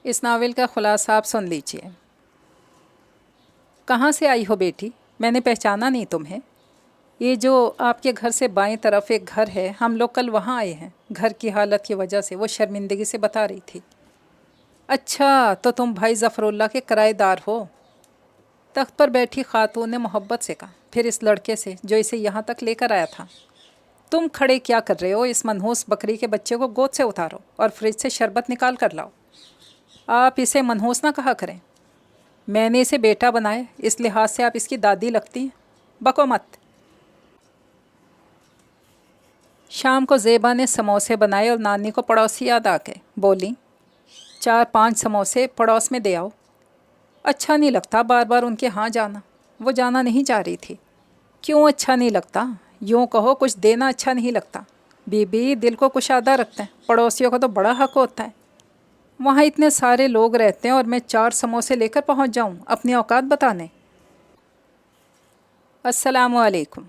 इस नावल का खुलासा आप सुन लीजिए। कहाँ से आई हो बेटी? मैंने पहचाना नहीं तुम्हें। ये जो आपके घर से बाएं तरफ एक घर है, हम लोग कल वहाँ आए हैं। घर की हालत की वजह से वो शर्मिंदगी से बता रही थी। अच्छा, तो तुम भाई ज़फ़रुल्लाह के किराएदार हो? तख्त पर बैठी खातून ने मोहब्बत से कहा, फिर इस लड़के से जो इसे यहाँ तक लेकर आया था। तुम खड़े क्या कर रहे हो? इस मनहूस बकरी के बच्चे को गोद से उतारो और फ्रिज से शरबत निकाल कर लाओ। आप इसे मनहूस ना कहा करें। मैंने इसे बेटा बनाया, इस लिहाज से आप इसकी दादी लगती हैं। बको मत। शाम को ज़ेबा ने समोसे बनाए और नानी को पड़ोसी याद आ गए। बोली, 4-5 समोसे पड़ोस में दे आओ। अच्छा नहीं लगता बार बार उनके यहाँ जाना। वो जाना नहीं जा रही थी। क्यों अच्छा नहीं लगता? यूँ कहो कुछ देना अच्छा नहीं लगता। बीबी दिल को कुशादा रखते हैं, पड़ोसियों का तो बड़ा हक होता है। वहाँ इतने सारे लोग रहते हैं और मैं 4 समोसे लेकर पहुँच जाऊँ अपनी औकात बताने। अस्सलामुअलैकुम।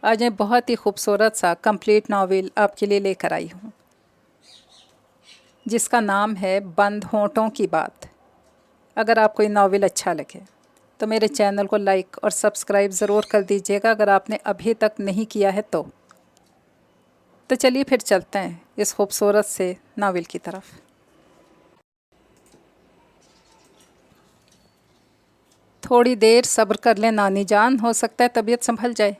आज मैं बहुत ही खूबसूरत सा कंप्लीट नावल आपके लिए लेकर आई हूँ, जिसका नाम है बंद होंठों की बात। अगर आपको ये नावल अच्छा लगे तो मेरे चैनल को लाइक और सब्सक्राइब ज़रूर कर दीजिएगा, अगर आपने अभी तक नहीं किया है तो चलिए फिर चलते हैं इस खूबसूरत से नावल की तरफ। थोड़ी देर सब्र कर लें नानी जान, हो सकता है तबीयत संभल जाए।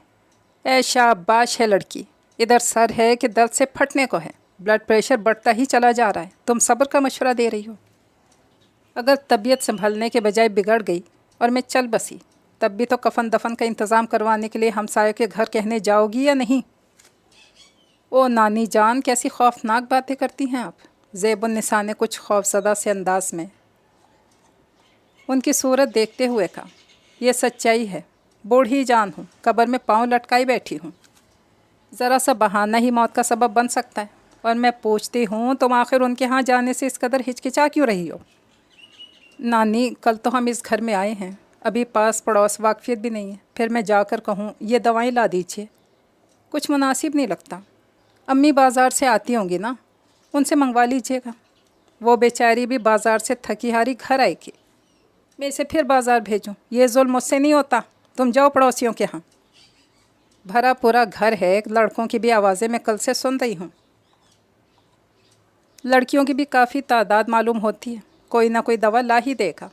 ऐ शाबाश है लड़की, इधर सर है कि दर्द से फटने को है। ब्लड प्रेशर बढ़ता ही चला जा रहा है, तुम सब्र का मशवरा दे रही हो। अगर तबीयत संभलने के बजाय बिगड़ गई और मैं चल बसी, तब भी तो कफन दफन का इंतज़ाम करवाने के लिए हमसायों के घर कहने जाओगी या नहीं? ओ नानी जान, कैसी खौफनाक बातें करती हैं आप। ज़ेबुन्निसा ने कुछ खौफज़दा से अंदाज में उनकी सूरत देखते हुए कहा, यह सच्चाई है। बूढ़ी जान हूँ, कब्र में पाँव लटकाई बैठी हूँ। ज़रा सा बहाना ही मौत का सबब बन सकता है। और मैं पूछती हूँ, तुम आखिर उनके यहाँ जाने से इस कदर हिचकिचा क्यों रही हो? नानी, कल तो हम इस घर में आए हैं, अभी पास पड़ोस वाकफियत भी नहीं है। फिर मैं जाकर कहूँ ये दवाएं ला दीजिए, कुछ मुनासिब नहीं लगता। अम्मी बाज़ार से आती होंगी ना, उनसे मंगवा लीजिएगा। वो बेचारी भी बाज़ार से थकी हारी घर आएगी, मैं इसे फिर बाज़ार भेजूँ? ये जुल्म मुझसे नहीं होता। तुम जाओ पड़ोसियों के यहाँ। भरा पूरा घर है, लड़कों की भी आवाज़ें मैं कल से सुन रही हूँ। लड़कियों की भी काफ़ी तादाद मालूम होती है, कोई ना कोई दवा ला ही देगा।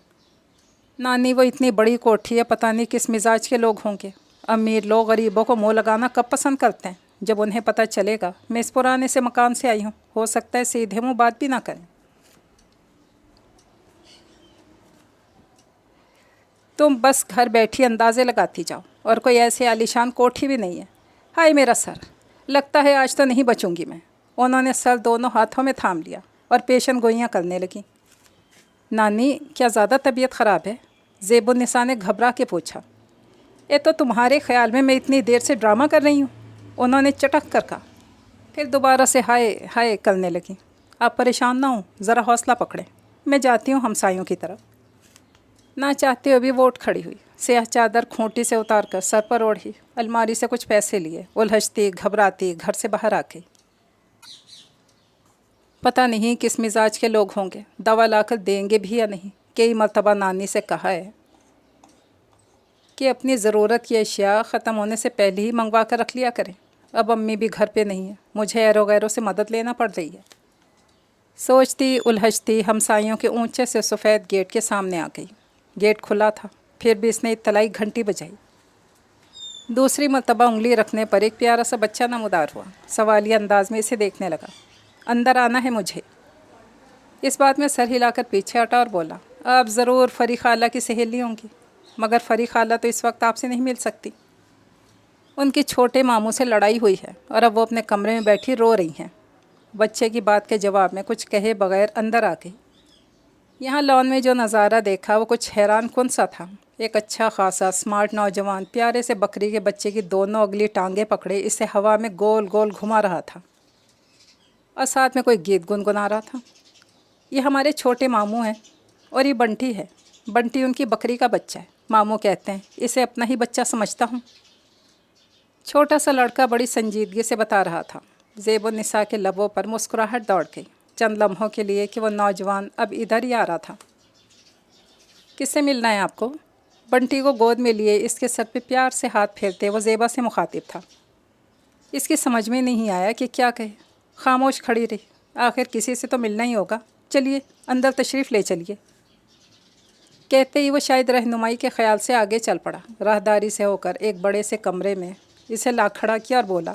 नानी, वो इतनी बड़ी कोठी है, पता नहीं किस मिजाज के लोग होंगे। अमीर लोग गरीबों को मुँह लगाना कब पसंद करते हैं? जब उन्हें पता चलेगा मैं इस पुराने से मकान से आई हूँ, हो सकता है सीधे मुँह बात भी ना करें। तुम बस घर बैठी अंदाज़े लगाती जाओ, और कोई ऐसी आलीशान कोठी भी नहीं है। हाय मेरा सर, लगता है आज तो नहीं बचूंगी मैं। उन्होंने सर दोनों हाथों में थाम लिया और पेशन गोइयाँ करने लगी। नानी, क्या ज़्यादा तबीयत ख़राब है? ज़ेबुन्निसा ने घबरा के पूछा। ये तो तुम्हारे ख्याल में मैं इतनी देर से ड्रामा कर रही हूँ, उन्होंने चटक कर कहा। फिर दोबारा से हाय हाय करने लगी। आप परेशान ना हो, ज़रा हौसला पकड़ें, मैं जाती हूँ हमसायों की तरफ। ना चाहते हुए भी वो उठ खड़ी हुई, स्याह चादर खूंटी से उतार कर सर पर ओढ़ी, अलमारी से कुछ पैसे लिए, उलझती घबराती घर से बाहर आ गई। पता नहीं किस मिजाज के लोग होंगे, दवा लाकर देंगे भी या नहीं। कई मर्तबा नानी से कहा है कि अपनी ज़रूरत की अशिया ख़त्म होने से पहले ही मंगवा कर रख लिया करें। अब अम्मी भी घर पे नहीं है, मुझे ऐरो गैरों से मदद लेना पड़ रही है। सोचती उलझती हमसायों के ऊंचे से सफ़ेद गेट के सामने आ गई। गेट खुला था, फिर भी इसने इत्तलाई घंटी बजाई। दूसरी मर्तबा उंगली रखने पर एक प्यारा सा बच्चा नमूदार हुआ, सवालिया अंदाज में इसे देखने लगा। अंदर आना है मुझे। इस बात में सर हिलाकर पीछे हटा और बोला, आप ज़रूर फरी खाला की सहेली होंगी, मगर फरी खाला तो इस वक्त आपसे नहीं मिल सकती। उनकी छोटे मामू से लड़ाई हुई है और अब वो अपने कमरे में बैठी रो रही हैं। बच्चे की बात के जवाब में कुछ कहे बगैर अंदर आ गई। यहाँ लॉन में जो नज़ारा देखा वो कुछ हैरान कुन सा था। एक अच्छा खासा स्मार्ट नौजवान प्यारे से बकरी के बच्चे की दोनों अगली टांगें पकड़े इसे हवा में गोल गोल घुमा रहा था और साथ में कोई गीत गुनगुना रहा था। ये हमारे छोटे मामू हैं और ये बंटी है। बंटी उनकी बकरी का बच्चा है। मामू कहते हैं इसे अपना ही बच्चा समझता हूँ। छोटा सा लड़का बड़ी संजीदगी से बता रहा था। ज़ेबुन्निसा के लबों पर मुस्कुराहट दौड़ गई। چند لمحوں کے لیے کہ وہ نوجوان اب ادھر ہی آ رہا تھا۔ کس سے ملنا ہے آپ کو؟ بنٹی کو گود میں لیے اس کے سر پہ پیار سے ہاتھ پھیرتے وہ زیبا سے مخاطب تھا۔ اس کی سمجھ میں نہیں آیا کہ کیا کہے، خاموش کھڑی رہی۔ آخر کسی سے تو ملنا ہی ہوگا، چلیے اندر تشریف لے چلیے۔ کہتے ہی وہ شاید رہنمائی کے خیال سے آگے چل پڑا۔ راہداری سے ہو کر ایک بڑے سے کمرے میں اسے لا کھڑا کیا اور بولا،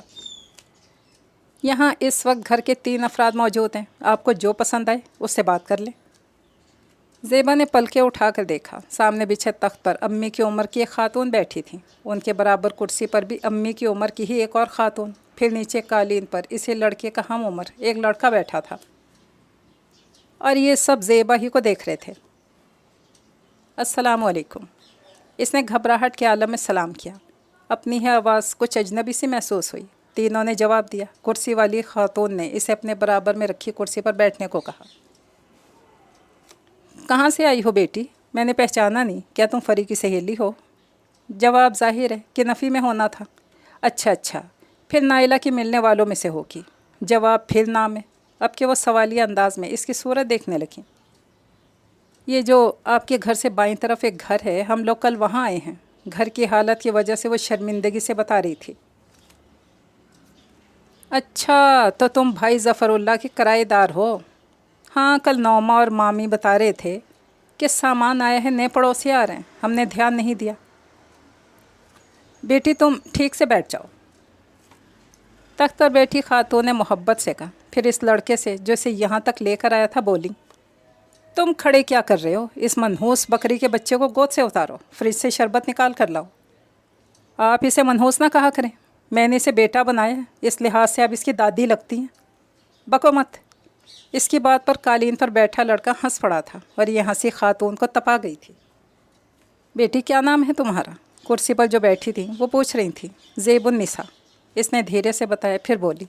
یہاں اس وقت گھر کے 3 افراد موجود ہیں، آپ کو جو پسند آئے اس سے بات کر لیں۔ زیبا نے پلکیں اٹھا کر دیکھا، سامنے بچھے تخت پر امی کی عمر کی ایک خاتون بیٹھی تھیں، ان کے برابر کرسی پر بھی امی کی عمر کی ہی ایک اور خاتون، پھر نیچے قالین پر اسی لڑکے کا ہم عمر ایک لڑکا بیٹھا تھا، اور یہ سب زیبا ہی کو دیکھ رہے تھے۔ السلام علیکم، اس نے گھبراہٹ کے عالم میں سلام کیا۔ اپنی ہی آواز کچھ اجنبی سی محسوس ہوئی۔ تینوں نے جواب دیا۔ کرسی والی خاتون نے اسے اپنے برابر میں رکھی کرسی پر بیٹھنے کو کہا۔ کہاں سے آئی ہو بیٹی؟ میں نے پہچانا نہیں، کیا تم فری کی سہیلی ہو؟ جواب ظاہر ہے کہ نفی میں ہونا تھا۔ اچھا، پھر نائلہ کی ملنے والوں میں سے ہوگی۔ جواب پھر نام ہے، اب کہ وہ سوالیہ انداز میں اس کی صورت دیکھنے لگیں۔ یہ جو آپ کے گھر سے بائیں طرف ایک گھر ہے، ہم لوگ کل وہاں آئے ہیں۔ گھر کی حالت کی وجہ سے وہ شرمندگی سے بتا رہی تھی۔ اچھا، تو تم بھائی ظفر اللہ کے کرائے دار ہو؟ ہاں، کل نوما اور مامی بتا رہے تھے کہ سامان آیا ہے، نئے پڑوسی آ رہے ہیں، ہم نے دھیان نہیں دیا۔ بیٹی تم ٹھیک سے بیٹھ جاؤ، تخت پر بیٹھی خاتون نے محبت سے کہا، پھر اس لڑکے سے جو اسے یہاں تک لے کر آیا تھا بولی، تم کھڑے کیا کر رہے ہو؟ اس منحوس بکری کے بچے کو گود سے اتارو، فریج سے شربت نکال کر لاؤ۔ آپ اسے منحوس نہ کہا کریں، میں نے اسے بیٹا بنایا ہے، اس لحاظ سے آپ اس کی دادی لگتی ہیں۔ بکو مت۔ اس کی بات پر قالین پر بیٹھا لڑکا ہنس پڑا تھا اور یہ ہنسی خاتون کو تپا گئی تھی۔ بیٹی کیا نام ہے تمہارا؟ کرسی پر جو بیٹھی تھیں وہ پوچھ رہی تھیں۔ زیب النساء، اس نے دھیرے سے بتایا، پھر بولی،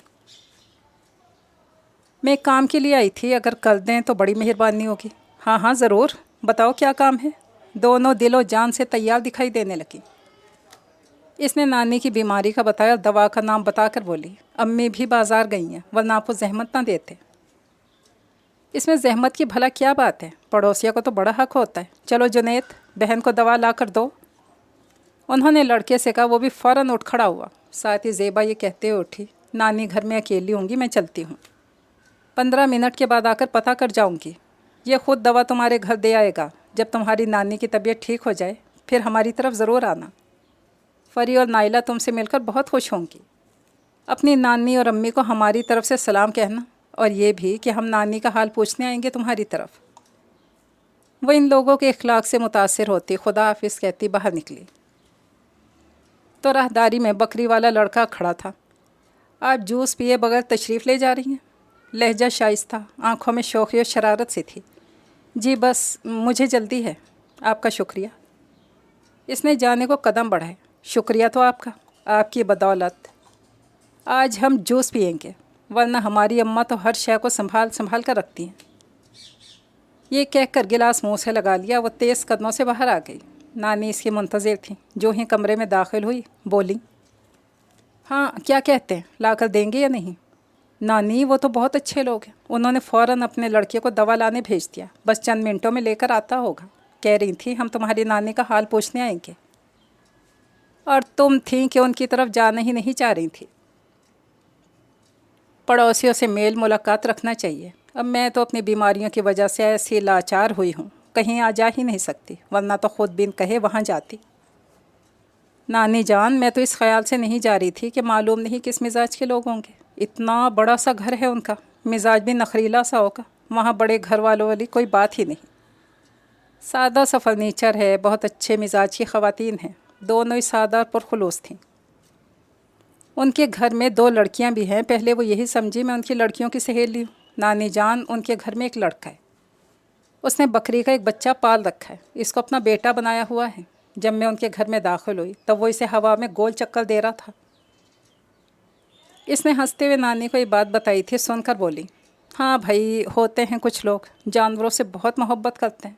میں ایک کام کے لیے آئی تھی، اگر کر دیں تو بڑی مہربانی ہوگی۔ ہاں ضرور، بتاؤ کیا کام ہے؟ دونوں دل و جان سے تیار دکھائی دینے لگی۔ اس نے نانی کی بیماری کا بتایا اور دوا کا نام بتا کر بولی، امی بھی بازار گئی ہیں ورنہ آپ کو زحمت نہ دیتے۔ اس میں زحمت کی بھلا کیا بات ہے، پڑوسیوں کو تو بڑا حق ہوتا ہے۔ چلو جنید، بہن کو دوا لا کر دو۔ انہوں نے لڑکے سے کہا، وہ بھی فوراً اٹھ کھڑا ہوا۔ ساتھ ہی زیبا یہ کہتے ہوئے اٹھی، نانی گھر میں اکیلی ہوں گی، میں چلتی ہوں، 15 منٹ کے بعد آ کر پتہ کر جاؤں گی۔ یہ خود دوا تمہارے گھر دے آئے گا، جب تمہاری نانی کی طبیعت ٹھیک ہو جائے پھر ہماری طرف ضرور آنا۔ فری اور نائلہ تم سے مل کر بہت خوش ہوں گی۔ اپنی نانی اور امی کو ہماری طرف سے سلام کہنا، اور یہ بھی کہ ہم نانی کا حال پوچھنے آئیں گے تمہاری طرف۔ وہ ان لوگوں کے اخلاق سے متاثر ہوتی خدا حافظ کہتی باہر نکلی تو راہداری میں بکری والا لڑکا کھڑا تھا۔ آپ جوس پیے بغیر تشریف لے جا رہی ہیں؟ لہجہ شائستہ، آنکھوں میں شوخی و شرارت سی تھی۔ جی بس مجھے جلدی ہے، آپ کا شکریہ۔ اس نے جانے کو قدم بڑھائے۔ شکریہ تو آپ کا، آپ کی بدولت آج ہم جوس پئیں گے، ورنہ ہماری اماں تو ہر شے کو سنبھال کر رکھتی ہیں۔ یہ کہہ کر گلاس منہ سے لگا لیا، وہ تیز قدموں سے باہر آ گئی۔ نانی اس کی منتظر تھیں، جو ہی کمرے میں داخل ہوئی بولی، ہاں کیا کہتے ہیں، لا کر دیں گے یا نہیں؟ نانی وہ تو بہت اچھے لوگ ہیں، انہوں نے فوراً اپنے لڑکے کو دوا لانے بھیج دیا، بس چند منٹوں میں لے کر آتا ہوگا۔ کہہ رہی تھیں ہم تمہاری نانی کا حال پوچھنے آئیں گے، اور تم تھیں کہ ان کی طرف جانا ہی نہیں چاہ رہی تھی۔ پڑوسیوں سے میل ملاقات رکھنا چاہیے۔ اب میں تو اپنی بیماریوں کی وجہ سے ایسی لاچار ہوئی ہوں، کہیں آ جا ہی نہیں سکتی، ورنہ تو خود بن کہے وہاں جاتی۔ نانی جان، میں تو اس خیال سے نہیں جا رہی تھی کہ معلوم نہیں کس مزاج کے لوگ ہوں گے۔ اتنا بڑا سا گھر ہے ان کا، مزاج بھی نخریلا سا ہوگا، وہاں بڑے گھر والوں والی کوئی بات ہی نہیں۔ سادہ سا فرنیچر ہے، بہت اچھے مزاج کی خواتین ہیں، دونوں ہی سادہ اور پرخلوص تھیں۔ ان کے گھر میں 2 لڑکیاں بھی ہیں، پہلے وہ یہی سمجھی میں ان کی لڑکیوں کی سہیلی ہوں۔ نانی جان، ان کے گھر میں ایک لڑکا ہے، اس نے بکری کا ایک بچہ پال رکھا ہے، اس کو اپنا بیٹا بنایا ہوا ہے۔ جب میں ان کے گھر میں داخل ہوئی تب وہ اسے ہوا میں گول چکر دے رہا تھا۔ اس نے ہنستے ہوئے نانی کو یہ بات بتائی تھی، سن کر بولی، ہاں بھائی، ہوتے ہیں کچھ لوگ جانوروں سے بہت محبت کرتے ہیں،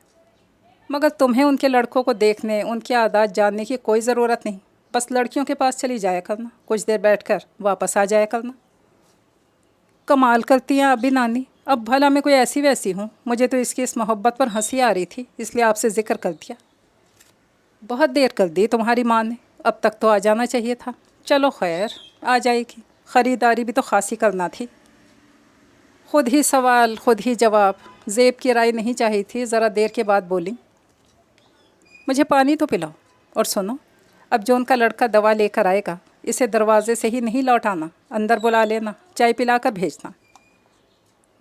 مگر تمہیں ان کے لڑکوں کو دیکھنے، ان کی عادات جاننے کی کوئی ضرورت نہیں، بس لڑکیوں کے پاس چلی جایا کرنا، کچھ دیر بیٹھ کر واپس آ جایا کرنا۔ کمال کرتی ہیں ابھی نانی، اب بھلا میں کوئی ایسی ویسی ہوں؟ مجھے تو اس کی اس محبت پر ہنسی آ رہی تھی، اس لیے آپ سے ذکر کر دیا۔ بہت دیر کر دی تمہاری ماں نے، اب تک تو آ جانا چاہیے تھا۔ چلو خیر، آ جائے گی، خریداری بھی تو خاصی کرنا تھی۔ خود ہی سوال خود ہی جواب، زیب کی رائے نہیں چاہی تھی، ذرا دیر کے بعد بولی، مجھے پانی تو پلاؤ، اور سنو، اب جو ان کا لڑکا دوا لے کر آئے گا اسے دروازے سے ہی نہیں لوٹانا، اندر بلا لینا، چائے پلا کر بھیجنا۔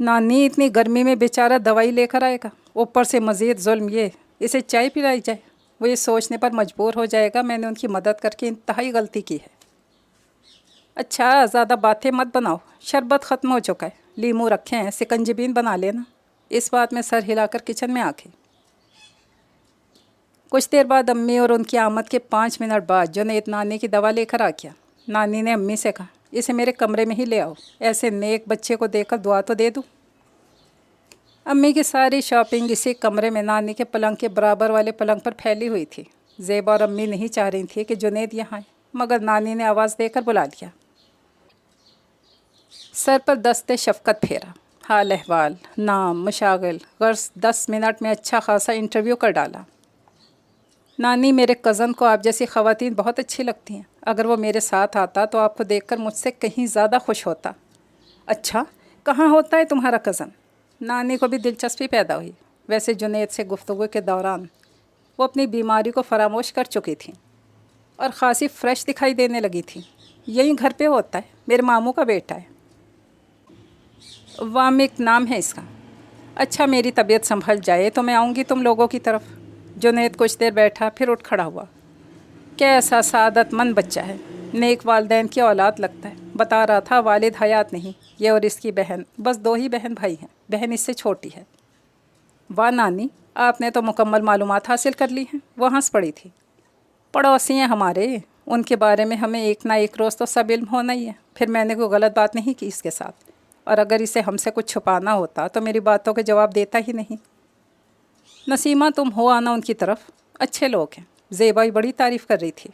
نانی اتنی گرمی میں بیچارہ دوائی لے کر آئے گا، اوپر سے مزید ظلم یہ اسے چائے پلائی جائے۔ وہ یہ سوچنے پر مجبور ہو جائے گا میں نے ان کی مدد کر کے انتہائی غلطی کی ہے۔ اچھا زیادہ باتیں مت بناؤ، شربت ختم ہو چکا ہے، لیمو رکھے ہیں، سکنجبین بنا لینا۔ اس بات میں سر ہلا کر کچن میں آ گئی۔ کچھ دیر بعد امی اور ان کی آمد کے 5 منٹ بعد جنید نانی کی دوا لے کر آ گیا۔ نانی نے امی سے کہا، اسے میرے کمرے میں ہی لے آؤ، ایسے نیک بچے کو دیکھ کر دعا تو دے دوں۔ امی کی ساری شاپنگ اسی کمرے میں نانی کے پلنگ کے برابر والے پلنگ پر پھیلی ہوئی تھی۔ زیبا اور امی نہیں چاہ رہی تھی کہ جنید یہاں آئے، مگر نانی نے آواز دے کر بلا لیا۔ سر پر دست شفقت پھیرا، حال احوال، نام، مشاغل، غرض 10 منٹ میں اچھا خاصا انٹرویو کر ڈالا۔ نانی، میرے کزن کو آپ جیسی خواتین بہت اچھی لگتی ہیں، اگر وہ میرے ساتھ آتا تو آپ کو دیکھ کر مجھ سے کہیں زیادہ خوش ہوتا۔ اچھا، کہاں ہوتا ہے تمہارا کزن؟ نانی کو بھی دلچسپی پیدا ہوئی۔ ویسے جنید سے گفتگو کے دوران وہ اپنی بیماری کو فراموش کر چکی تھیں اور خاصی فریش دکھائی دینے لگی تھی۔ یہیں گھر پہ ہوتا ہے، میرے ماموں کا بیٹا ہے، وامک نام ہے اس کا۔ اچھا، میری طبیعت سنبھل جائے تو میں آؤں گی تم لوگوں کی طرف۔ جنید کچھ دیر بیٹھا، پھر اٹھ کھڑا ہوا۔ کیسا سعادت مند بچہ ہے، نیک والدین کی اولاد لگتا ہے۔ بتا رہا تھا والد حیات نہیں، یہ اور اس کی بہن، بس 2 ہی بہن بھائی ہیں، بہن اس سے چھوٹی ہے۔ واہ نانی، آپ نے تو مکمل معلومات حاصل کر لی ہیں۔ وہ ہنس پڑی تھی۔ پڑوسی ہیں ہمارے، ان کے بارے میں ہمیں ایک نہ ایک روز تو سب علم ہونا ہی ہے۔ پھر میں نے کوئی غلط بات نہیں کی اس کے ساتھ، اور اگر اسے ہم سے کچھ چھپانا ہوتا تو میری باتوں کے جواب دیتا ہی نہیں۔ نسیمہ، تم ہو آنا ان کی طرف، اچھے لوگ ہیں۔ زیبا ہی بڑی تعریف کر رہی تھی۔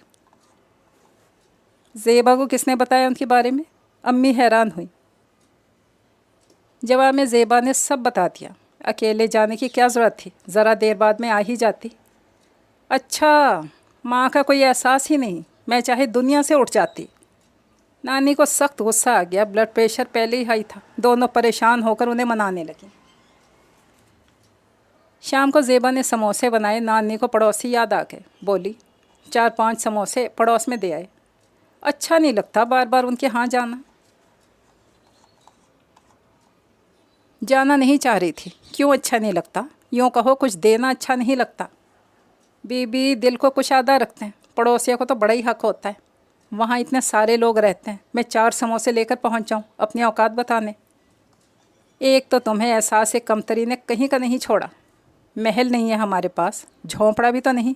زیبا کو کس نے بتایا ان کے بارے میں؟ امی حیران ہوئی۔ جواب میں زیبا نے سب بتا دیا۔ اکیلے جانے کی کیا ضرورت تھی، ذرا دیر بعد میں آ ہی جاتی۔ اچھا، ماں کا کوئی احساس ہی نہیں، میں چاہے دنیا سے اٹھ جاتی۔ نانی کو سخت غصہ آ گیا، بلڈ پریشر پہلے ہی ہائی تھا۔ دونوں پریشان ہو کر انہیں منانے لگیں۔ شام کو زیبا نے سموسے بنائے۔ نانی کو پڑوسی یاد آ گئے، بولی، 4-5 سموسے پڑوس میں دے آئے۔ اچھا نہیں لگتا بار بار ان کے ہاں جانا۔ جانا نہیں چاہ رہی تھی۔ کیوں اچھا نہیں لگتا؟ یوں کہو کچھ دینا اچھا نہیں لگتا۔ بی بی دل کو کشادہ رکھتے ہیں، پڑوسیوں کو تو بڑا ہی حق ہوتا ہے۔ وہاں اتنے سارے لوگ رہتے ہیں، میں 4 سموسے لے کر پہنچ جاؤں اپنی اوقات بتانے؟ ایک تو تمہیں احساس کمتری نے کہیں کا نہیں چھوڑا۔ محل نہیں ہے ہمارے پاس، جھونپڑا بھی تو نہیں،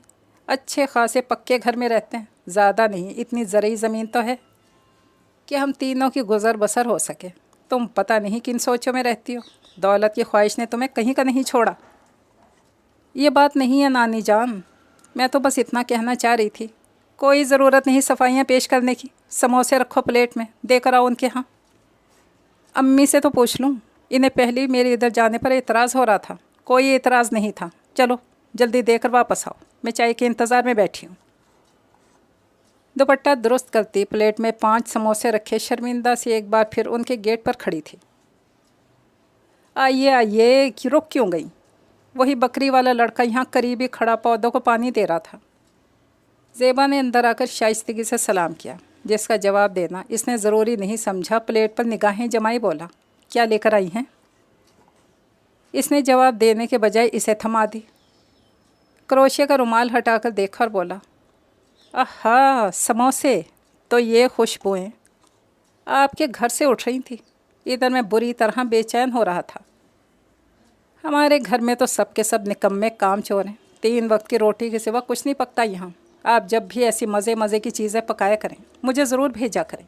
اچھے خاصے پکے گھر میں رہتے ہیں، زیادہ نہیں، اتنی زرعی زمین تو ہے کہ ہم تینوں کی گزر بسر ہو سکے۔ تم پتہ نہیں کن سوچوں میں رہتی ہو، دولت کی خواہش نے تمہیں کہیں کا نہیں چھوڑا۔ یہ بات نہیں ہے نانی جان، میں تو بس اتنا کہنا چاہ رہی تھی۔ کوئی ضرورت نہیں صفائیاں پیش کرنے کی، سموسے رکھو پلیٹ میں، دے کر آؤ ان کے ہاں۔ امی سے تو پوچھ لوں، انہیں پہلے میرے ادھر جانے پر اعتراض ہو رہا تھا۔ کوئی اعتراض نہیں تھا۔ چلو جلدی دے کر واپس آؤ، میں چائے کے انتظار میں بیٹھی ہوں۔ دوپٹہ درست کرتی پلیٹ میں 5 سموسے رکھے شرمندہ سی ایک بار پھر ان کے گیٹ پر کھڑی تھی۔ آئیے آئیے، رک کیوں گئی؟ وہی بکری والا لڑکا یہاں قریب ہی کھڑا پودوں کو پانی دے رہا تھا۔ زیبا نے اندر آ کر شائستگی سے سلام کیا، جس کا جواب دینا اس نے ضروری نہیں سمجھا۔ پلیٹ پر نگاہیں جمائی بولا، کیا لے کر آئی ہیں؟ اس نے جواب دینے کے بجائے اسے تھما دی۔ کروشے کا رومال ہٹا کر دیکھا اور بولا، آہا، سموسے تو یہ خوشبوئیں آپ کے گھر سے اٹھ رہی تھیں۔ ادھر میں بری طرح بے چین ہو رہا تھا۔ ہمارے گھر میں تو سب کے سب نکمے کام چور ہیں، 3 وقت کی روٹی کے سوا کچھ نہیں پکتا یہاں۔ آپ جب بھی ایسی مزے مزے کی چیزیں پکایا کریں، مجھے ضرور بھیجا کریں۔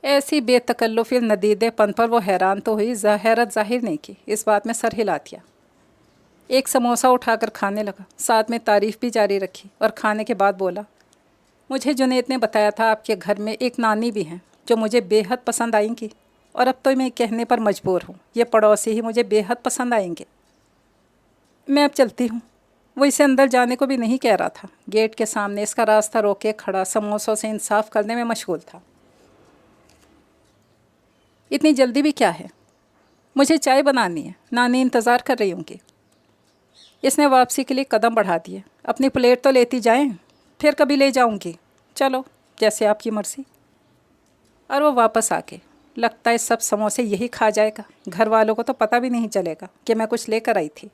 ایسی بے تکلفی ندیدے پن پر وہ حیران تو ہوئی، حیرت ظاہر نہیں کی، اس بات میں سر ہلا دیا۔ ایک سموسہ اٹھا کر کھانے لگا، ساتھ میں تعریف بھی جاری رکھی، اور کھانے کے بعد بولا، مجھے جنید نے بتایا تھا آپ کے گھر میں ایک نانی بھی ہیں جو مجھے بے حد پسند آئیں گی۔ اور اب تو میں کہنے پر مجبور ہوں، یہ پڑوسی ہی مجھے بے حد پسند آئیں گے۔ میں اب چلتی ہوں۔ وہ اسے اندر جانے کو بھی نہیں کہہ رہا تھا۔ گیٹ کے سامنے اس کا راستہ روکے کھڑا سموسوں سے انصاف کرنے میں مشغول تھا۔ اتنی جلدی بھی کیا ہے؟ مجھے چائے بنانی ہے، نانی انتظار کر رہی ہوں گی۔ اس نے واپسی کے لیے قدم بڑھا دیے۔ اپنی پلیٹ تو لیتی جائیں، پھر کبھی لے جاؤں گی۔ چلو جیسے آپ کی مرضی۔ اور وہ واپس آ کے لگتا ہے سب سموسے یہی کھا جائے گا، گھر والوں کو تو پتہ بھی نہیں چلے گا کہ میں کچھ لے کر آئی تھی۔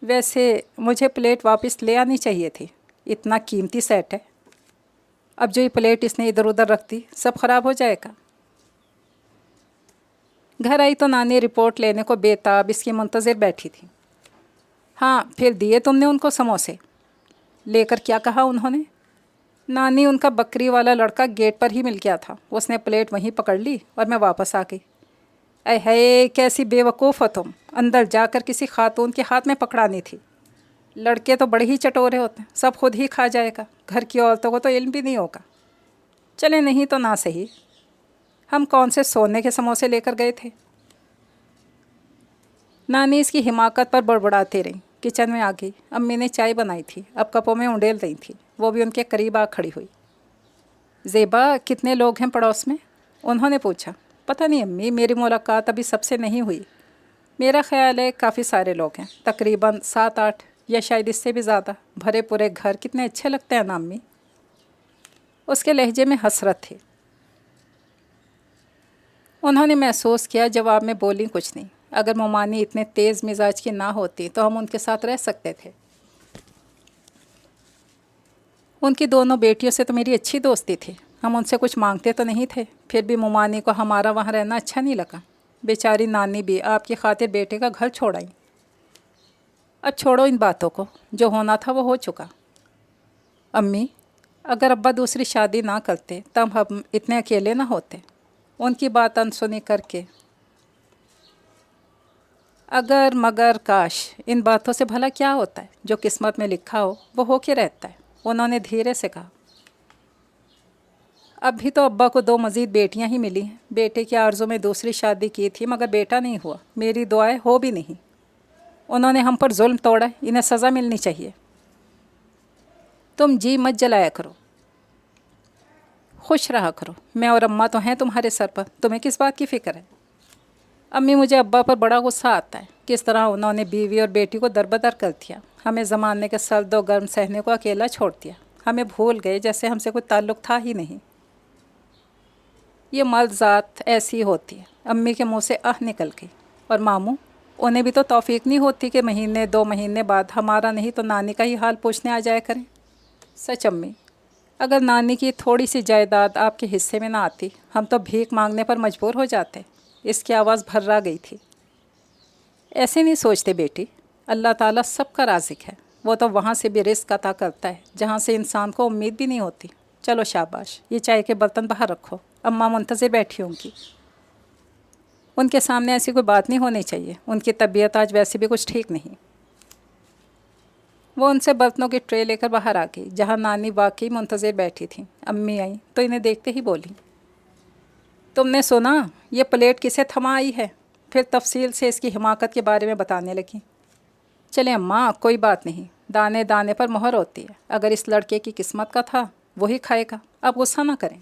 ویسے مجھے پلیٹ واپس لے آنی چاہیے تھی، اتنا قیمتی سیٹ ہے۔ اب جو یہ پلیٹ اس نے ادھر ادھر رکھ دی سب خراب ہو جائے گا۔ گھر آئی تو نانی رپورٹ لینے کو بے تاب اس کی منتظر بیٹھی تھی۔ ہاں پھر دیے تم نے ان کو سموسے؟ لے کر کیا کہا انہوں نے؟ نانی ان کا بکری والا لڑکا گیٹ پر ہی مل گیا تھا، اس نے پلیٹ وہیں پکڑ لی اور میں واپس آ گئی۔ اے ہے کیسی بے وقوف ہو تم، اندر جا کر کسی خاتون کے ہاتھ میں پکڑانی تھی۔ لڑکے تو بڑے ہی چٹورے ہوتے ہیں، سب خود ہی کھا جائے گا، گھر کی عورتوں کو تو علم بھی نہیں ہوگا۔ چلے نہیں تو نہ صحیح، ہم کون سے سونے کے سموسے لے کر گئے تھے؟ نانی اس کی حماقت پر بڑبڑاتی رہی۔ کچن میں آ گئی۔ امی نے چائے بنائی تھی، اب کپوں میں انڈیل رہی تھی، وہ بھی ان کے قریب آ کھڑی ہوئی۔ زیبا کتنے لوگ ہیں پڑوس میں؟ انہوں نے پوچھا۔ پتہ نہیں امی، میری ملاقات ابھی سب سے نہیں ہوئی، میرا خیال ہے کافی سارے لوگ ہیں، تقریباً 7-8 یا شاید اس سے بھی زیادہ۔ بھرے پورے گھر کتنے اچھے لگتے ہیں نا امی؟ اس کے لہجے میں حسرت تھی۔ انہوں نے محسوس کیا جواب میں بولی کچھ نہیں۔ اگر مومانی اتنے تیز مزاج کی نہ ہوتی تو ہم ان کے ساتھ رہ سکتے تھے۔ ان کی دونوں بیٹیوں سے تو میری اچھی دوستی تھی، ہم ان سے کچھ مانگتے تو نہیں تھے، پھر بھی مومانی کو ہمارا وہاں رہنا اچھا نہیں لگا۔ بیچاری نانی بھی آپ کی خاطر بیٹے کا گھر چھوڑ آئی۔ اب چھوڑو ان باتوں کو، جو ہونا تھا وہ ہو چکا۔ امی، اگر ابا دوسری شادی نہ کرتے تب ہم اتنے اکیلے نہ ہوتے۔ ان کی بات انسنی کر کے اگر مگر کاش، ان باتوں سے بھلا کیا ہوتا ہے؟ جو قسمت میں لکھا ہو وہ ہو کے رہتا ہے، انہوں نے دھیرے سے کہا۔ اب بھی تو ابا کو 2 مزید بیٹیاں ہی ملی ہیں۔ بیٹے کی آرزو میں دوسری شادی کی تھی مگر بیٹا نہیں ہوا، میری دعائیں ہو بھی نہیں۔ انہوں نے ہم پر ظلم توڑا، انہیں سزا ملنی چاہیے۔ تم جی مت جلایا کرو، خوش رہا کرو، میں اور اماں تو ہیں تمہارے سر پر، تمہیں کس بات کی فکر ہے؟ امی، مجھے ابا پر بڑا غصہ آتا ہے، کس طرح انہوں نے بیوی اور بیٹی کو دربدر کر دیا، ہمیں زمانے کے سرد و گرم سہنے کو اکیلا چھوڑ دیا، ہمیں بھول گئے جیسے ہم سے کوئی تعلق تھا ہی نہیں۔ یہ مرد ذات ایسی ہوتی ہے۔ امی کے منہ سے آہ نکل گئی۔ اور ماموں، انہیں بھی تو توفیق نہیں ہوتی کہ مہینے 2 مہینے بعد ہمارا نہیں تو نانی کا ہی حال پوچھنے آ جایا کریں؟ سچ امی، اگر نانی کی تھوڑی سی جائیداد آپ کے حصے میں نہ آتی ہم تو بھیک مانگنے پر مجبور ہو جاتے۔ اس کی آواز بھرا گئی تھی۔ ایسے نہیں سوچتے بیٹی، اللہ تعالیٰ سب کا رازق ہے، وہ تو وہاں سے بھی رزق عطا کرتا ہے جہاں سے انسان کو امید بھی نہیں ہوتی۔ چلو شاباش، یہ چائے کے برتن باہر رکھو، اماں منتظر بیٹھی ہوں گی، ان کے سامنے ایسی کوئی بات نہیں ہونی چاہیے، ان کی طبیعت آج ویسے بھی کچھ ٹھیک نہیں۔ وہ ان سے برتنوں کی ٹرے لے کر باہر آ گئی جہاں نانی واقعی منتظر بیٹھی تھیں۔ امی آئیں تو انہیں دیکھتے ہی بولی، تم نے سنا یہ پلیٹ کسے تھما آئی ہے؟ پھر تفصیل سے اس کی حماقت کے بارے میں بتانے لگی۔ چلیں اماں، کوئی بات نہیں، دانے دانے پر مہر ہوتی ہے، اگر اس لڑکے کی قسمت کا تھا وہی کھائے گا، اب غصہ نہ کریں۔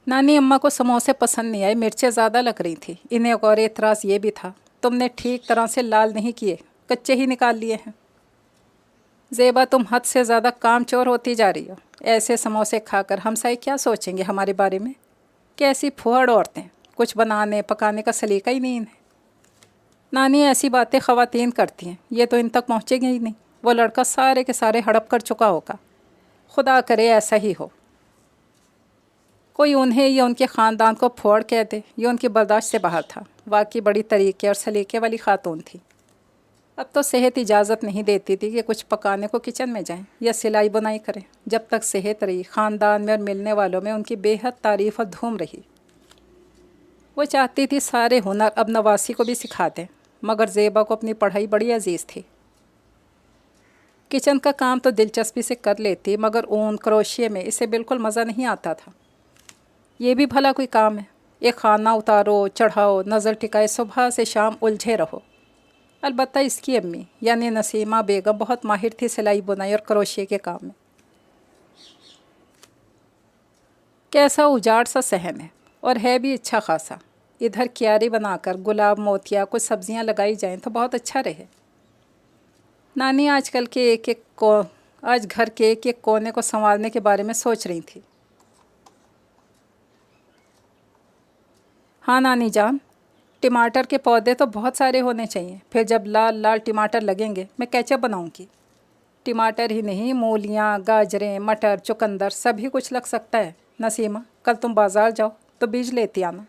نانی اماں کو سموسے پسند نہیں آئے، مرچیں زیادہ لگ رہی تھیں۔ انہیں ایک اور اعتراض یہ بھی تھا، تم نے ٹھیک طرح سے لال نہیں کیے، کچے ہی نکال لیے ہیں۔ زیبا، تم حد سے زیادہ کام چور ہوتی جا رہی ہو، ایسے سموسے کھا کر ہمسائے کیا سوچیں گے ہمارے بارے میں؟ کیسی پھوڑ عورتیں، کچھ بنانے پکانے کا سلیقہ ہی نہیں انہیں۔ نانی، ایسی باتیں خواتین کرتی ہیں، یہ تو ان تک پہنچے گی ہی نہیں، وہ لڑکا سارے کے سارے ہڑپ کر چکا ہوگا، خدا کرے ایسا ہی ہو، کوئی انہیں یا ان کے خاندان کو پھوڑ کہہ دے، یہ ان کی برداشت سے باہر تھا۔ واقعی بڑی طریقے اور سلیقے والی خاتون تھی۔ اب تو صحت اجازت نہیں دیتی تھی کہ کچھ پکانے کو کچن میں جائیں یا سلائی بنائی کریں۔ جب تک صحت رہی خاندان میں اور ملنے والوں میں ان کی بے حد تعریف اور دھوم رہی۔ وہ چاہتی تھی سارے ہنر اب نواسی کو بھی سکھا دیں، مگر زیبا کو اپنی پڑھائی بڑی عزیز تھی۔ کچن کا کام تو دلچسپی سے کر لیتی مگر اون کروشیے میں اسے بالکل مزہ نہیں آتا تھا۔ ये भी भला कोई काम है? एक खाना उतारो, चढ़ाओ, नज़र टिकाए, सुबह से शाम उलझे रहो। अलबत्ता इसकी अम्मी यानी नसीमा बेगम बहुत माहिर थी सिलाई बुनाई और क्रोशिया के काम में। कैसा उजाड़ सा सहन है, और है भी अच्छा खासा। इधर क्यारी बनाकर गुलाब, मोतिया, कुछ सब्जियां लगाई जाएं तो बहुत अच्छा रहे। नानी आज घर के एक एक कोने को संवारने के बारे में सोच रही थी। हाँ नानी जान, टमाटर के पौधे तो बहुत सारे होने चाहिए, फिर जब लाल लाल टमाटर लगेंगे मैं केचप बनाऊंगी। टमाटर ही नहीं, मूलियाँ, गाजरें, मटर, चुकंदर सभी कुछ लग सकता है। नसीमा, कल तुम बाज़ार जाओ तो बीज लेती आना।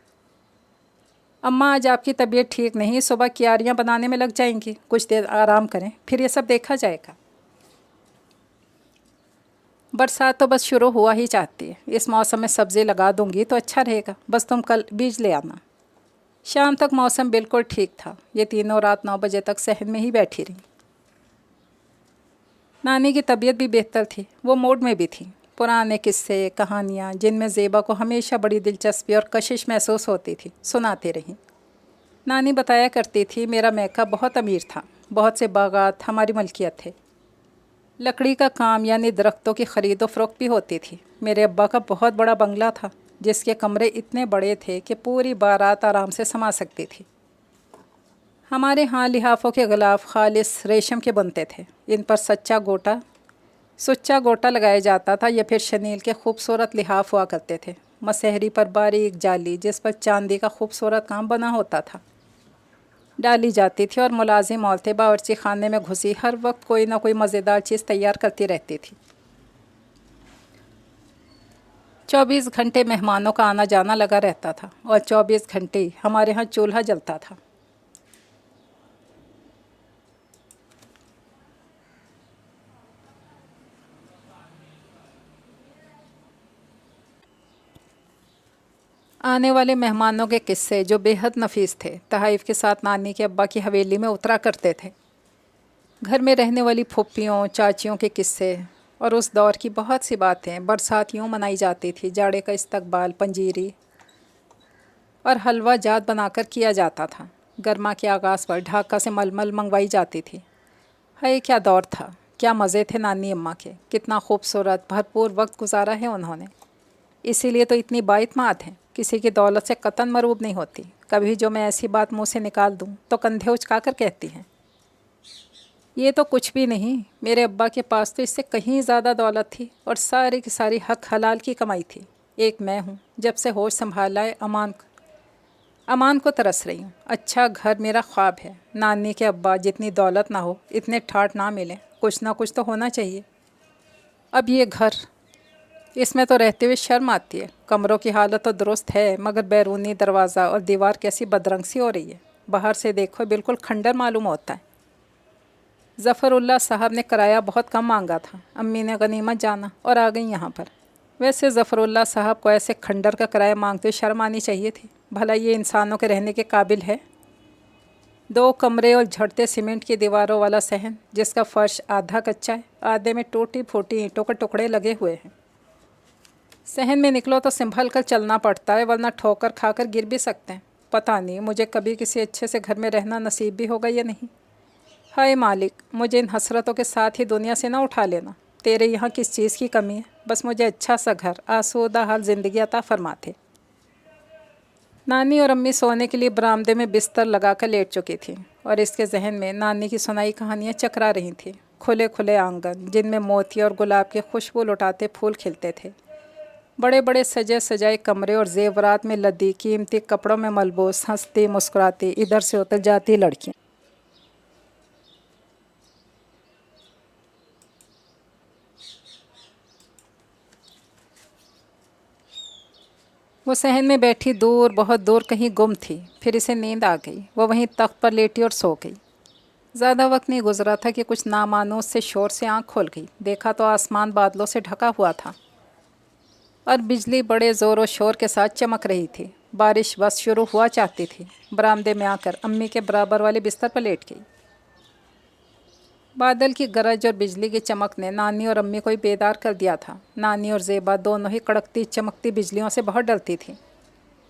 अम्मा आज आपकी तबीयत ठीक नहीं, सुबह क्यारियाँ बनाने में लग जाएंगी, कुछ देर आराम करें, फिर ये सब देखा जाएगा। बरसात तो बस शुरू हुआ ही चाहती है, इस मौसम में सब्ज़ी लगा दूंगी तो अच्छा रहेगा। बस तुम कल बीज ले आना। शाम तक मौसम बिल्कुल ठीक था। ये तीनों रात 9 बजे तक सहन में ही बैठी रहीं। नानी की तबीयत भी बेहतर थी, वो मूड में भी थी। पुराने किस्से, कहानियाँ जिनमें ज़ेबा को हमेशा बड़ी दिलचस्पी और कशिश महसूस होती थी, सुनाती रहीं। नानी बताया करती थी, मेरा मैका बहुत अमीर था, बहुत से बागात हमारी मलकियत थे। लकड़ी का काम यानी दरख्तों की ख़रीद व फ़रोख्त भी होती थी। मेरे अब्बा का बहुत बड़ा बंगला था, जिसके कमरे इतने बड़े थे कि पूरी बारात आराम से समा सकती थी। हमारे यहाँ लिहाफ़ों के ग़िलाफ़ खालिस रेशम के बनते थे। इन पर सुच्चा गोटा लगाया जाता था या फिर शनील के खूबसूरत लिहाफ़ हुआ करते थे। मसहरी पर बारीक जाली जिस पर चांदी का खूबसूरत काम बना होता था डाली जाती थी, और मुलाजिम औरतें बावर्ची खाने में घुसी हर वक्त कोई ना कोई मज़ेदार चीज़ तैयार करती रहती थी। 24 घंटे मेहमानों का आना जाना लगा रहता था, और 24 घंटे हमारे यहाँ चूल्हा जलता था। आने वाले मेहमानों के किस्से जो बेहद नफीस थे, तहाइफ के साथ नानी के अब्बा की हवेली में उतरा करते थे। घर में रहने वाली फुप्पियों, चाचियों के किस्से और उस दौर की बहुत सी बातें। बरसात यूँ मनाई जाती थी, जाड़े का इस्तकबाल पंजीरी और हलवा जात बनाकर किया जाता था। गर्मा के आगाज़ पर ढाका से मलमल मंगवाई जाती थी। हाय क्या दौर था, क्या मज़े थे नानी अम्मा के। कितना खूबसूरत भरपूर वक्त गुजारा है उन्होंने, इसीलिए तो इतनी बाइतमाद हैं। किसी की दौलत से कतन मरूब नहीं होती। कभी जो मैं ऐसी बात मुंह से निकाल दूं तो कंधे उचका कर कहती हैं, ये तो कुछ भी नहीं, मेरे अब्बा के पास तो इससे कहीं ज़्यादा दौलत थी, और सारी की सारी हक हलाल की कमाई थी। एक मैं हूँ, जब से होश संभाला है अमान को तरस रही हूँ। अच्छा घर मेरा ख्वाब है। नानी के अब्बा जितनी दौलत ना हो, इतने ठाठ ना मिले, कुछ ना कुछ तो होना चाहिए। अब ये घर, इसमें तो रहते हुए शर्म आती है। कमरों की हालत तो दुरुस्त है, मगर बैरूनी दरवाज़ा और दीवार कैसी बदरंग सी हो रही है। बाहर से देखो बिल्कुल खंडर मालूम होता है। ज़फ़रुल्लाह साहब ने किराया बहुत कम मांगा था। अम्मी ने गनीमत जाना और आ गई यहाँ पर। वैसे ज़फ़रुल्लाह साहब को ऐसे खंडर का किराया मांगते शर्म आनी चाहिए थी। भला ये इंसानों के रहने के काबिल है? 2 कमरे और झड़ते सीमेंट की दीवारों वाला सहन, जिसका फर्श आधा कच्चा है, आधे में टूटी फूटी ईंटों के टुकड़े लगे हुए हैं। सहन में निकलो तो संभल कर चलना पड़ता है, वरना ठोकर खाकर गिर भी सकते हैं। पता नहीं मुझे कभी किसी अच्छे से घर में रहना नसीब भी होगा या नहीं। हाय मालिक, मुझे इन हसरतों के साथ ही दुनिया से ना उठा लेना। तेरे यहाँ किस चीज़ की कमी है? बस मुझे अच्छा सा घर, आसूदा हाल ज़िंदगी अता फरमाते। नानी और अम्मी सोने के लिए बरामदे में बिस्तर लगाकर लेट चुकी थी, और इसके जहन में नानी की सुनाई कहानियाँ चकरा रही थीं। खुले खुले आंगन जिनमें मोती और गुलाब के खुशबू लुटाते फूल खिलते थे। बड़े बड़े सजे सजाए कमरे और जेवरात में लदी कीमती कपड़ों में मलबूस हंसती मुस्कुराती इधर से उधर जाती लड़कियाँ। वो सहन में बैठी दूर, बहुत दूर कहीं गुम थी। फिर इसे नींद आ गई। वो वहीं तख्त पर लेटी और सो गई। ज़्यादा वक्त नहीं गुजरा था कि कुछ नामानूस से शोर से आँख खोल गई। देखा तो आसमान बादलों से ढका हुआ था और बिजली बड़े ज़ोर और शोर के साथ चमक रही थी। बारिश बस शुरू हुआ चाहती थी। बरामदे में आकर अम्मी के बराबर वाले बिस्तर पर लेट गई। बादल की गरज और बिजली की चमक ने नानी और अम्मी को ही बेदार कर दिया था। नानी और ज़ेबा दोनों ही कड़कती चमकती बिजलियों से बहुत डरती थी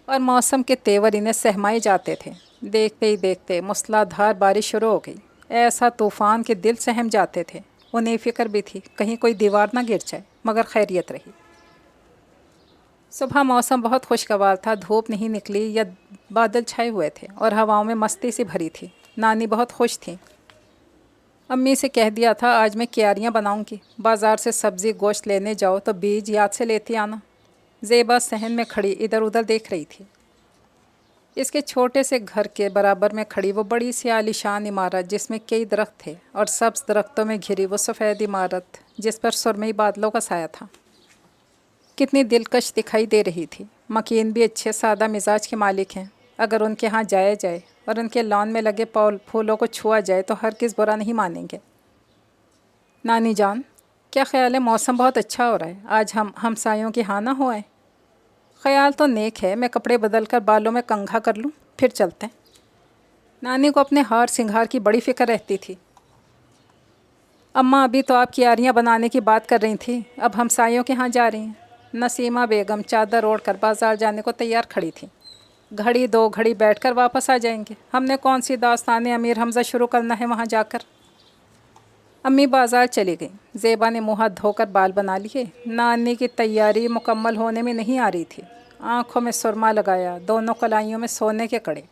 और मौसम के तेवर इन्हें सहमाए जाते थे। देखते ही देखते मूसलाधार बारिश शुरू हो गई। ऐसा तूफ़ान के दिल सहम जाते थे। उन्हें फ़िक्र भी थी कहीं कोई दीवार ना गिर जाए, मगर खैरियत रही। सुबह मौसम बहुत खुशगवार था। धूप नहीं निकली या बादल छाए हुए थे और हवाओं में मस्ती सी भरी थी। नानी बहुत खुश थी। अम्मी से कह दिया था आज मैं क्यारियाँ बनाऊंगी। बाज़ार से सब्ज़ी गोश्त लेने जाओ तो बीज याद से लेती आना। ज़ेबा सहन में खड़ी इधर उधर देख रही थी। इसके छोटे से घर के बराबर में खड़ी वो बड़ी सी आलीशान इमारत जिसमें कई दरख्त थे और सब्ज़ दरख्तों में घिरी वो सफ़ेद इमारत जिस पर सुरमई बादलों का साया था, कितनी दिलकश दिखाई दे रही थी। मकीन भी अच्छे सादा मिजाज के मालिक हैं। अगर उनके यहाँ जाया जाए और उनके लॉन में लगे फूलों को छुआ जाए तो हर किस बुरा नहीं मानेंगे। नानी जान, क्या ख्याल है? मौसम बहुत अच्छा हो रहा है, आज हम हमसायों के यहाँ ना हो आए। ख्याल तो नेक है, मैं कपड़े बदल कर बालों में कंघा कर लूँ, फिर चलते हैं। नानी को अपने हार सिंगार की बड़ी फिक्र रहती थी। अम्मा अभी तो आप क्यारियाँ बनाने की बात कर रही थी, अब हमसायों के यहाँ जा रही हैं। नसीमा बेगम चादर ओढ़ कर बाज़ार जाने को तैयार खड़ी थी। घड़ी दो घड़ी बैठकर वापस आ जाएंगे। हमने कौन सी दास्तान अमीर हमज़ा शुरू करना है वहाँ जाकर। अम्मी बाज़ार चली गई। ज़ेबा ने मुँह हाथ धोकर बाल बना लिए। नानी की तैयारी मुकम्मल होने में नहीं आ रही थी। आँखों में सुरमा लगाया, दोनों कलाइयों में सोने के कड़े,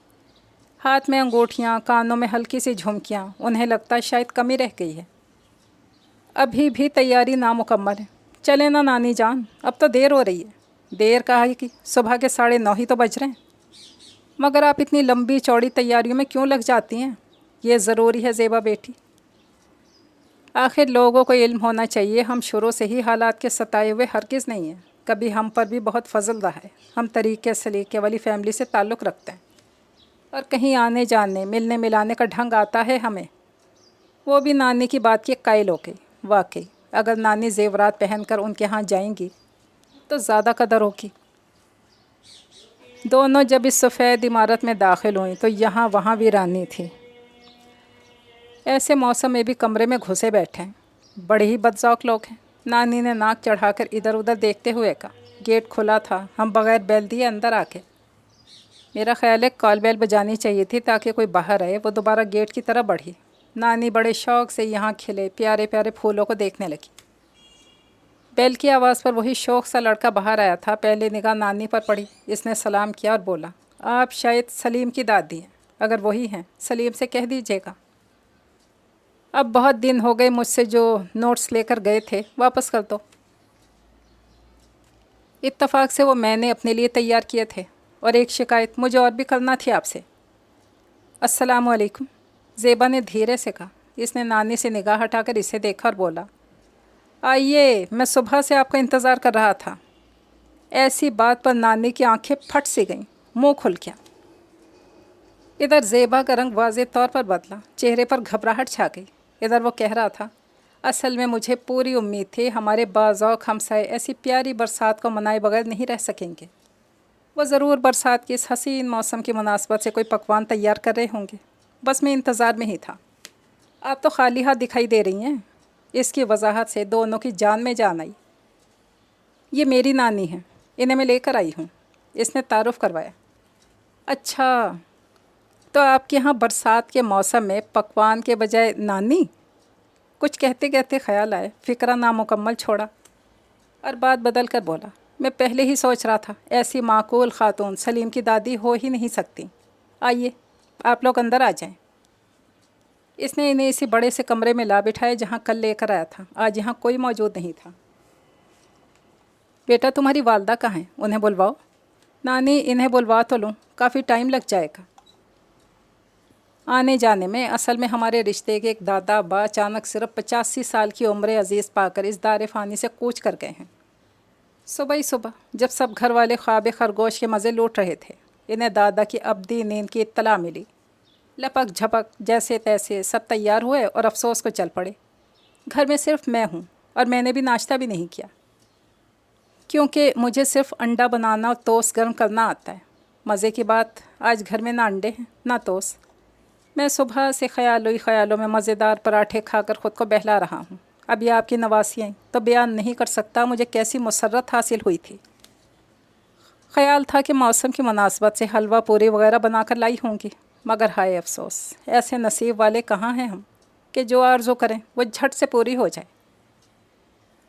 हाथ में अंगूठियाँ, कानों में हल्की सी झुमकियाँ। उन्हें लगता शायद कमी रह गई है। अभी भी तैयारी नामुकम्मल है। चले ना नानी जान, अब तो देर हो रही है। देर कहा कि सुबह के 9:30 ही तो बज रहे हैं। मगर आप इतनी लंबी चौड़ी तैयारियों में क्यों लग जाती हैं? ये ज़रूरी है ज़ेबा बेटी। आखिर लोगों को इल्म होना चाहिए हम शुरू से ही हालात के सताए हुए हरगिज़ नहीं हैं। कभी हम पर भी बहुत फजल रहा है। हम तरीके सलीके वाली फैमिली से ताल्लुक़ रखते हैं और कहीं आने जाने मिलने मिलाने का ढंग आता है हमें। वो भी नानी की बात की कायल हो गई। वाकई अगर नानी ज़ेवरात पहनकर उनके यहाँ जाएंगी तो ज़्यादा कदर होगी। दोनों जब इस सफ़ेद इमारत में दाखिल हुई तो यहाँ वहाँ वीरानी थी। ऐसे मौसम में भी कमरे में घुसे बैठे हैं। बड़े ही बदज़ौक़ लोग हैं। नानी ने नाक चढ़ाकर इधर उधर देखते हुए कहा, गेट खुला था, हम बग़ैर बैल दिए अंदर आके। मेरा ख़्याल है कॉल बेल बजानी चाहिए थी ताकि कोई बाहर आए। वो दोबारा गेट की तरफ बढ़ी। नानी बड़े शौक़ से यहाँ खिले प्यारे प्यारे फूलों को देखने लगी। बेल की आवाज़ पर वही शौक़ सा लड़का बाहर आया था। पहले निगाह नानी पर पड़ी। इसने सलाम किया और बोला, आप शायद सलीम की दादी हैं। अगर वही हैं सलीम से कह दीजिएगा। अब बहुत दिन हो गए मुझसे जो नोट्स लेकर गए थे वापस कर दो। इत्तफाक से वो मैंने अपने लिए तैयार किए थे। और एक शिकायत मुझे और भी करना थी आपसे। अस्सलाम वालेकुम, ज़ेबा ने धीरे से कहा। इसने नानी से निगाह हटाकर इसे देखा और बोला, आइए, मैं सुबह से आपका इंतज़ार कर रहा था। ऐसी बात पर नानी की आंखें फट सी गईं, मुंह खुल गया। इधर ज़ेबा का रंग वाज़ेह तौर पर बदला, चेहरे पर घबराहट छा गई। इधर वो कह रहा था, असल में मुझे पूरी उम्मीद थी हमारे बाज़ौक़ हमसाए ऐसी प्यारी बरसात को मनाए बगैर नहीं रह सकेंगे। वो ज़रूर बरसात के इस हसीन मौसम की मुनासबत से कोई पकवान तैयार कर रहे होंगे। बस मैं इंतज़ार में ही था। आप तो खाली हाथ दिखाई दे रही हैं। इसकी वजाहत से दोनों की जान में जान आई। ये मेरी नानी हैं, इन्हें मैं लेकर आई हूँ। इसने तारुफ़ करवाया। अच्छा, तो आपके यहाँ बरसात के मौसम में पकवान के बजाय नानी? कुछ कहते कहते ख्याल आए, फ़िक्रा नामुकम्मल छोड़ा और बात बदल कर बोला, मैं पहले ही सोच रहा था ऐसी माकूल खातून सलीम की दादी हो ही नहीं सकती। आइए, आप लोग अंदर आ जाएं। इसने इन्हें इसी बड़े से कमरे में ला बिठाया जहाँ कल लेकर आया था। आज यहाँ कोई मौजूद नहीं था। बेटा, तुम्हारी वालदा कहाँ हैं? उन्हें बुलवाओ। नानी, इन्हें बुलवा तो लूँ, काफ़ी टाइम लग जाएगा आने जाने में। असल में हमारे रिश्ते के एक दादा अब्बा अचानक सिर्फ 85 साल की उम्र अजीज़ पाकर इस दार फ़ानी से कूच कर गए हैं। सुबह ही सुबह जब सब घर वाले ख्वाब खरगोश के मज़े लूट रहे थे, इन्हें दादा की अब्दी नींद की इत्तला मिली। लपक झपक जैसे तैसे सब तैयार हुए और अफसोस को चल पड़े। घर में सिर्फ मैं हूँ और मैंने भी नाश्ता भी नहीं किया, क्योंकि मुझे सिर्फ अंडा बनाना और टोस्ट गर्म करना आता है। मज़े की बात, आज घर में ना अंडे हैं ना टोस्ट। میں صبح سے خیالوں میں مزیدار پراٹھے کھا کر خود کو بہلا رہا ہوں۔ ابھی آپ کی نواسی آئیں تو بیان نہیں کر سکتا مجھے کیسی مسرت حاصل ہوئی تھی۔ خیال تھا کہ موسم کی مناسبت سے حلوہ پوری وغیرہ بنا کر لائی ہوں گی، مگر ہائے افسوس، ایسے نصیب والے کہاں ہیں ہم کہ جو آرزو کریں وہ جھٹ سے پوری ہو جائے۔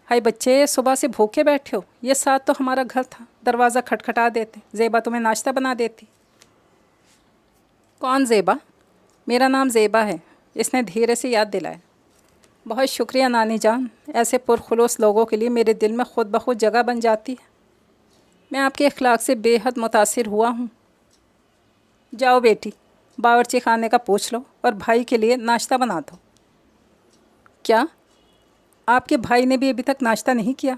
ہائے بچے، صبح سے بھوکے بیٹھے ہو؟ یہ ساتھ تو ہمارا گھر تھا، دروازہ کھٹکھٹا دیتے، زیبا تمہیں ناشتہ بنا دیتی۔ کون زیبا؟ میرا نام زیبا ہے، اس نے دھیرے سے یاد دلایا۔ بہت شکریہ نانی جان، ایسے پرخلوص لوگوں کے لیے میرے دل میں خود بخود جگہ بن جاتی ہے۔ میں آپ کے اخلاق سے بے حد متاثر ہوا ہوں۔ جاؤ بیٹی، باورچی خانے کا پوچھ لو اور بھائی کے لیے ناشتہ بنا دو۔ کیا آپ کے بھائی نے بھی ابھی تک ناشتہ نہیں کیا؟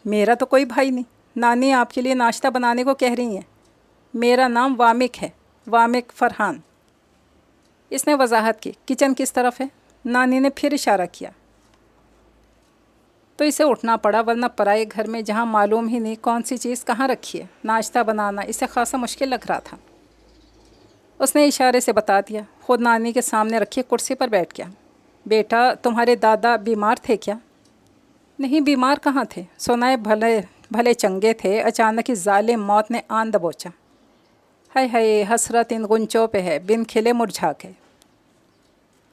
میرا تو کوئی بھائی نہیں، نانی آپ کے لیے ناشتہ بنانے کو کہہ رہی ہیں۔ میرا نام وامک ہے، وامک فرحان۔ اس نے وضاحت کی۔ کچن کس طرف ہے؟ نانی نے پھر اشارہ کیا۔ تو اسے اٹھنا پڑا، ورنہ پرائے گھر میں جہاں معلوم ہی نہیں کون سی چیز کہاں رکھی ہے، ناشتہ بنانا اسے خاصا مشکل لگ رہا تھا۔ اس نے اشارے سے بتا دیا، خود نانی کے سامنے رکھی کرسی پر بیٹھ گیا۔ بیٹا، تمہارے دادا بیمار تھے کیا؟ نہیں، بیمار کہاں تھے، سنائے بھلے چنگے تھے، اچانک اس ظالم موت نے آن دبوچا۔ ہائے ہائے، حسرت ان غنچوں پہ ہے، بن کھلے مرجھا کے۔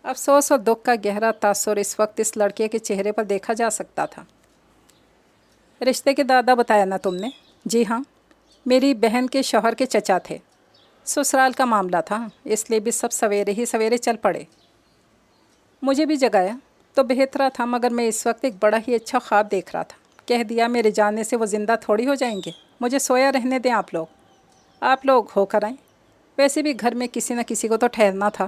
افسوس اور دکھ کا گہرا تاثر اس وقت اس لڑکے کے چہرے پر دیکھا جا سکتا تھا۔ رشتے کے دادا بتایا نا تم نے؟ جی ہاں، میری بہن کے شوہر کے چچا تھے، سسرال کا معاملہ تھا، اس لیے بھی سب سویرے ہی سویرے چل پڑے۔ مجھے بھی جگایا تو بہتر تھا، مگر میں اس وقت ایک بڑا ہی اچھا خواب دیکھ رہا تھا۔ کہہ دیا میرے جانے سے وہ زندہ تھوڑی ہو جائیں گے، مجھے سویا رہنے دیں آپ لوگ ہو کر آئیں، ویسے بھی گھر میں کسی نہ کسی کو تو ٹھہرنا تھا۔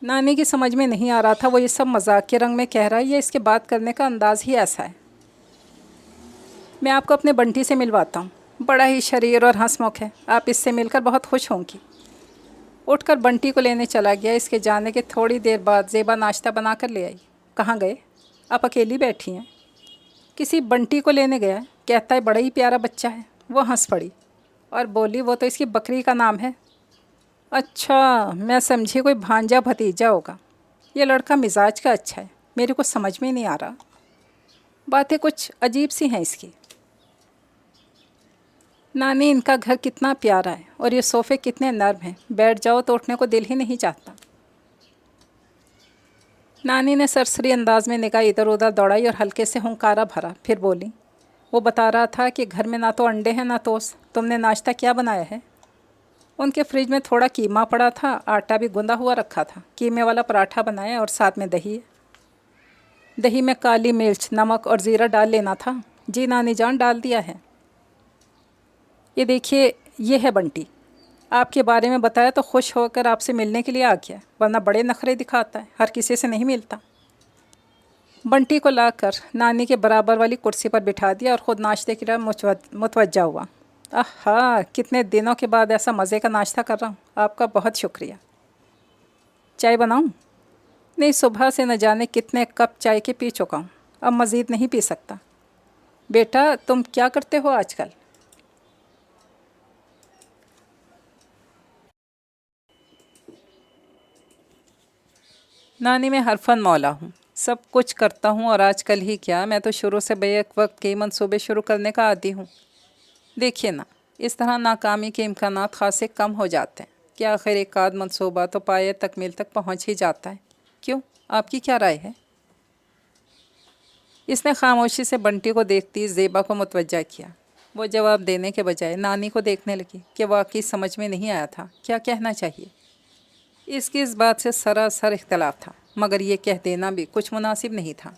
نانی کی سمجھ میں نہیں آ رہا تھا وہ یہ سب مذاق کے رنگ میں کہہ رہا ہے یا اس کے بات کرنے کا انداز ہی ایسا ہے۔ میں آپ کو اپنے بنٹی سے ملواتا ہوں، بڑا ہی شریر اور ہنس مکھ ہے، آپ اس سے مل کر بہت خوش ہوں گی۔ اٹھ کر بنٹی کو لینے چلا گیا۔ اس کے جانے کے تھوڑی دیر بعد زیبا ناشتہ بنا کر لے آئی۔ کہاں گئے؟ آپ اکیلی بیٹھی ہیں؟ کسی بنٹی کو لینے گیا ہے، کہتا ہے بڑا ہی پیارا بچہ ہے۔ وہ ہنس پڑی اور بولی، وہ تو اس کی بکری کا نام ہے۔ اچھا، میں سمجھی کوئی بھانجا بھتیجا ہوگا۔ یہ لڑکا مزاج کا اچھا ہے، میرے کو سمجھ میں نہیں آ رہا، باتیں کچھ عجیب سی ہیں اس کی۔ نانی، ان کا گھر کتنا پیارا ہے اور یہ صوفے کتنے نرم ہیں، بیٹھ جاؤ تو اٹھنے کو دل ہی نہیں چاہتا۔ نانی نے سرسری انداز میں نگاہ ادھر ادھر دوڑائی اور ہلکے سے ہنکارا بھرا، پھر بولی، وہ بتا رہا تھا کہ گھر میں نہ تو انڈے ہیں نہ ٹوسٹ، تم نے ناشتہ کیا بنایا ہے؟ ان کے فریج میں تھوڑا قیمہ پڑا تھا، آٹا بھی گندا ہوا رکھا تھا، قیمے والا پراٹھا بنایا اور ساتھ میں دہی ہے۔ دہی میں کالی مرچ، نمک اور زیرہ ڈال لینا تھا۔ جی نانی جان، ڈال دیا ہے۔ یہ دیکھیے، یہ ہے بنٹی، آپ کے بارے میں بتایا تو خوش ہو کر آپ سے ملنے کے لیے آ گیا، ورنہ بڑے نخرے دکھاتا ہے، ہر کسی سے نہیں ملتا۔ بنٹی کو لا کر نانی کے برابر والی کرسی پر بٹھا دیا اور خود ناشتے کی طرف متوجہ ہوا۔ آہا، کتنے دنوں کے بعد ایسا مزے کا ناشتہ کر رہا ہوں، آپ کا بہت شکریہ۔ چائے بناؤں؟ نہیں، صبح سے نہ جانے کتنے کپ چائے کے پی چکا ہوں، اب مزید نہیں پی سکتا۔ بیٹا، تم کیا کرتے ہو آج کل؟ نانی، میں حرفن مولا ہوں، سب کچھ کرتا ہوں، اور آج کل ہی کیا، میں تو شروع سے بیک وقت کئی منصوبے شروع کرنے کا عادی ہوں۔ دیکھیے نا، اس طرح ناکامی کے امکانات خاصے کم ہو جاتے ہیں کہ آخر ایک آدھ منصوبہ تو پایۂ تکمیل تک پہنچ ہی جاتا ہے۔ کیوں، آپ کی کیا رائے ہے؟ اس نے خاموشی سے بنٹی کو دیکھتی زیبا کو متوجہ کیا۔ وہ جواب دینے کے بجائے نانی کو دیکھنے لگی کہ واقعی سمجھ میں نہیں آیا تھا کیا کہنا چاہیے۔ اس کی اس بات سے سراسر اختلاف تھا، مگر یہ کہہ دینا بھی کچھ مناسب نہیں تھا۔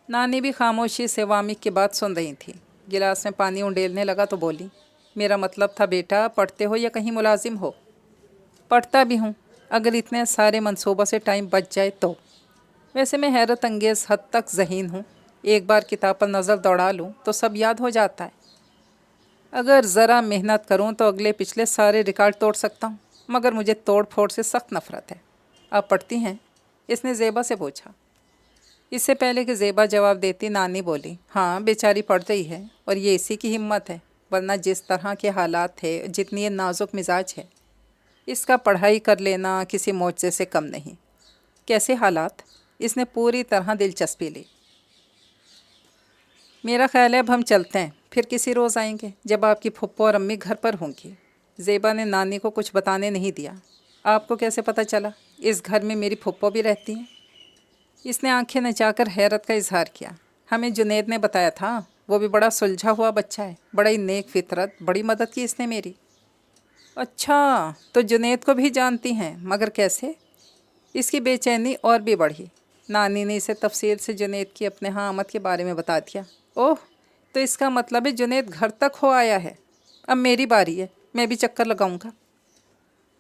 نانی بھی خاموشی سے وامک کی بات سن رہی تھی۔ گلاس میں پانی انڈیلنے لگا تو بولی، میرا مطلب تھا بیٹا، پڑھتے ہو یا کہیں ملازم ہو؟ پڑھتا بھی ہوں، اگر اتنے سارے منصوبوں سے ٹائم بچ جائے تو۔ ویسے میں حیرت انگیز حد تک ذہین ہوں، ایک بار کتاب پر نظر دوڑا لوں تو سب یاد ہو جاتا ہے۔ اگر ذرا محنت کروں تو اگلے پچھلے سارے ریکارڈ توڑ سکتا ہوں، مگر مجھے توڑ پھوڑ سے سخت نفرت ہے۔ آپ پڑھتی ہیں؟ اس نے زیبا سے پوچھا۔ اس سے پہلے کہ زیبا جواب دیتی، نانی بولی، ہاں بیچاری پڑھ رہی ہے، اور یہ اسی کی ہمت ہے، ورنہ جس طرح کے حالات تھے، جتنی یہ نازک مزاج ہے، اس کا پڑھائی کر لینا کسی معجزے سے کم نہیں۔ کیسے حالات؟ اس نے پوری طرح دلچسپی لی۔ میرا خیال ہے اب ہم چلتے ہیں، پھر کسی روز آئیں گے جب آپ کی پھپھو اور امی گھر پر ہوں گی۔ زیبا نے نانی کو کچھ بتانے نہیں دیا۔ آپ کو کیسے پتہ چلا؟ اس گھر میں میری پھپھو بھی رہتی ہیں؟ اس نے آنکھیں نچا کر حیرت کا اظہار کیا۔ ہمیں جنید نے بتایا تھا، وہ بھی بڑا سلجھا ہوا بچہ ہے، بڑا ہی نیک فطرت، بڑی مدد کی اس نے میری۔ اچھا، تو جنید کو بھی جانتی ہیں، مگر کیسے؟ اس کی بے چینی اور بھی بڑھی۔ نانی نے اسے تفصیل سے جنید کی اپنے ہاں آمد کے بارے میں بتا دیا۔ اوہ، تو اس کا مطلب ہے جنید گھر تک ہو آیا ہے۔ اب میری باری ہے، میں بھی چکر لگاؤں گا۔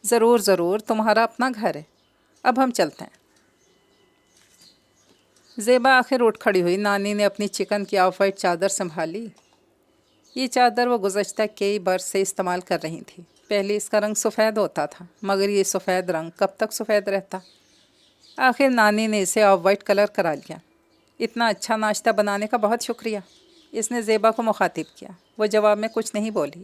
ضرور ضرور، تمہارا اپنا گھر ہے۔ اب ہم چلتے ہیں۔ زیبا آخر اٹھ کھڑی ہوئی۔ نانی نے اپنی چکن کی آف وائٹ چادر سنبھالی۔ یہ چادر وہ گزشتہ کئی برس سے استعمال کر رہی تھی۔ پہلے اس کا رنگ سفید ہوتا تھا، مگر یہ سفید رنگ کب تک سفید رہتا؟ آخر نانی نے اسے آف وائٹ کلر کرا لیا۔ اتنا اچھا ناشتہ بنانے کا بہت شکریہ، اس نے زیبا کو مخاطب کیا۔ وہ جواب میں کچھ نہیں بولی۔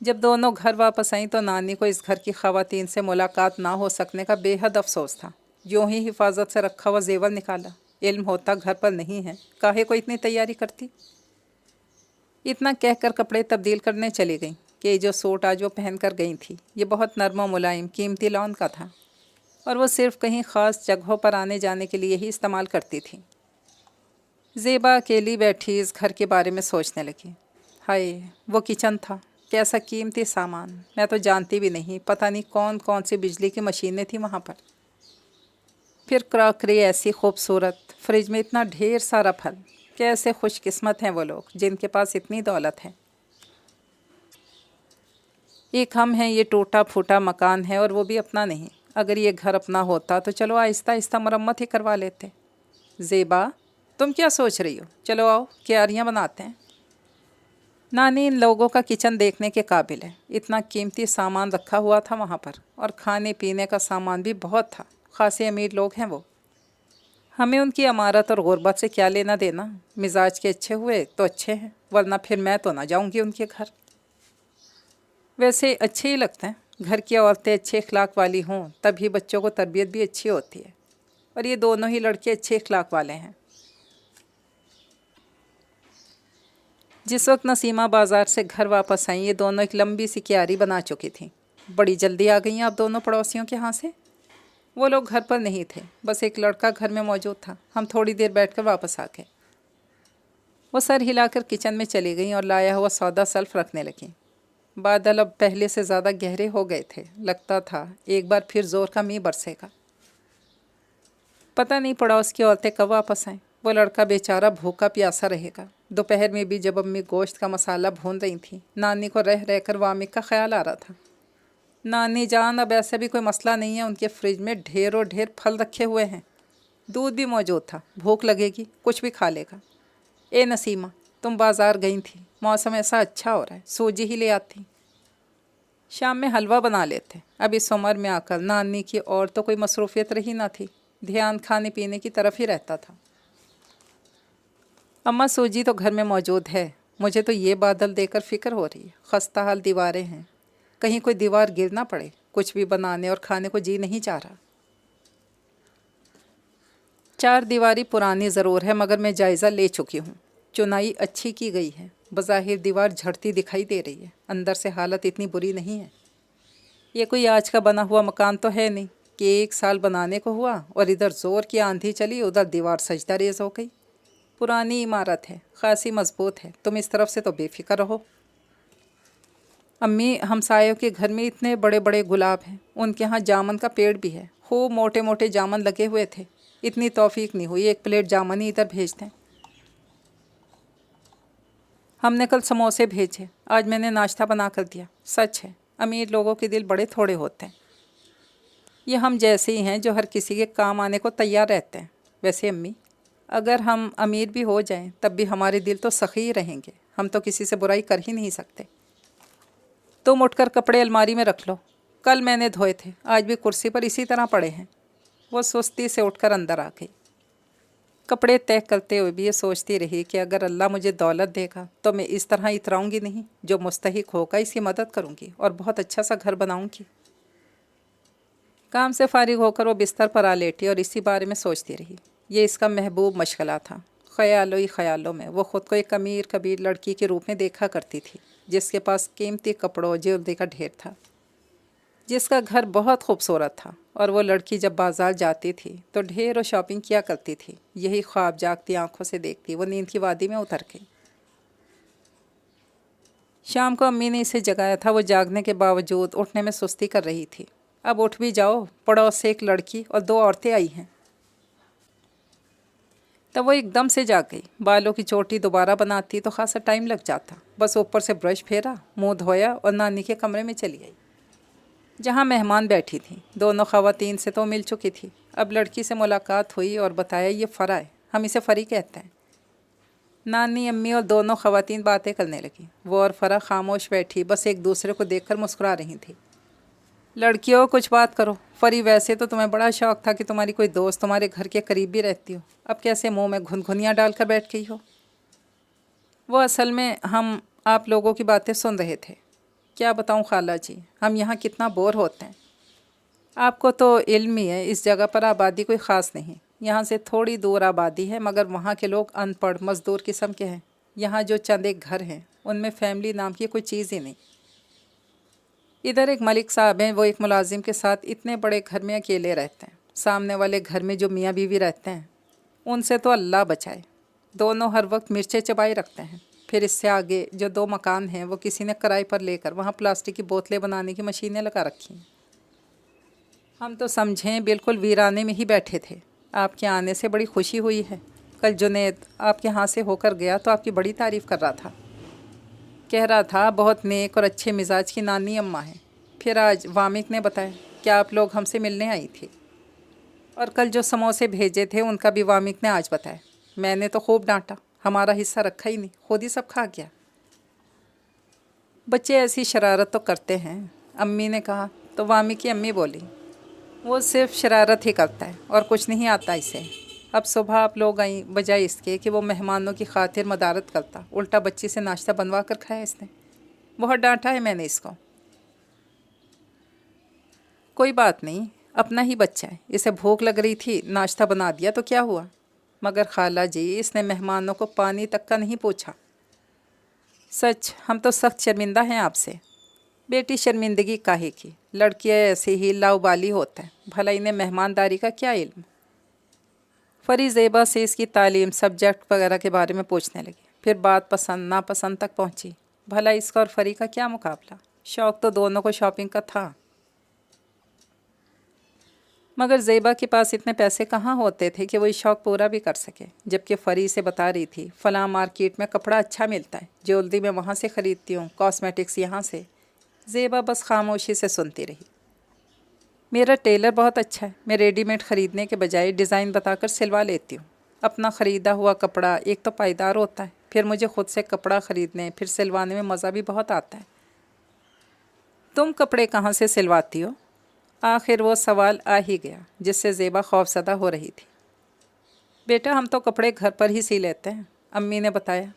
جب دونوں گھر واپس آئیں تو نانی کو اس گھر کی خواتین سے ملاقات نہ ہو سکنے کا بے حد افسوس تھا۔ یوں ہی حفاظت سے رکھا ہوا زیور نکالا۔ علم ہوتا گھر پر نہیں ہے، کاہے کو اتنی تیاری کرتی؟ اتنا کہہ کر کپڑے تبدیل کرنے چلی گئیں کہ یہ جو سوٹ آج وہ پہن کر گئی تھی، یہ بہت نرم و ملائم قیمتی لون کا تھا، اور وہ صرف کہیں خاص جگہوں پر آنے جانے کے لیے ہی استعمال کرتی تھی۔ زیبا اکیلی بیٹھی اس گھر کے بارے میں سوچنے لگی۔ ہائے، وہ کچن تھا، کیسا قیمتی سامان! میں تو جانتی بھی نہیں، پتہ نہیں کون کون سی بجلی کی مشینیں تھیں وہاں پر۔ پھر کراکری ایسی خوبصورت، فریج میں اتنا ڈھیر سارا پھل۔ کیسے خوش قسمت ہیں وہ لوگ جن کے پاس اتنی دولت ہے۔ ایک ہم ہیں، یہ ٹوٹا پھوٹا مکان ہے اور وہ بھی اپنا نہیں۔ اگر یہ گھر اپنا ہوتا تو چلو آہستہ آہستہ مرمت ہی کروا لیتے۔ زیبا، تم کیا سوچ رہی ہو؟ چلو آؤ، کیاریاں بناتے ہیں۔ نانی ان لوگوں کا کچن دیکھنے کے قابل ہے۔ اتنا قیمتی سامان رکھا ہوا تھا وہاں پر، اور کھانے پینے کا سامان بھی بہت تھا۔ خاصے امیر لوگ ہیں وہ۔ ہمیں ان کی عمارت اور غربت سے کیا لینا دینا؟ مزاج کے اچھے ہوئے تو اچھے ہیں، ورنہ پھر میں تو نہ جاؤں گی ان کے گھر۔ ویسے اچھے ہی لگتے ہیں، گھر کی عورتیں اچھے اخلاق والی ہوں تبھی بچوں کو تربیت بھی اچھی ہوتی ہے، اور یہ دونوں ہی لڑکے اچھے اخلاق والے ہیں۔ جس وقت نسیمہ بازار سے گھر واپس آئیں، یہ دونوں ایک لمبی سی کیاری بنا چکی تھیں۔ بڑی جلدی آ گئیں آپ دونوں پڑوسیوں کے ہاں سے؟ وہ لوگ گھر پر نہیں تھے، بس ایک لڑکا گھر میں موجود تھا۔ ہم تھوڑی دیر بیٹھ کر واپس آ گئے۔ وہ سر ہلا کر کچن میں چلی گئیں اور لایا ہوا سودا سلف رکھنے لگیں۔ بادل اب پہلے سے زیادہ گہرے ہو گئے تھے، لگتا تھا ایک بار پھر زور کا میंہ برسے گا۔ پتہ نہیں پڑوس کی عورتیں کب واپس آئیں، وہ لڑکا بیچارہ بھوکا پیاسا رہے گا۔ دوپہر میں بھی جب امی گوشت کا مسالہ بھون رہی تھیں، نانی کو رہ رہ کر وامق کا خیال آ رہا تھا۔ نانی جان، اب ایسا بھی کوئی مسئلہ نہیں ہے، ان کے فریج میں ڈھیر و ڈھیر پھل رکھے ہوئے ہیں، دودھ بھی موجود تھا، بھوک لگے گی کچھ بھی کھا لے گا۔ اے نسیمہ، تم بازار گئی تھی، موسم ایسا اچھا ہو رہا ہے، سوجی ہی لے آتی۔ شام میں حلوہ بنا لیتے۔ اب اس عمر میں آ کر نانی کی اور تو کوئی مصروفیت رہی نہ تھی، دھیان کھانے پینے کی طرف ہی رہتا تھا۔ اماں، سوجی تو گھر میں موجود ہے، مجھے تو یہ بادل دے کر فکر ہو رہی ہے، خستہ حال دیواریں ہیں، کہیں کوئی دیوار گر نہ پڑے، کچھ بھی بنانے اور کھانے کو جی نہیں چاہ رہا۔ چار دیواری پرانی ضرور ہے، مگر میں جائزہ لے چکی ہوں، چنائی اچھی کی گئی ہے۔ بظاہر دیوار جھڑتی دکھائی دے رہی ہے، اندر سے حالت اتنی بری نہیں ہے۔ یہ کوئی آج کا بنا ہوا مکان تو ہے نہیں کہ 1 سال بنانے کو ہوا اور ادھر زور کی آندھی چلی، ادھر دیوار سجدہ ریز ہو گئی۔ پرانی عمارت ہے، خاصی مضبوط ہے، تم اس طرف سے تو بے فکر رہو۔ امی، ہمسایوں کے گھر میں اتنے بڑے بڑے گلاب ہیں، ان کے ہاں جامن کا پیڑ بھی ہے، خوب موٹے موٹے جامن لگے ہوئے تھے، اتنی توفیق نہیں ہوئی 1 پلیٹ جامن ہی ادھر بھیج دیں۔ ہم نے کل سموسے بھیجے، آج میں نے ناشتہ بنا کر دیا۔ سچ ہے، امیر لوگوں کے دل بڑے تھوڑے ہوتے ہیں، یہ ہم جیسے ہی ہیں جو ہر کسی کے کام آنے کو تیار رہتے ہیں۔ ویسے امی، اگر ہم امیر بھی ہو جائیں تب بھی ہمارے دل تو سخی رہیں گے، ہم تو کسی سے برائی کر ہی نہیں سکتے۔ تم اٹھ کر کپڑے الماری میں رکھ لو، کل میں نے دھوئے تھے، آج بھی کرسی پر اسی طرح پڑے ہیں۔ وہ سستی سے اٹھ کر اندر آ گئی۔ کپڑے طے کرتے ہوئے بھی یہ سوچتی رہی کہ اگر اللہ مجھے دولت دے گا تو میں اس طرح اتراؤں گی نہیں، جو مستحق ہوگا اس کی مدد کروں گی اور بہت اچھا سا گھر بناؤں گی۔ کام سے فارغ ہو کر وہ بستر پر آ لیٹی اور اسی بارے میں سوچتی رہی۔ یہ اس کا محبوب مشغلہ تھا۔ خیالوں ہی خیالوں میں وہ خود کو ایک امیر کبیر لڑکی کے روپ میں دیکھا کرتی تھی، جس کے پاس قیمتی کپڑوں اور جیولری کا ڈھیر تھا، جس کا گھر بہت خوبصورت تھا، اور وہ لڑکی جب بازار جاتی تھی تو ڈھیر و شاپنگ کیا کرتی تھی۔ یہی خواب جاگتی آنکھوں سے دیکھتی وہ نیند کی وادی میں اتر گئی۔ شام کو امی نے اسے جگایا تھا۔ وہ جاگنے کے باوجود اٹھنے میں سستی کر رہی تھی۔ اب اٹھ بھی جاؤ، پڑوس سے ایک لڑکی اور 2 عورتیں آئی ہیں۔ تب وہ ایک دم سے جاگ گئی۔ بالوں کی چوٹی دوبارہ بناتی تو خاصا ٹائم لگ جاتا۔ بس اوپر سے برش پھیرا، منہ دھویا اور نانی کے کمرے میں چلی گئی، جہاں مہمان بیٹھی تھیں۔ دونوں خواتین سے تو مل چکی تھی۔ اب لڑکی سے ملاقات ہوئی اور بتایا یہ فرا ہے، ہم اسے فری کہتے ہیں۔ نانی، امی اور دونوں خواتین باتیں کرنے لگیں۔ وہ اور فرا خاموش بیٹھی بس ایک دوسرے کو دیکھ کر مسکرا رہی تھی۔ لڑکیوں کچھ بات کرو۔ فری، ویسے تو تمہیں بڑا شوق تھا کہ تمہاری کوئی دوست تمہارے گھر کے قریب بھی رہتی ہو، اب کیسے منہ میں گھنگھنیاں ڈال کر بیٹھ گئی ہو؟ وہ اصل میں ہم آپ لوگوں کی باتیں سن رہے تھے۔ کیا بتاؤں خالہ جی، ہم یہاں کتنا بور ہوتے ہیں۔ آپ کو تو علم ہی ہے، اس جگہ پر آبادی کوئی خاص نہیں۔ یہاں سے تھوڑی دور آبادی ہے، مگر وہاں کے لوگ ان پڑھ مزدور قسم کے ہیں۔ یہاں جو چند ایک گھر ہیں ان میں فیملی نام کی کوئی چیز ہی نہیں۔ ادھر ایک ملک صاحب ہیں، وہ ایک ملازم کے ساتھ اتنے بڑے گھر میں اکیلے رہتے ہیں۔ سامنے والے گھر میں جو میاں بیوی رہتے ہیں ان سے تو اللہ بچائے، دونوں ہر وقت مرچیں چبائے رکھتے ہیں۔ پھر اس سے آگے جو 2 مکان ہیں وہ کسی نے کرائے پر لے کر وہاں پلاسٹک کی بوتلیں بنانے کی مشینیں لگا رکھی ہیں۔ ہم تو سمجھیں بالکل ویرانے میں ہی بیٹھے تھے۔ آپ کے آنے سے بڑی خوشی ہوئی ہے۔ کل جنید آپ کے ہاں سے ہو کر گیا تو آپ کی بڑی تعریف کر رہا تھا، کہہ رہا تھا بہت نیک اور اچھے مزاج کی نانی اماں ہیں۔ پھر آج وامک نے بتایا کہ آپ لوگ ہم سے ملنے آئی تھی، اور کل جو سموسے بھیجے تھے ان کا بھی وامک نے آج بتایا۔ میں نے تو خوب ڈانٹا، ہمارا حصہ رکھا ہی نہیں، خود ہی سب کھا گیا۔ بچے ایسی شرارت تو کرتے ہیں، امی نے کہا تو وامک کی امی بولی وہ صرف شرارت ہی کرتا ہے اور کچھ نہیں آتا اسے۔ اب صبح آپ لوگ آئیں، بجائے اس کے کہ وہ مہمانوں کی خاطر مدارت کرتا، الٹا بچی سے ناشتہ بنوا کر کھایا اس نے۔ بہت ڈانٹا ہے میں نے اس کو۔ کوئی بات نہیں، اپنا ہی بچہ ہے، اسے بھوک لگ رہی تھی، ناشتہ بنا دیا تو کیا ہوا؟ مگر خالہ جی اس نے مہمانوں کو پانی تک کا نہیں پوچھا۔ سچ، ہم تو سخت شرمندہ ہیں آپ سے۔ بیٹی شرمندگی کاہے کی، لڑکیاں ایسے ہی لاؤبالی ہوتا ہے، بھلا انہیں مہمانداری کا کیا علم؟ فری زیبا سے اس کی تعلیم، سبجیکٹ وغیرہ کے بارے میں پوچھنے لگی۔ پھر بات پسند ناپسند تک پہنچی۔ بھلا اس کا اور فری کا کیا مقابلہ؟ شوق تو دونوں کو شاپنگ کا تھا، مگر زیبا کے پاس اتنے پیسے کہاں ہوتے تھے کہ وہ اس شوق پورا بھی کر سکے، جبکہ فری سے بتا رہی تھی فلاں مارکیٹ میں کپڑا اچھا ملتا ہے، جیولری میں وہاں سے خریدتی ہوں، کاسمیٹکس یہاں سے۔ زیبا بس خاموشی سے سنتی رہی۔ میرا ٹیلر بہت اچھا ہے، میں ریڈی میڈ خریدنے کے بجائے ڈیزائن بتا کر سلوا لیتی ہوں۔ اپنا خریدا ہوا کپڑا ایک تو پائیدار ہوتا ہے، پھر مجھے خود سے کپڑا خریدنے پھر سلوانے میں مزہ بھی بہت آتا ہے۔ تم کپڑے کہاں سے سلواتی ہو؟ آخر وہ سوال آ ہی گیا جس سے زیبا خوفزدہ ہو رہی تھی۔ بیٹا ہم تو کپڑے گھر پر ہی سی لیتے ہیں، امی نے بتایا۔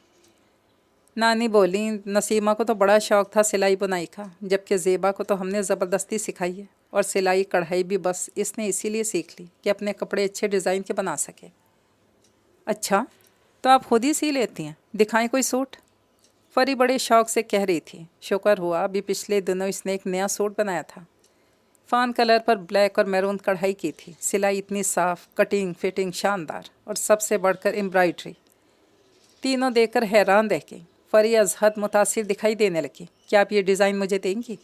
نانی بولی نسیمہ کو تو بڑا شوق تھا سلائی بنائی کا، جبکہ زیبا کو تو ہم نے زبردستی سکھائی ہے، اور سلائی کڑھائی بھی بس اس نے اسی لیے سیکھ لی کہ اپنے کپڑے اچھے ڈیزائن کے بنا سکے۔ اچھا، تو آپ خود ہی سی لیتی ہیں؟ دکھائیں کوئی سوٹ۔ فری بڑے شوق سے کہہ رہی تھی۔ شکر ہوا ابھی پچھلے دنوں اس نے ایک نیا سوٹ بنایا تھا، فان کلر پر بلیک اور میرون کڑھائی کی تھی، سلائی اتنی صاف، کٹنگ فٹنگ شاندار، اور سب سے بڑھ کر امبرائڈری۔ تینوں دیکھ کر حیران رہ گئی۔ فری از حد متاثر دکھائی دینے لگی۔ کیا آپ یہ ڈیزائن مجھے دیں گی؟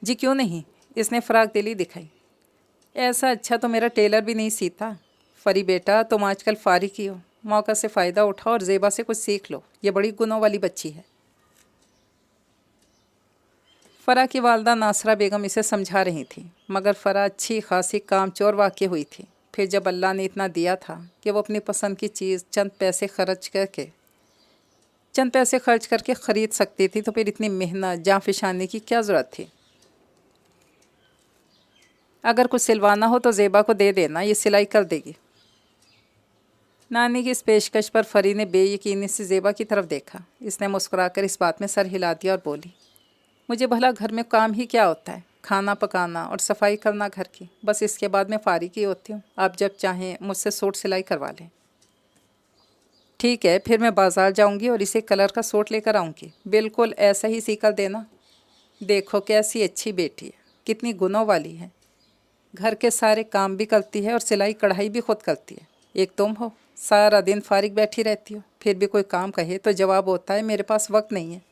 جی کیوں نہیں، اس نے فراق دلی دکھائی۔ ایسا اچھا تو میرا ٹیلر بھی نہیں سیتا۔ فری بیٹا تم آج کل فارغ ہی ہو، موقع سے فائدہ اٹھاؤ اور زیبا سے کچھ سیکھ لو، یہ بڑی گنوں والی بچی ہے۔ فرا کی والدہ ناصرہ بیگم اسے سمجھا رہی تھی، مگر فرا اچھی خاصی کام چور واقع ہوئی تھی۔ پھر جب اللہ نے اتنا دیا تھا کہ وہ اپنی پسند کی چیز چند پیسے خرچ کر کے خرید سکتی تھی، تو پھر اتنی محنت جاں فشانی کی کیا ضرورت تھی؟ اگر کچھ سلوانا ہو تو زیبا کو دے دینا، یہ سلائی کر دے گی۔ نانی کی اس پیشکش پر فری نے بے یقینی سے زیبا کی طرف دیکھا۔ اس نے مسکرا کر اس بات میں سر ہلا دیا اور بولی مجھے بھلا گھر میں کام ہی کیا ہوتا ہے، खाना पकाना और सफाई करना घर की, बस इसके बाद मैं फारिग ही होती हूँ। आप जब चाहें मुझसे सूट सिलाई करवा लें। ठीक है, फिर मैं बाज़ार जाऊँगी और इसी कलर का सूट लेकर आऊँगी। बिल्कुल ऐसा ही सीकर देना। देखो कैसी अच्छी बेटी है, कितनी गुणों वाली है। घर के सारे काम भी करती है और सिलाई कढ़ाई भी खुद करती है। एक तुम हो, सारा दिन फारिग बैठी रहती हो, फिर भी कोई काम कहे तो जवाब होता है मेरे पास वक्त नहीं है।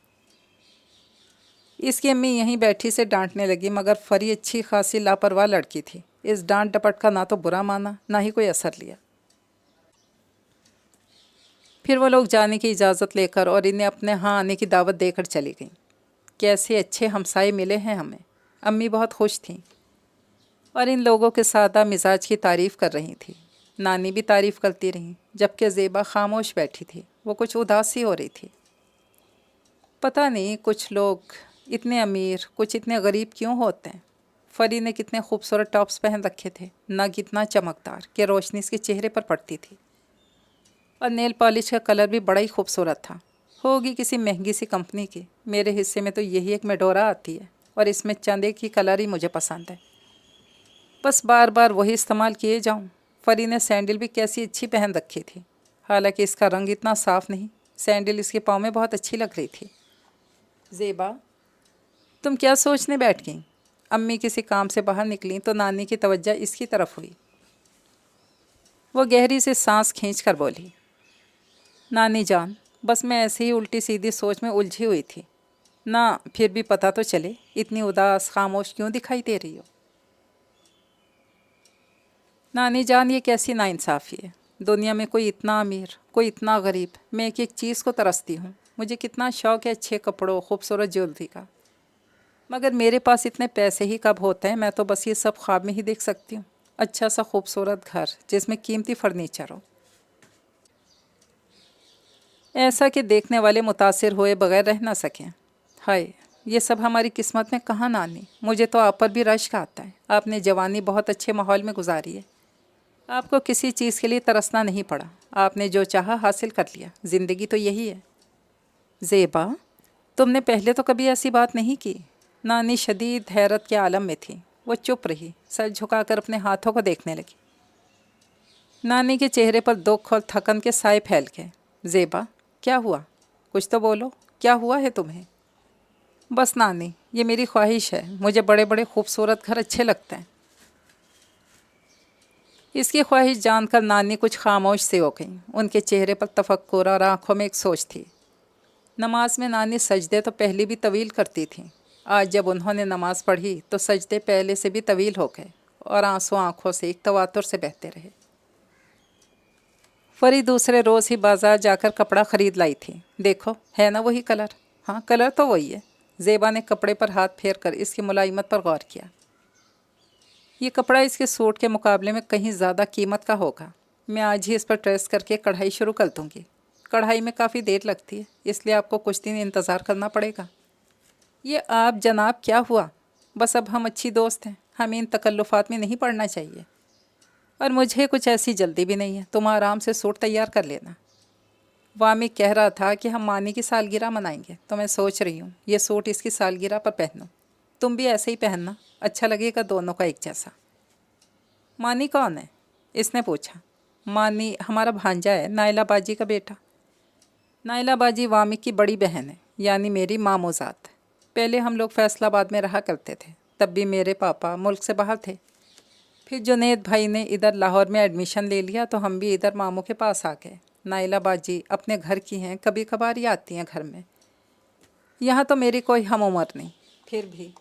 इसकी अम्मी यहीं बैठी से डांटने लगी, मगर फरी अच्छी खासी लापरवाह लड़की थी। इस डांट डपट का ना तो बुरा माना, ना ही कोई असर लिया। फिर वो लोग जाने की इजाज़त लेकर और इन्हें अपने यहाँ आने की दावत देकर चली गईं। कैसे अच्छे हमसाए मिले हैं हमें। अम्मी बहुत खुश थीं और इन लोगों के सादा मिजाज की तारीफ़ कर रही थी। नानी भी तारीफ़ करती रहीं, जबकि ज़ेबा खामोश बैठी थी। वो कुछ उदास सी हो रही थी। पता नहीं कुछ लोग इतने अमीर, कुछ इतने गरीब क्यों होते हैं। फरी ने कितने खूबसूरत टॉप्स पहन रखे थे, नग इतना चमकदार कि रोशनी इसके चेहरे पर पड़ती थी, और नेल पॉलिश का कलर भी बड़ा ही खूबसूरत था। होगी किसी महंगी सी कंपनी की। मेरे हिस्से में तो यही एक मेडोरा आती है और इसमें चंदे की कलर ही मुझे पसंद है। बस बार बार वही इस्तेमाल किए जाऊं। फरी ने सैंडल भी कैसी अच्छी पहन रखी थी, हालांकि इसका रंग इतना साफ़ नहीं। सैंडल इसके पाँव में बहुत अच्छी लग रही थी। ज़ेबा, तुम क्या सोचने बैठ गई? अम्मी किसी काम से बाहर निकली तो नानी की तवज्जो इसकी तरफ हुई। वो गहरी से सांस खींचकर बोली, नानी जान, बस मैं ऐसे ही उल्टी सीधी सोच में उलझी हुई थी ना, फिर भी पता तो चले, इतनी उदास खामोश क्यों दिखाई दे रही हो? नानी जान, ये कैसी नाइंसाफ़ी है। दुनिया में कोई इतना अमीर, कोई इतना गरीब। मैं एक एक चीज़ को तरसती हूँ। मुझे कितना शौक़ है अच्छे कपड़ों, खूबसूरत ज्वेलरी का, मगर मेरे पास इतने पैसे ही कब होते हैं। मैं तो बस ये सब ख्वाब में ही देख सकती हूँ। अच्छा सा खूबसूरत घर जिसमें कीमती फर्नीचर हो, ऐसा कि देखने वाले मुतासिर हुए बगैर रह ना सकें। हाय, ये सब हमारी किस्मत में कहाँ नानी। मुझे तो आप पर भी रश्क आता है। आपने जवानी बहुत अच्छे माहौल में गुजारी है। आपको किसी चीज़ के लिए तरसना नहीं पड़ा। आपने जो चाहा हासिल कर लिया। ज़िंदगी तो यही है। ज़ेबा, तुमने पहले तो कभी ऐसी बात नहीं की। नानी शदीद हैरत के आलम में थी। वो चुप रही, सर झुकाकर अपने हाथों को देखने लगी। नानी के चेहरे पर दुख और थकन के साए फैल गए। ज़ेबा, क्या हुआ? कुछ तो बोलो, क्या हुआ है तुम्हें? बस नानी, ये मेरी ख्वाहिश है। मुझे बड़े बड़े खूबसूरत घर अच्छे लगते हैं। इसकी ख्वाहिश जानकर नानी कुछ खामोश से हो गई। उनके चेहरे पर तफक्कुर और आंखों में एक सोच थी। नमाज में नानी सजदे तो पहले भी तवील करती थीं। आज जब उन्होंने नमाज पढ़ी तो सजदे पहले से भी तवील हो गए और आंसू आंखों से एक तवातुर से बहते रहे। फरी दूसरे रोज़ ही बाज़ार जाकर कपड़ा ख़रीद लाई थी। देखो, है ना वही कलर? हाँ, कलर तो वही है। ज़ेबा ने कपड़े पर हाथ फेर कर इसकी मुलायमत पर गौर किया। ये कपड़ा इसके सूट के मुकाबले में कहीं ज़्यादा कीमत का होगा। मैं आज ही इस पर ट्रेस करके कढ़ाई शुरू कर दूँगी। कढ़ाई में काफ़ी देर लगती है, इसलिए आपको कुछ दिन इंतज़ार करना पड़ेगा। ये आप जनाब, क्या हुआ? बस अब हम अच्छी दोस्त हैं, हमें इन तकल्लुफ़ात में नहीं पड़ना चाहिए। और मुझे कुछ ऐसी जल्दी भी नहीं है। तुम आराम से सूट तैयार कर लेना। वामी कह रहा था कि हम मानी की सालगिरह मनाएंगे, तो मैं सोच रही हूँ ये सूट इसकी सालगिरह पर पहनूँ। तुम भी ऐसे ही पहनना, अच्छा लगेगा दोनों का एक जैसा। मानी कौन है? इसने पूछा। मानी हमारा भांजा है, नाइला बाजी का बेटा। नाइला बाजी वामी की बड़ी बहन है, यानी मेरी मामोज़ात। पहले हम लोग फैसलाबाद में रहा करते थे, तब भी मेरे पापा मुल्क से बाहर थे। फिर जुनेद भाई ने इधर लाहौर में एडमिशन ले लिया तो हम भी इधर मामू के पास आ गए। नाइला बाजी अपने घर की हैं, कभी कभार ही आती हैं घर में। यहाँ तो मेरी कोई हम उम्र नहीं, फिर भी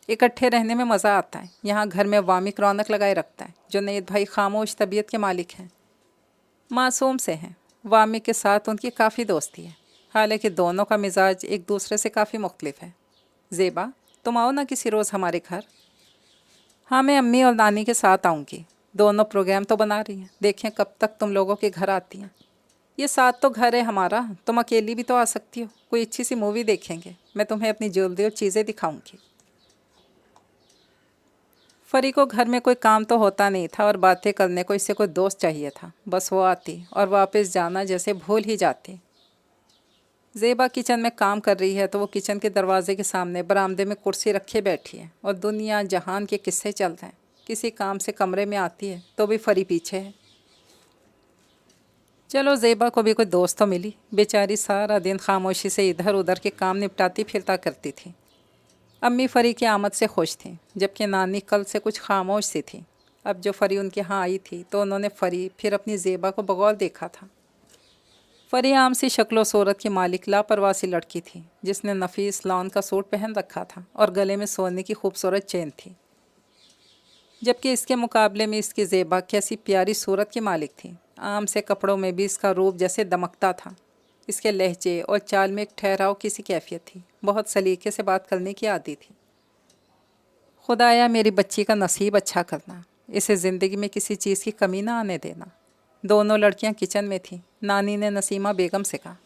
इकट्ठे रहने में मज़ा आता है। यहाँ घर में वामिक रौनक लगाए रखता है। जुनेद भाई खामोश तबीयत के मालिक हैं, मासूम से हैं। वामिक के साथ उनकी काफ़ी दोस्ती है, हालांकि दोनों का मिजाज एक दूसरे से काफ़ी मुख्तलिफ है। ज़ेबा, तुम आओ ना किसी रोज़ हमारे घर। हाँ, मैं अम्मी और नानी के साथ आऊँगी। दोनों प्रोग्राम तो बना रही हैं, देखें कब तक तुम लोगों के घर आती हैं। ये साथ तो घर है हमारा, तुम अकेली भी तो आ सकती हो। कोई अच्छी सी मूवी देखेंगे, मैं तुम्हें अपनी ज्वेलरी और चीज़ें दिखाऊंगी। फरी को घर में कोई काम तो होता नहीं था और बातें करने को इससे कोई दोस्त चाहिए था। बस वो आती और वापस जाना जैसे भूल ही जाती। ज़ेबा किचन में काम कर रही है तो वो किचन के दरवाजे के सामने बरामदे में कुर्सी रखे बैठी है और दुनिया जहान के किस्से चलते हैं। किसी काम से कमरे में आती है तो भी फरी पीछे है। चलो ज़ेबा को भी कोई दोस्त तो मिली। बेचारी सारा दिन खामोशी से इधर उधर के काम निपटाती फिरता करती थी। अम्मी फरी की आमद से खुश थी, जबकि नानी कल से कुछ खामोश सी थी। अब जो फरी उनके यहाँ आई थी तो उन्होंने फरी फिर अपनी ज़ेबा को बगौर देखा था। फरी आम सी शक्लो सूरत की मालिक लापरवाह सी लड़की थी, जिसने नफीस लॉन का सूट पहन रखा था और गले में सोने की खूबसूरत चेन थी, जबकि इसके मुकाबले में इसकी ज़ेबा कैसी प्यारी सूरत की मालिक थी। आम से कपड़ों में भी इसका रूप जैसे दमकता था। इसके लहजे और चाल में एक ठहराव किसी कैफियत थी। बहुत सलीके से बात करने की आदत थी। खुदाया मेरी बच्ची का नसीब अच्छा करना, इसे ज़िंदगी में किसी चीज़ की कमी ना आने देना। दोनों लड़कियां किचन में थीं। नानी ने नसीमा बेगम से कहा,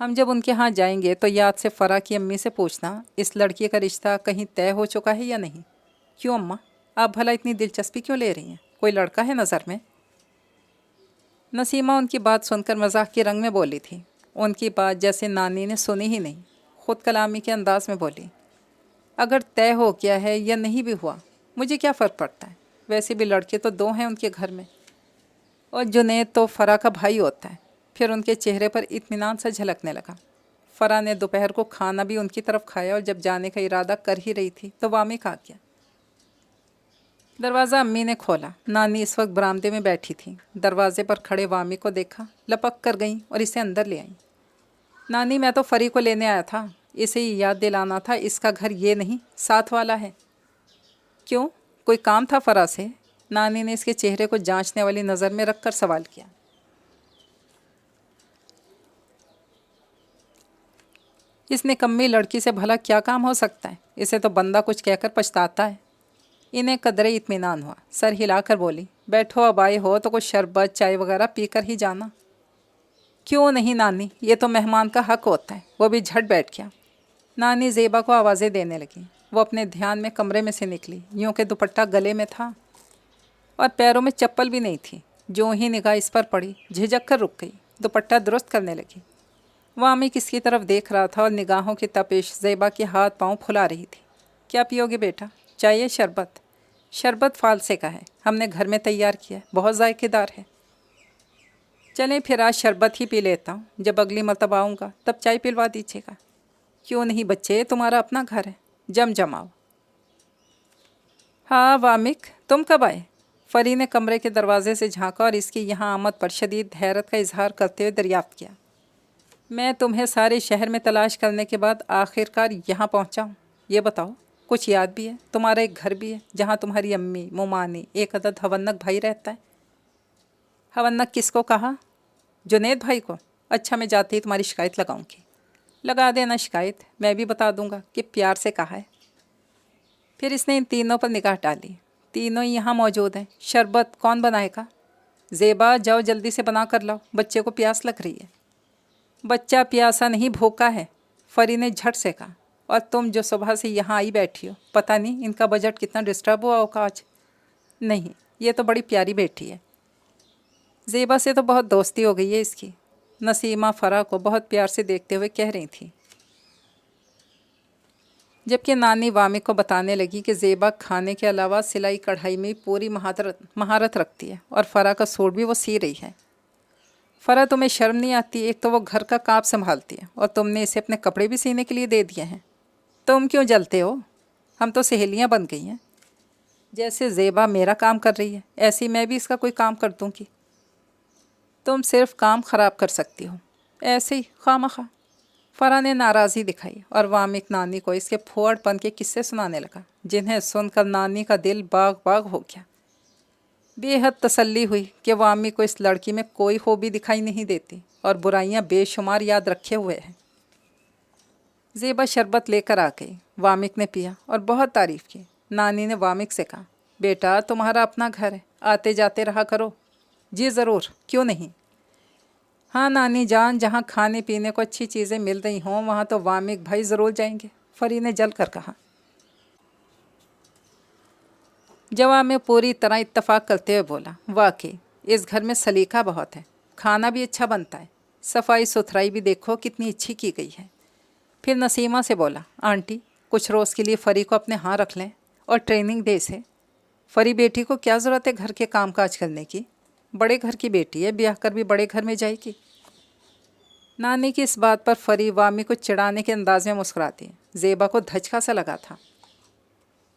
हम जब उनके यहाँ जाएंगे तो याद से फ़रा की अम्मी से पूछना इस लड़की का रिश्ता कहीं तय हो चुका है या नहीं। क्यों अम्मा, आप भला इतनी दिलचस्पी क्यों ले रही हैं? कोई लड़का है नज़र में? नसीमा उनकी बात सुनकर मजाक के रंग में बोली थी। उनकी बात जैसे नानी ने सुनी ही नहीं, ख़ुद कलामी के अंदाज में बोली, अगर तय हो गया है या नहीं भी हुआ मुझे क्या फ़र्क पड़ता है। वैसे भी लड़के तो दो हैं उनके घर में, और जुनैद तो फ़रा का भाई होता है। फिर उनके चेहरे पर इत्मीनान सा झलकने लगा। फ़रा ने दोपहर को खाना भी उनकी तरफ खाया और जब जाने का इरादा कर ही रही थी तो वामिक आ गया। दरवाज़ा अम्मी ने खोला। नानी इस वक्त बरामदे में बैठी थी। दरवाजे पर खड़े वामी को देखा, लपक कर गईं और इसे अंदर ले आईं। नानी, मैं तो फरी को लेने आया था, इसे ही याद दिलाना था इसका घर ये नहीं साथ वाला है। क्यों, कोई काम था फ़रा से? नानी ने इसके चेहरे को जांचने वाली नज़र में रखकर सवाल किया। इस निकम्मी लड़की से भला क्या काम हो सकता है? इसे तो बंदा कुछ कहकर पछताता है। इन्हें कदरे इत्मीनान हुआ। सर हिलाकर बोली, बैठो, अब आए हो तो कुछ शरबत चाय वगैरह पी कर ही जाना। क्यों नहीं नानी, ये तो मेहमान का हक होता है। वो भी झट बैठ गया। नानी ज़ेबा को आवाज़ें देने लगी। वो अपने ध्यान में कमरे में से निकली। यूँ के दुपट्टा गले में था और पैरों में चप्पल भी नहीं थी। जो ही निगाह इस पर पड़ी झिझक कर रुक गई। दुपट्टा दुरुस्त करने लगी। वामी किसकी तरफ देख रहा था और निगाहों की तपिश ज़ेबा के हाथ पाँव फुला रही थी। क्या पियोगे बेटा, चाहिए शरबत? शरबत फालसे का है, हमने घर में तैयार किया है, बहुत जायकेदार है। चलें फिर आज शरबत ही पी लेता हूँ, जब अगली मरतबा आऊँगा तब चाय पिलवा दीजिएगा। क्यों नहीं बच्चे, तुम्हारा अपना घर है, जम जमाओ। हाँ वामिक, तुम कब आए? फरी ने कमरे के दरवाजे से झांका और इसकी यहाँ आमद पर शदीद हैरत का इजहार करते हुए दरियाफ्त किया। मैं तुम्हें सारे शहर में तलाश करने के बाद आखिरकार यहाँ पहुँचा हूँ। ये बताओ, कुछ याद भी है? तुम्हारा एक घर भी है जहाँ तुम्हारी अम्मी, मुमानी, एक अदद हवन्नक भाई रहता है। हवन्नक किसको कहा? जुनैद भाई को? अच्छा, मैं जाती ही तुम्हारी शिकायत लगाऊंगी। लगा देना शिकायत, मैं भी बता दूंगा कि प्यार से कहा है। फिर इसने इन तीनों पर निगाह डाली। तीनों ही यहाँ मौजूद हैं। शरबत कौन बनाएगा? ज़ेबा, जाओ जल्दी से बना कर लाओ, बच्चे को प्यास लग रही है। बच्चा प्यासा नहीं, भूखा है, फरी ने झट से कहा। और तुम जो सुबह से यहाँ आई बैठी हो, पता नहीं इनका बजट कितना डिस्टर्ब हुआ होगा आज। नहीं, ये तो बड़ी प्यारी बेटी है। ज़ेबा से तो बहुत दोस्ती हो गई है इसकी। नसीमा फ़रा को बहुत प्यार से देखते हुए कह रही थी, जबकि नानी वामिक को बताने लगी कि ज़ेबा खाने के अलावा सिलाई कढ़ाई में पूरी महारत रखती है और फ़रा का सूट भी वो सी रही है। फ़रा, तुम्हें शर्म नहीं आती? एक तो वो घर का काम संभालती है और तुमने इसे अपने कपड़े भी सीने के लिए दे दिए हैं। तुम क्यों जलते हो? हम तो सहेलियां बन गई हैं। जैसे ज़ेबा मेरा काम कर रही है, ऐसी मैं भी इसका कोई काम कर दूँगी। तुम सिर्फ काम ख़राब कर सकती हो, ऐसे ही खामखा। फ़रा ने नाराज़ी दिखाई और वामिक नानी को इसके फुहड़पन के किस्से सुनाने लगा, जिन्हें सुनकर नानी का दिल बाग बाग हो गया। बेहद तसल्ली हुई कि वामी को इस लड़की में कोई खूबी दिखाई नहीं देती और बुराइयां बेशुमार याद रखे हुए हैं। ज़ेबा शरबत लेकर आ गई। वामिक ने पिया और बहुत तारीफ़ की। नानी ने वामिक से कहा, बेटा तुम्हारा अपना घर है, आते जाते रहा करो। जी ज़रूर, क्यों नहीं। हाँ नानी जान, जहाँ खाने पीने को अच्छी चीज़ें मिल रही हों वहाँ तो वामिक भाई ज़रूर जाएंगे, फरी ने जल कर कहा। जवाब में पूरी तरह इत्तफाक करते हुए बोला, वाकई इस घर में सलीका बहुत है, खाना भी अच्छा बनता है। صفائی ستھرائی بھی دیکھو کتنی اچھی کی گئی ہے۔ پھر نسیمہ سے بولا، آنٹی کچھ روز کے لیے فری کو اپنے ہاں رکھ لیں اور ٹریننگ دے اسے۔ فری بیٹی کو کیا ضرورت ہے گھر کے کام کاج کرنے کی؟ بڑے گھر کی بیٹی ہے، بیاہ کر بھی بڑے گھر میں جائے گی۔ نانی کی اس بات پر فری وامی کو چڑھانے کے انداز میں مسکراتی ہے۔ زیبا کو دھچکا سا لگا تھا۔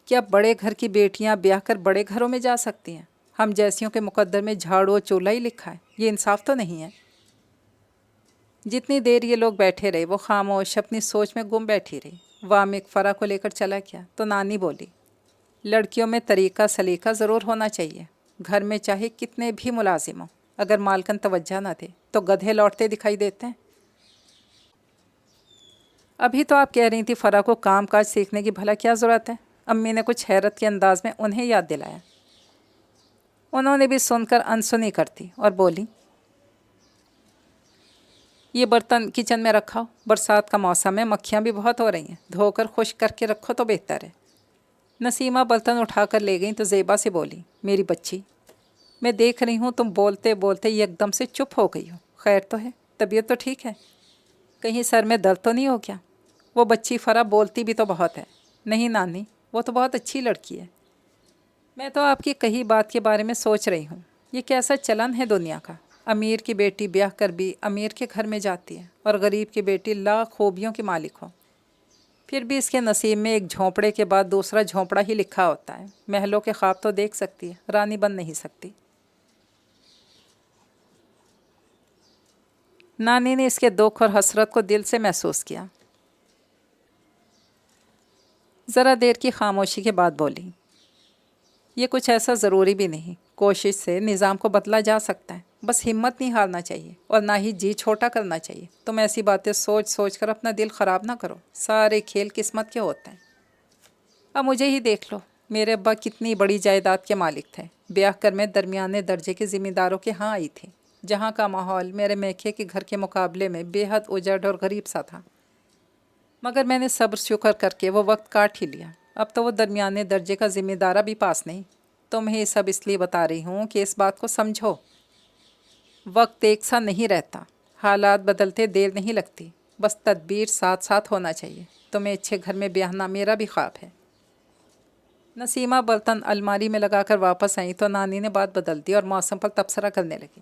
کیا بڑے گھر کی بیٹیاں بیاہ کر بڑے گھروں میں جا سکتی ہیں؟ ہم جیسیوں کے مقدر میں جھاڑو و چولہا ہی لکھا ہے، یہ انصاف تو نہیں ہے۔ جتنی دیر یہ لوگ بیٹھے رہے وہ خاموش اپنی سوچ میں گم بیٹھی رہی۔ وامک فرا کو لے کر چلا گیا تو نانی بولی، لڑکیوں میں طریقہ سلیقہ ضرور ہونا چاہیے۔ گھر میں چاہے کتنے بھی ملازم ہوں، اگر مالکن توجہ نہ دے تو گدھے لوٹتے دکھائی دیتے ہیں۔ ابھی تو آپ کہہ رہی تھی فرا کو کام کاج سیکھنے کی بھلا کیا ضرورت ہے؟ امی نے کچھ حیرت کے انداز میں انہیں یاد دلایا۔ انہوں نے بھی سن کر انسنی کرتی اور بولی، یہ برتن کچن میں رکھا ہو، برسات کا موسم ہے، مکھیاں بھی بہت ہو رہی ہیں، دھو کر خشک کر کے رکھو تو بہتر ہے۔ نسیمہ برتن اٹھا کر لے گئیں تو زیبا سے بولی، میری بچی میں دیکھ رہی ہوں تم بولتے بولتے ایک دم سے چپ ہو گئی ہو، خیر تو ہے؟ طبیعت تو ٹھیک ہے؟ کہیں سر میں درد تو نہیں ہو گیا؟ وہ بچی فرا بولتی بھی تو بہت ہے۔ نہیں نانی، وہ تو بہت اچھی لڑکی ہے۔ میں تو آپ کی کہی بات کے بارے میں سوچ رہی ہوں، یہ کیسا چلن ہے دنیا کا؟ امیر کی بیٹی بیاہ کر بھی امیر کے گھر میں جاتی ہے اور غریب کی بیٹی لاکھ خوبیوں کی مالک ہو، پھر بھی اس کے نصیب میں ایک جھونپڑے کے بعد دوسرا جھونپڑا ہی لکھا ہوتا ہے۔ محلوں کے خواب تو دیکھ سکتی ہے، رانی بن نہیں سکتی۔ نانی نے اس کے دکھ اور حسرت کو دل سے محسوس کیا۔ ذرا دیر کی خاموشی کے بعد بولی، یہ کچھ ایسا ضروری بھی نہیں، کوشش سے نظام کو بدلا جا سکتا ہے، بس ہمت نہیں ہارنا چاہیے اور نہ ہی جی چھوٹا کرنا چاہیے۔ تم ایسی باتیں سوچ سوچ کر اپنا دل خراب نہ کرو، سارے کھیل قسمت کے ہوتے ہیں۔ اب مجھے ہی دیکھ لو، میرے ابا کتنی بڑی جائیداد کے مالک تھے، بیاہ کر میں درمیانے درجے کے ذمہ داروں کے ہاں آئی تھی، جہاں کا ماحول میرے میکھے کے گھر کے مقابلے میں بے حد اجڑ اور غریب سا تھا، مگر میں نے صبر شکر کر کے وہ وقت کاٹ ہی لیا۔ اب تو وہ درمیانے درجے کا ذمہ دارہ بھی پاس نہیں۔ تمہیں سب اس لیے بتا رہی ہوں کہ اس بات کو سمجھو، وقت ایک سا نہیں رہتا، حالات بدلتے دیر نہیں لگتی، بس تدبیر ساتھ ساتھ ہونا چاہیے۔ تمہیں اچھے گھر میں بیاہنا میرا بھی خواب ہے۔ نسیمہ برتن الماری میں لگا کر واپس آئیں تو نانی نے بات بدل دی اور موسم پر تبصرہ کرنے لگی۔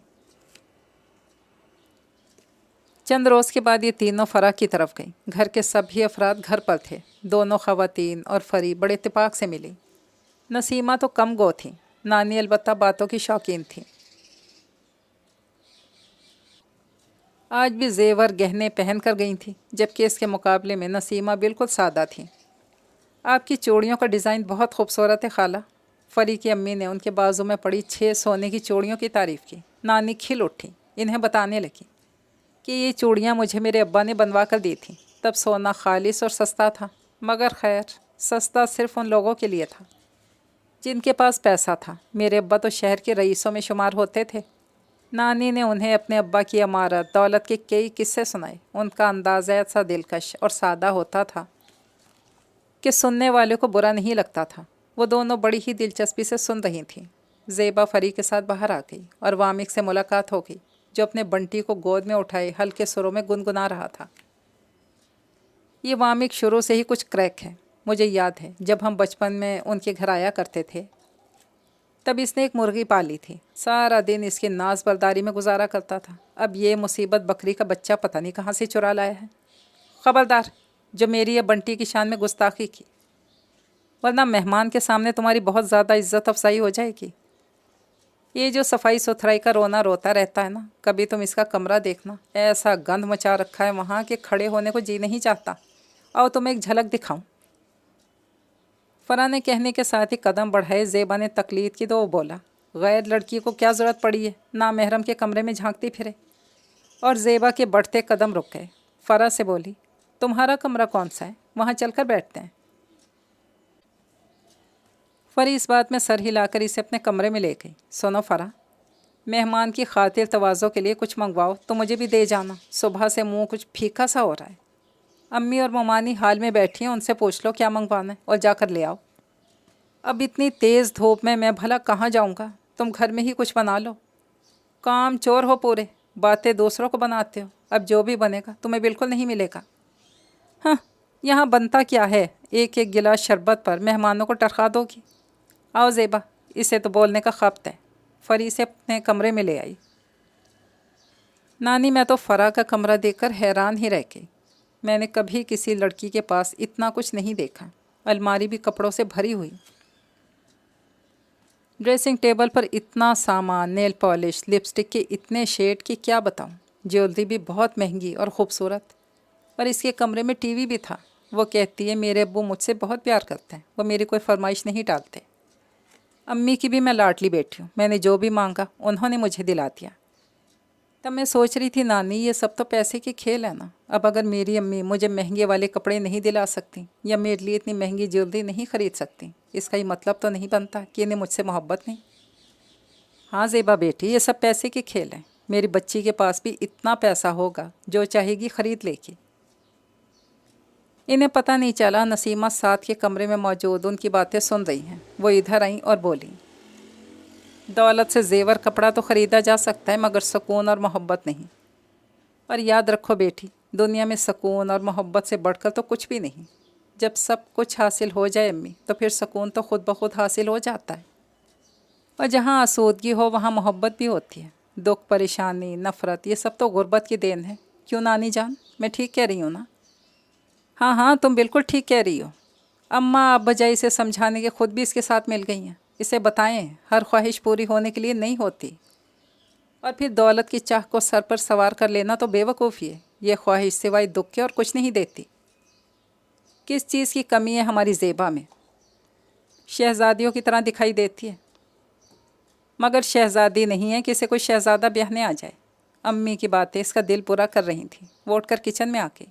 چند روز کے بعد یہ تینوں فرا کی طرف گئیں۔ گھر کے سبھی افراد گھر پر تھے۔ دونوں خواتین اور فری بڑے اتفاق سے ملی۔ نسیمہ تو کم گو تھیں، نانی البتہ باتوں کی شوقین تھیں۔ آج بھی زیور گہنے پہن کر گئی تھیں، جبکہ اس کے مقابلے میں نسیمہ بالکل سادہ تھیں۔ آپ کی چوڑیوں کا ڈیزائن بہت خوبصورت ہے خالہ۔ فری کی امی نے ان کے بازو میں پڑی 6 سونے کی چوڑیوں کی تعریف کی۔ نانی کھل اٹھی، انہیں بتانے لگی کہ یہ چوڑیاں مجھے میرے ابا نے بنوا کر دی تھیں، تب سونا خالص اور سستا تھا، مگر خیر سستا صرف ان لوگوں کے لیے تھا جن کے پاس پیسہ تھا۔ میرے ابا تو شہر کے رئیسوں میں شمار ہوتے تھے۔ نانی نے انہیں اپنے ابا کی عمارت دولت کے کئی قصے سنائے۔ ان کا انداز ایسا دلکش اور سادہ ہوتا تھا کہ سننے والے کو برا نہیں لگتا تھا۔ وہ دونوں بڑی ہی دلچسپی سے سن رہی تھیں۔ زیبا فری کے ساتھ باہر آ گئی اور وامک سے ملاقات ہو گئی، جو اپنے بنٹی کو گود میں اٹھائے ہلکے سروں میں گنگنا رہا تھا۔ یہ وامک شروع سے ہی کچھ کریک ہے، مجھے یاد ہے جب ہم بچپن میں ان کے گھر آیا کرتے تھے تب اس نے ایک مرغی پالی تھی، سارا دن اس کی ناز برداری میں گزارا کرتا تھا۔ اب یہ مصیبت بکری کا بچہ پتہ نہیں کہاں سے چرا لایا ہے۔ خبردار جو میری یا بنٹی کی شان میں گستاخی کی، ورنہ مہمان کے سامنے تمہاری بہت زیادہ عزت افزائی ہو جائے گی۔ یہ جو صفائی ستھرائی کا رونا روتا رہتا ہے نا، کبھی تم اس کا کمرہ دیکھنا، ایسا گند مچا رکھا ہے وہاں کہ کھڑے ہونے کو جی نہیں چاہتا۔ آؤ تمہیں ایک جھلک دکھاؤں۔ فرا نے کہنے کے ساتھ ہی قدم بڑھائے۔ زیبا نے تقلید کی تو وہ بولا، غیر لڑکی کو کیا ضرورت پڑی ہے نامحرم کے کمرے میں جھانکتی پھرے؟ اور زیبا کے بڑھتے قدم رک گئے۔ فرا سے بولی، تمہارا کمرہ کون سا ہے؟ وہاں چل کر بیٹھتے ہیں۔ فری اس بات میں سر ہلا کر اسے اپنے کمرے میں لے گئی۔ سنو فرا، مہمان کی خاطر تواضع کے لیے کچھ منگواؤ تو مجھے بھی دے جانا، صبح سے منہ کچھ پھیکا سا ہو رہا ہے۔ امی اور ممانی حال میں بیٹھی ہیں، ان سے پوچھ لو کیا منگوانا ہے اور جا کر لے آؤ۔ اب اتنی تیز دھوپ میں بھلا کہاں جاؤں گا؟ تم گھر میں ہی کچھ بنا لو۔ کام چور ہو پورے، باتیں دوسروں کو بناتے ہو، اب جو بھی بنے گا تمہیں بالکل نہیں ملے گا۔ ہاں، یہاں بنتا کیا ہے، ایک ایک گلاس شربت پر مہمانوں کو ٹرخا دو گی۔ آؤ زیبا، اسے تو بولنے کا خبت ہے۔ فری سے اپنے کمرے میں لے آئی۔ نانی، میں تو فرا کا کمرہ دیکھ کر حیران ہی رہ گئی۔ میں نے کبھی کسی لڑکی کے پاس اتنا کچھ نہیں دیکھا، الماری بھی کپڑوں سے بھری ہوئی، ڈریسنگ ٹیبل پر اتنا سامان، نیل پالش، لپسٹک کے اتنے شیڈ کہ کیا بتاؤں، جیولری بھی بہت مہنگی اور خوبصورت، اور اس کے کمرے میں ٹی وی بھی تھا۔ وہ کہتی ہے میرے ابو مجھ سے بہت پیار کرتے ہیں، وہ میری کوئی فرمائش نہیں ڈالتے۔ امی کی بھی میں لاڈلی بیٹی ہوں، میں نے جو بھی مانگا انہوں نے مجھے دلا دیا۔ تب میں سوچ رہی تھی نانی، یہ سب تو پیسے کی کھیل ہے نا۔ اب اگر میری امی مجھے مہنگے والے کپڑے نہیں دلا سکتی یا میرے لیے اتنی مہنگی جیولری نہیں خرید سکتی، اس کا یہ مطلب تو نہیں بنتا کہ انہیں مجھ سے محبت نہیں۔ ہاں زیبا بیٹی، یہ سب پیسے کی کھیل ہے۔ میری بچی کے پاس بھی اتنا پیسہ ہوگا، جو چاہے گی خرید لے گی۔ انہیں پتہ نہیں چلا نسیمہ ساتھ کے کمرے میں موجود ان کی باتیں سن رہی ہیں۔ وہ ادھر آئیں اور بولیں، دولت سے زیور کپڑا تو خریدا جا سکتا ہے، مگر سکون اور محبت نہیں۔ اور یاد رکھو بیٹی، دنیا میں سکون اور محبت سے بڑھ کر تو کچھ بھی نہیں۔ جب سب کچھ حاصل ہو جائے امی، تو پھر سکون تو خود بخود حاصل ہو جاتا ہے۔ اور جہاں آسودگی ہو وہاں محبت بھی ہوتی ہے۔ دکھ، پریشانی، نفرت، یہ سب تو غربت کی دین ہے۔ کیوں نانی جان، میں ٹھیک کہہ رہی ہوں نا؟ ہاں ہاں، تم بالکل ٹھیک کہہ رہی ہو۔ اماں آپ بجائے اسے سمجھانے کے خود بھی اس کے ساتھ مل گئی ہیں۔ اسے بتائیں، ہر خواہش پوری ہونے کے لیے نہیں ہوتی، اور پھر دولت کی چاہ کو سر پر سوار کر لینا تو بے وقوفی ہے۔ یہ خواہش سوائے دکھ کے اور کچھ نہیں دیتی۔ کس چیز کی کمی ہے ہماری زیبا میں؟ شہزادیوں کی طرح دکھائی دیتی ہے، مگر شہزادی نہیں ہے کہ اسے کوئی شہزادہ بیاہنے آ جائے۔ امی کی باتیں اس کا دل پورا کر رہی تھیں۔ وہ اٹھ کر کچن میں آ گئی۔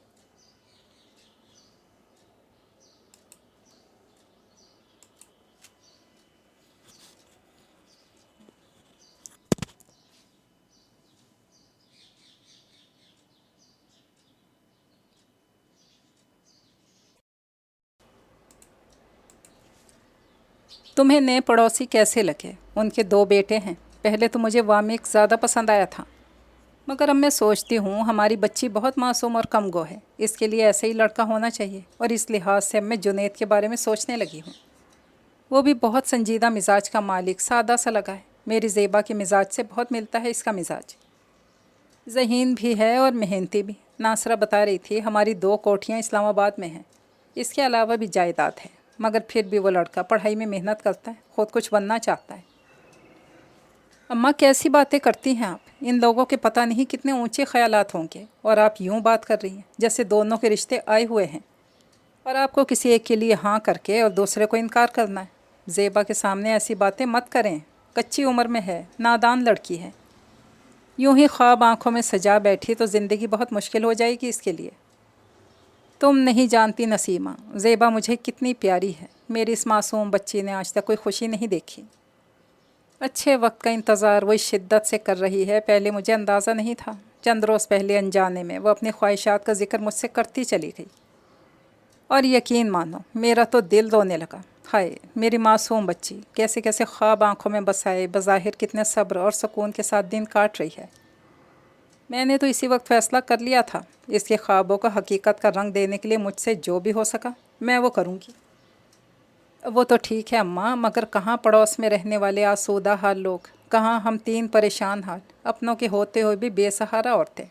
تمہیں نئے پڑوسی کیسے لگے؟ ان کے 2 بیٹے ہیں۔ پہلے تو مجھے وامک زیادہ پسند آیا تھا، مگر اب میں سوچتی ہوں ہماری بچی بہت معصوم اور کم گو ہے، اس کے لیے ایسے ہی لڑکا ہونا چاہیے، اور اس لحاظ سے اب میں جنید کے بارے میں سوچنے لگی ہوں۔ وہ بھی بہت سنجیدہ مزاج کا مالک، سادہ سا لگا ہے۔ میری زیبا کے مزاج سے بہت ملتا ہے اس کا مزاج۔ ذہین بھی ہے اور محنتی بھی۔ ناصرہ بتا رہی تھی ہماری 2 کوٹھیاں اسلام آباد میں ہیں، اس کے علاوہ بھی جائیداد ہے، مگر پھر بھی وہ لڑکا پڑھائی میں محنت کرتا ہے، خود کچھ بننا چاہتا ہے۔ اماں کیسی باتیں کرتی ہیں آپ؟ ان لوگوں کے پتہ نہیں کتنے اونچے خیالات ہوں گے، اور آپ یوں بات کر رہی ہیں جیسے دونوں کے رشتے آئے ہوئے ہیں، اور آپ کو کسی ایک کے لیے ہاں کر کے اور دوسرے کو انکار کرنا ہے۔ زیبا کے سامنے ایسی باتیں مت کریں، کچی عمر میں ہے، نادان لڑکی ہے۔ یوں ہی خواب آنکھوں میں سجا بیٹھی تو زندگی بہت مشکل ہو جائے گی اس کے لیے۔ تم نہیں جانتی نسیمہ، زیبا مجھے کتنی پیاری ہے۔ میری اس معصوم بچی نے آج تک کوئی خوشی نہیں دیکھی۔ اچھے وقت کا انتظار وہ اس شدت سے کر رہی ہے، پہلے مجھے اندازہ نہیں تھا۔ چند روز پہلے انجانے میں وہ اپنی خواہشات کا ذکر مجھ سے کرتی چلی گئی، اور یقین مانو میرا تو دل رونے لگا۔ ہائے میری معصوم بچی، کیسے کیسے خواب آنکھوں میں بسائے، بظاہر کتنے صبر اور سکون کے ساتھ دن کاٹ رہی ہے۔ میں نے تو اسی وقت فیصلہ کر لیا تھا، اس کے خوابوں کو حقیقت کا رنگ دینے کے لیے مجھ سے جو بھی ہو سکا میں وہ کروں گی۔ وہ تو ٹھیک ہے اماں، مگر کہاں پڑوس میں رہنے والے آسودہ حال لوگ، کہاں ہم 3 پریشان حال، اپنوں کے ہوتے ہوئے بھی بے سہارا عورتیں؟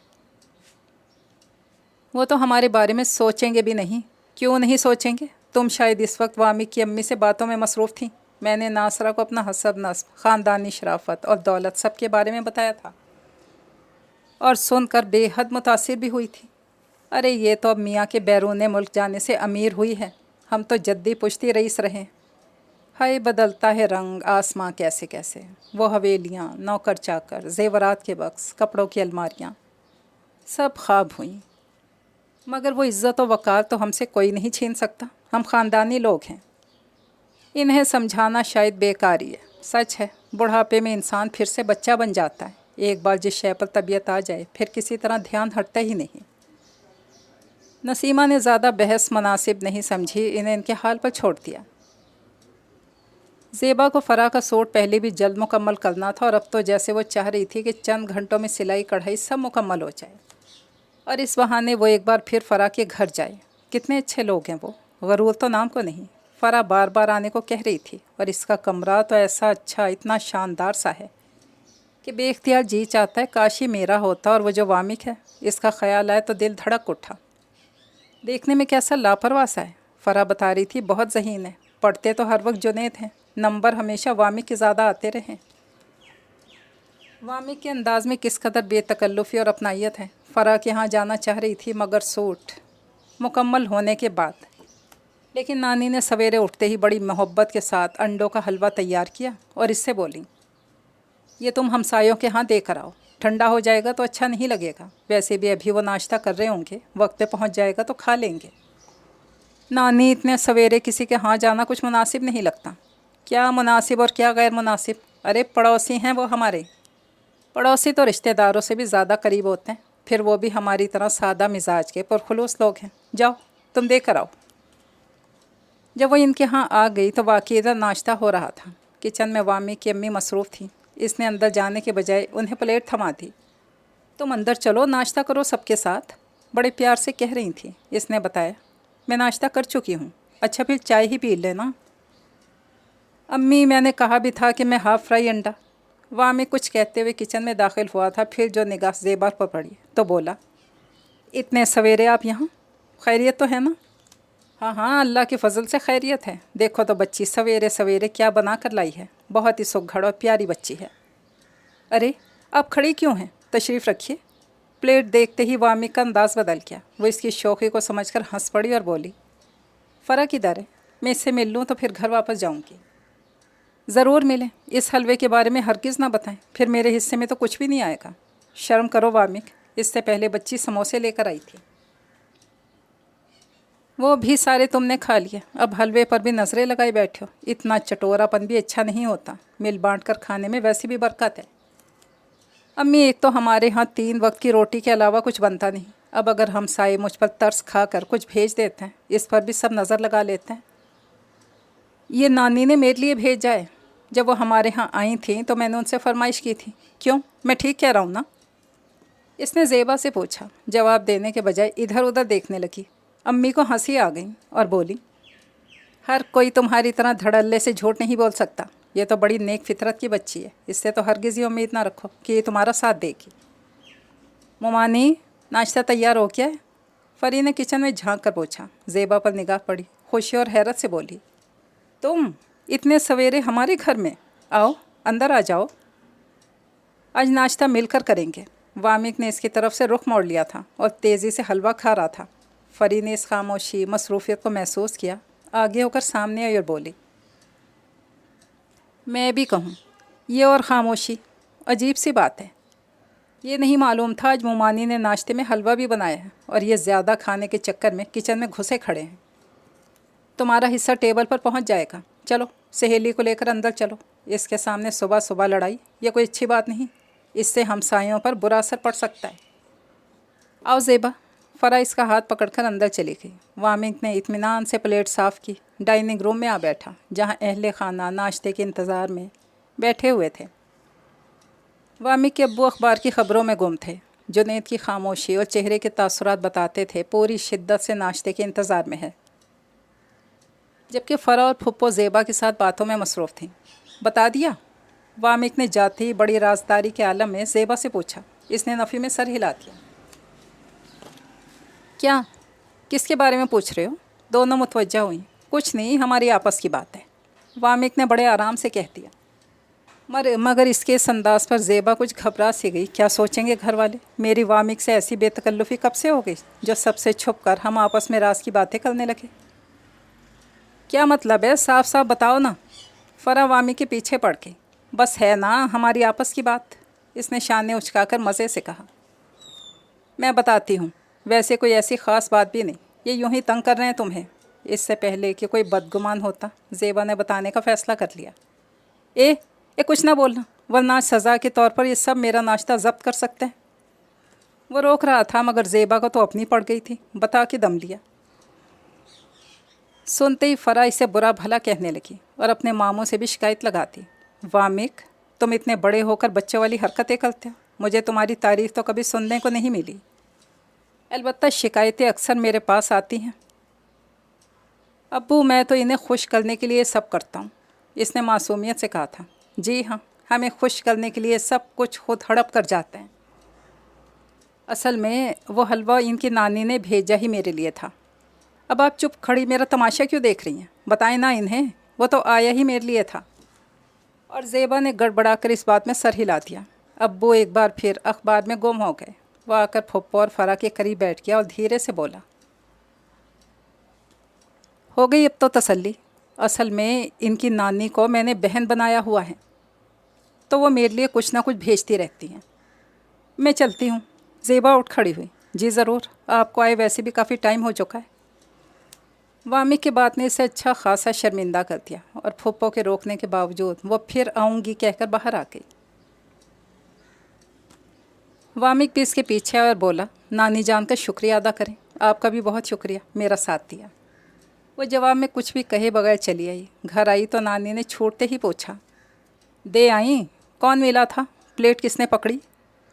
وہ تو ہمارے بارے میں سوچیں گے بھی نہیں۔ کیوں نہیں سوچیں گے؟ تم شاید اس وقت وامک کی امی سے باتوں میں مصروف تھیں۔ میں نے ناصرہ کو اپنا حسب نسب، خاندانی شرافت اور دولت سب کے بارے میں بتایا تھا، اور سن کر بے حد متاثر بھی ہوئی تھی۔ ارے یہ تو اب میاں کے بیرون ملک جانے سے امیر ہوئی ہے، ہم تو جدی پشتی رئیس رہے۔ ہائے بدلتا ہے رنگ آسماں کیسے کیسے، وہ حویلیاں، نوکر چاکر، زیورات کے بکس، کپڑوں کی الماریاں، سب خواب ہوئیں۔ مگر وہ عزت و وقار تو ہم سے کوئی نہیں چھین سکتا، ہم خاندانی لوگ ہیں۔ انہیں سمجھانا شاید بیکاری ہے۔ سچ ہے، بڑھاپے میں انسان پھر سے بچہ بن جاتا ہے۔ ایک بار جس شے پر طبیعت آ جائے پھر کسی طرح دھیان ہٹتا ہی نہیں۔ نسیمہ نے زیادہ بحث مناسب نہیں سمجھی، انہیں ان کے حال پر چھوڑ دیا۔ ज़ेबा को फ़रा का सूट पहले भी जल्द मुकम्मल करना था और अब तो जैसे वो चाह रही थी कि चंद घंटों में सिलाई कढ़ाई सब मुकम्मल हो जाए और इस बहाने वो एक बार फिर फ़रा के घर जाए। कितने अच्छे लोग हैं वो, गरूर तो नाम को नहीं। फ़रा बार बार आने को कह रही थी और इसका कमरा तो ऐसा अच्छा, इतना शानदार सा है कि बेख्तियार जी चाहता है काश ही मेरा होता। और वो जो वामिक है, इसका ख्याल आए तो दिल धड़क उठा। देखने में कैसा लापरवाह सा है। फ़रा बता रही थी बहुत ज़हीन है, पढ़ते तो हर वक्त जुनैद हैं, नंबर हमेशा वामिक के ज़्यादा आते रहे। वामिक के अंदाज़ में किस कदर बेतकल्लुफ़ी और अपनाइयत है। फ़रा के यहाँ जाना चाह रही थी मगर सूट मुकम्मल होने के बाद। लेकिन नानी ने सवेरे उठते ही बड़ी मोहब्बत के साथ अंडों का हलवा तैयार किया और इससे बोली, ये तुम हमसायों के यहाँ देकर आओ, ठंडा हो जाएगा तो अच्छा नहीं लगेगा। वैसे भी अभी वो नाश्ता कर रहे होंगे, वक्त पे पहुँच जाएगा तो खा लेंगे। नानी, इतने सवेरे किसी के यहाँ जाना कुछ मुनासिब नहीं लगता। क्या मुनासिब और क्या गैर मुनासिब? अरे पड़ोसी हैं वो हमारे। पड़ोसी तो रिश्तेदारों से भी ज़्यादा करीब होते हैं, फिर वो भी हमारी तरह सादा मिजाज के पुरखुलूस लोग हैं। जाओ तुम देकर आओ। जब वो इनके यहाँ आ गई तो वाकई इधर नाश्ता हो रहा था। किचन में वामी की अम्मी मसरूफ़ थी। इसने अंदर जाने के बजाय उन्हें प्लेट थमा दी। तुम अंदर चलो, नाश्ता करो सबके साथ, बड़े प्यार से कह रही थी। इसने बताया, मैं नाश्ता कर चुकी हूँ। अच्छा फिर चाय ही पी लेना। अम्मी, मैंने कहा भी था कि मैं हाफ़ फ्राई अंडा। वामी कुछ कहते हुए किचन में दाखिल हुआ था, फिर जो निगाह ज़ेबा पर पड़ी तो बोला, इतने सवेरे आप यहाँ? खैरियत तो है ना? हाँ हाँ, अल्लाह के फजल से खैरियत है। देखो तो बच्ची सवेरे सवेरे क्या बना कर लाई है, बहुत ही सुघड़ और प्यारी बच्ची है। अरे आप खड़ी क्यों हैं, तशरीफ़ रखिए। प्लेट देखते ही वामी का अंदाज़ बदल गया। वो इसकी शौक़ी को समझकर हंस पड़ी और बोली, फ़र्क किधर है? मैं इससे मिल लूँ तो फिर घर वापस जाऊँगी। ज़रूर मिलें, इस हलवे के बारे में हरगिज़ ना बताएं, फिर मेरे हिस्से में तो कुछ भी नहीं आएगा। शर्म करो वामिक, इससे पहले बच्ची समोसे लेकर आई थी, वो भी सारे तुमने खा लिए, अब हलवे पर भी नज़रें लगाए बैठे हो। इतना चटोरापन भी अच्छा नहीं होता, मिल बांट कर खाने में वैसी भी बरकत है। अम्मी, एक तो हमारे यहाँ 3 वक्त की रोटी के अलावा कुछ बनता नहीं। अब अगर हम साए मुझ पर तरस खा कर कुछ भेज देते हैं, इस पर भी सब नज़र लगा लेते हैं। ये नानी ने मेरे लिए भेजा है। जब वो हमारे यहाँ आई थी तो मैंने उनसे फरमाइश की थी। क्यों, मैं ठीक कह रहा हूँ ना? इसने ज़ेबा से पूछा। जवाब देने के बजाय इधर उधर देखने लगी। अम्मी को हंसी आ गई और बोली, हर कोई तुम्हारी तरह धड़ल्ले से झूठ नहीं बोल सकता। ये तो बड़ी नेक फितरत की बच्ची है, इससे तो हरगिज़ ही उम्मीद ना रखो कि ये तुम्हारा साथ देगी। मोमानी, नाश्ता तैयार हो गया है? फ़री ने किचन में झांक कर पूछा। ज़ेबा पर निगाह पड़ी, खुशी और हैरत से बोली, तुम इतने सवेरे हमारे घर में? आओ अंदर आ जाओ, आज नाश्ता मिलकर करेंगे। वामिक ने इसकी तरफ से रुख मोड़ लिया था और तेज़ी से हलवा खा रहा था। फ़री ने इस खामोशी मसरूफ़ियत को महसूस किया, आगे होकर सामने आई और बोली, मैं भी कहूँ, ये और ख़ामोशी अजीब सी बात है। ये नहीं मालूम था आज मोमानी ने नाश्ते में हलवा भी बनाया है और ये ज़्यादा खाने के चक्कर में किचन में घुसे खड़े हैं। तुम्हारा हिस्सा टेबल पर पहुँच जाएगा। चलो सहेली को लेकर अंदर चलो। इसके सामने सुबह सुबह लड़ाई, ये कोई अच्छी बात नहीं, इससे हमसायों पर बुरा असर पड़ सकता है। आओ ज़ेबा। फ़रा इसका हाथ पकड़कर अंदर चली गई। वामिक ने इत्मीनान से प्लेट साफ़ की, डाइनिंग रूम में आ बैठा, जहाँ अहले खाना नाश्ते के इंतज़ार में बैठे हुए थे। वामिक के अब्बू अखबार की ख़बरों में गुम थे। जुनैद की खामोशी और चेहरे के तासुरात बताते थे पूरी शिद्दत से नाश्ते के इंतज़ार में है, जबकि फ़रा और फुप्पो ज़ेबा के साथ बातों में मसरूफ़ थीं। बता दिया? वामिक ने जाते ही बड़ी राजदारी के आलम में ज़ेबा से पूछा। इसने नफ़ी में सर हिला दिया। क्या, किसके बारे में पूछ रहे हो? दोनों मुतवज्जा हुई। कुछ नहीं, हमारी आपस की बात है, वामिक ने बड़े आराम से कह दिया। मगर इसके इस अंदाज़ पर ज़ेबा कुछ घबरा सी गई। क्या सोचेंगे घर वाले? मेरी वामिक से ऐसी बेतकल्लुफ़ी कब से हो गई जो सबसे छुप कर हम आपस में राज की बातें करने लगे? क्या मतलब है, साफ साफ बताओ ना। फ़रा वामी के पीछे पड़ गई। बस है ना हमारी आपस की बात, इसने शाने उचकाकर मज़े से कहा। मैं बताती हूँ, वैसे कोई ऐसी ख़ास बात भी नहीं, ये यूं ही तंग कर रहे हैं तुम्हें। इससे पहले कि कोई बदगुमान होता, ज़ेबा ने बताने का फ़ैसला कर लिया। ए कुछ ना बोलना, वरना सज़ा के तौर पर ये सब मेरा नाश्ता ज़ब्त कर सकते हैं। वो रोक रहा था मगर ज़ेबा को तो अपनी पड़ गई थी, बता के दम लिया। सुनते ही फ़रा इसे बुरा भला कहने लगी اور اپنے ماموں سے بھی شکایت لگاتی۔ وامک، تم اتنے بڑے ہو کر بچوں والی حرکتیں کرتے ہو، مجھے تمہاری تعریف تو کبھی سننے کو نہیں ملی۔ البتہ شکایتیں اکثر میرے پاس آتی ہیں۔ ابو، میں تو انہیں خوش کرنے کے لیے سب کرتا ہوں، اس نے معصومیت سے کہا تھا۔ جی ہاں، ہمیں خوش کرنے کے لیے سب کچھ خود ہڑپ کر جاتے ہیں۔ اصل میں وہ حلوہ ان کی نانی نے بھیجا ہی میرے لیے تھا۔ اب آپ چپ کھڑی میرا تماشا کیوں دیکھ رہی ہیں؟ بتائیں نا انہیں، وہ تو آیا ہی میرے لیے تھا۔ اور زیبا نے گڑبڑا کر اس بات میں سر ہلا دیا۔ ابو ایک بار پھر اخبار میں گم ہو گئے۔ وہ آ کر پھپھو اور فرا کے قریب بیٹھ گیا اور دھیرے سے بولا، ہو گئی اب تو تسلی۔ اصل میں ان کی نانی کو میں نے بہن بنایا ہوا ہے، تو وہ میرے لیے کچھ نہ کچھ بھیجتی رہتی ہیں۔ میں چلتی ہوں۔ زیبا اٹھ کھڑی ہوئی۔ جی ضرور، آپ کو آئے ویسے بھی کافی ٹائم ہو چکا ہے۔ وامک کی بات نے اسے اچھا خاصا شرمندہ کر دیا اور پھپھو کے روکنے کے باوجود وہ پھر آؤں گی کہہ کر باہر آ گئی۔ وامک بھی اس کے پیچھے اور بولا، نانی جان کا شکریہ ادا کریں، آپ کا بھی بہت شکریہ، میرا ساتھ دیا۔ وہ جواب میں کچھ بھی کہے بغیر چلی آئی۔ گھر آئی تو نانی نے چھوٹتے ہی پوچھا، دے آئیں؟ کون ملا تھا؟ پلیٹ کس نے پکڑی؟